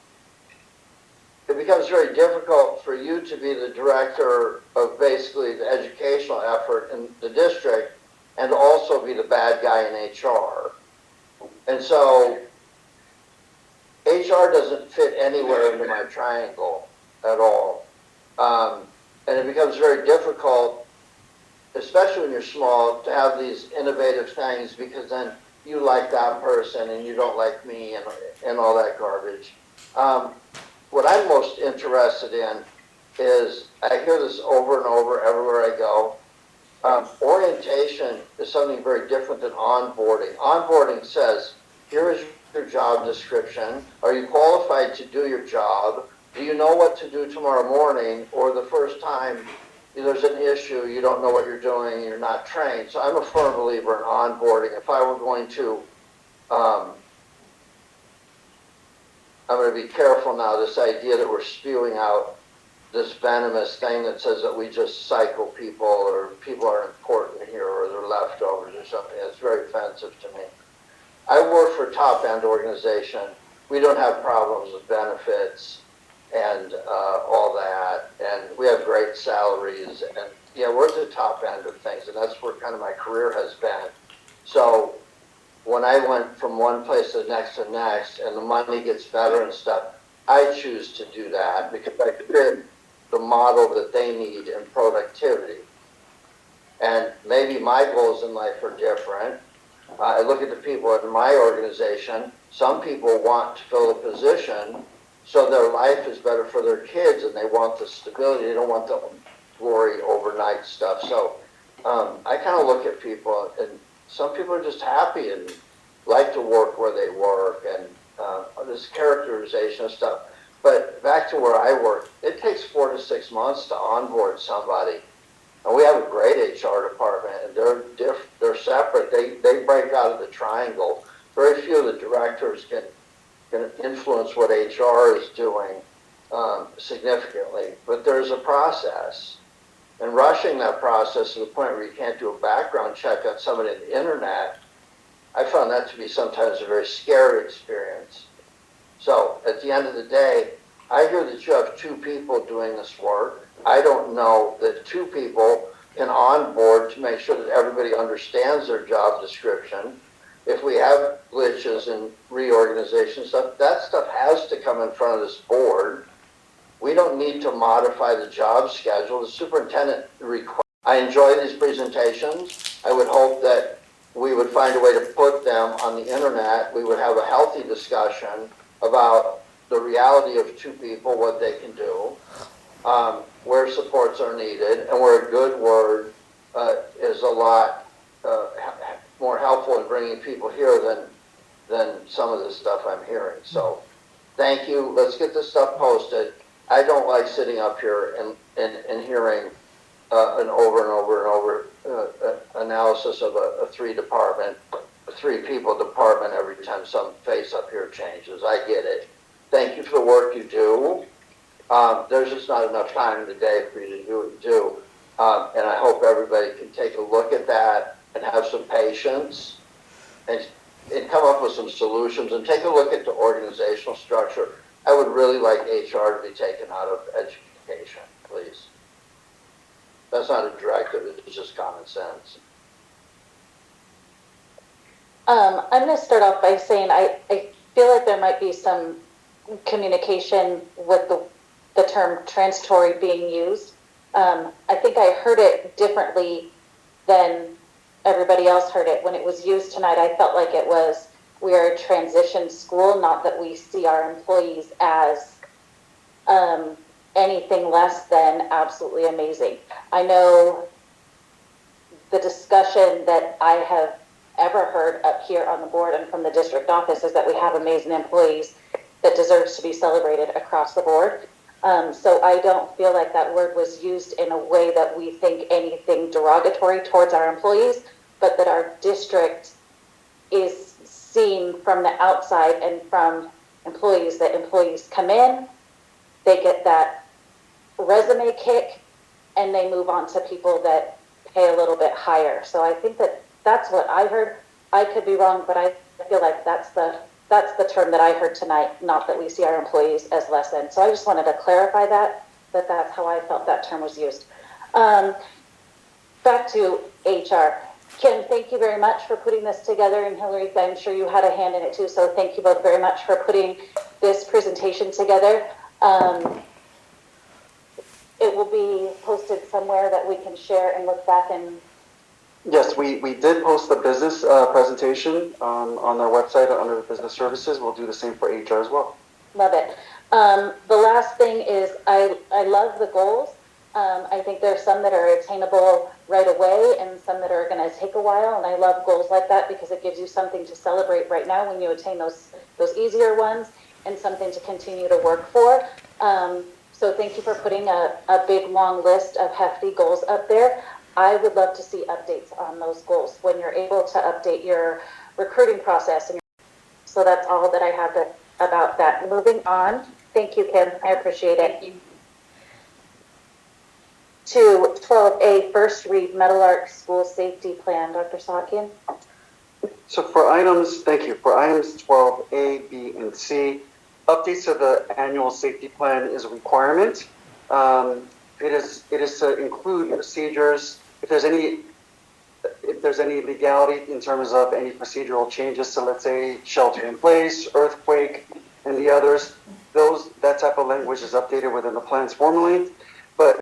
it becomes very difficult for you to be the director of basically the educational effort in the district and also be the bad guy in HR. And so HR doesn't fit anywhere into my triangle at all. And it becomes very difficult, especially when you're small, to have these innovative things because then you like that person and you don't like me and all that garbage. What I'm most interested in is, I hear this over and over everywhere I go, orientation is something very different than onboarding. Onboarding says, here is your job description. Are you qualified to do your job? Do you know what to do tomorrow morning? Or the first time there's an issue, you don't know what you're doing, you're not trained. So I'm a firm believer in onboarding. If I were going to, I'm going to be careful now, this idea that we're spewing out this venomous thing that says that we just cycle people or people are important here or they're leftovers or something. It's very offensive to me. I work for a top-end organization. We don't have problems with benefits and all that, and we have great salaries, and yeah, we're at the top end of things, and that's where kind of my career has been. So when I went from one place to the next, and the money gets better and stuff, I choose to do that because I fit the model that they need in productivity. And maybe my goals in life are different. I look at the people in my organization. Some people want to fill a position so their life is better for their kids and they want the stability. They don't want the glory overnight stuff. So I kind of look at people, and some people are just happy and like to work where they work, and this characterization of stuff. But back to where I work, it takes 4 to 6 months to onboard somebody. And we have a great HR department, and they're separate. They break out of the triangle. Very few of the directors can influence what HR is doing significantly. But there's a process. And rushing that process to the point where you can't do a background check on somebody on the internet, I found that to be sometimes a very scary experience. So at the end of the day, I hear that you have 2 people doing this work. I don't know that 2 people can onboard to make sure that everybody understands their job description. If we have glitches and reorganization stuff, that stuff has to come in front of this board. We don't need to modify the job schedule. The superintendent I enjoy these presentations. I would hope that we would find a way to put them on the internet. We would have a healthy discussion about the reality of 2 people, what they can do, where supports are needed, and where a good word is a lot more helpful in bringing people here than some of the stuff I'm hearing. So thank you. Let's get this stuff posted. I don't like sitting up here and hearing an over and over and over analysis of a 3 people department every time some face up here changes. I get it. Thank you for the work you do. There's just not enough time in the day for you to do what you do. And I hope everybody can take a look at that and have some patience and come up with some solutions and take a look at the organizational structure. I would really like HR to be taken out of education, please. That's not a directive, it's just common sense. I'm going to start off by saying I feel like there might be some communication with the term transitory being used. I think I heard it differently than everybody else heard it. When it was used tonight, I felt like it was, we are a transition school, not that we see our employees as anything less than absolutely amazing. I know the discussion that I have ever heard up here on the board and from the district office is that we have amazing employees that deserves to be celebrated across the board. So I don't feel like that word was used in a way that we think anything derogatory towards our employees, but that our district is seen from the outside and from employees, that employees come in, they get that resume kick, and they move on to people that pay a little bit higher. So I think that that's what I heard. I could be wrong, but I feel like that's the term that I heard tonight, not that we see our employees as less than. So I just wanted to clarify that's how I felt that term was used. Back to HR. Kim, thank you very much for putting this together, and Hillary, I'm sure you had a hand in it too, so thank you both very much for putting this presentation together. It will be posted somewhere that we can share and look back and... Yes, we did post the business presentation on our website under business services. We'll do the same for HR as well. Love it. The last thing is I love the goals. I think there's some that are attainable right away and some that are going to take a while. And I love goals like that because it gives you something to celebrate right now when you attain those easier ones and something to continue to work for. So thank you for putting a big, long list of hefty goals up there. I would love to see updates on those goals when you're able to update your recruiting process. So that's all that I have about that. Moving on. Thank you, Kim. I appreciate it. Thank you. To 12A, first read, Metal Arc School Safety Plan. Dr. Sakian? So for items, thank you. For items 12A, B, and C, updates of the annual safety plan is a requirement. It is to include procedures. If there's any legality in terms of any procedural changes to, let's say, shelter in place, earthquake, and the others, that type of language is updated within the plans formally.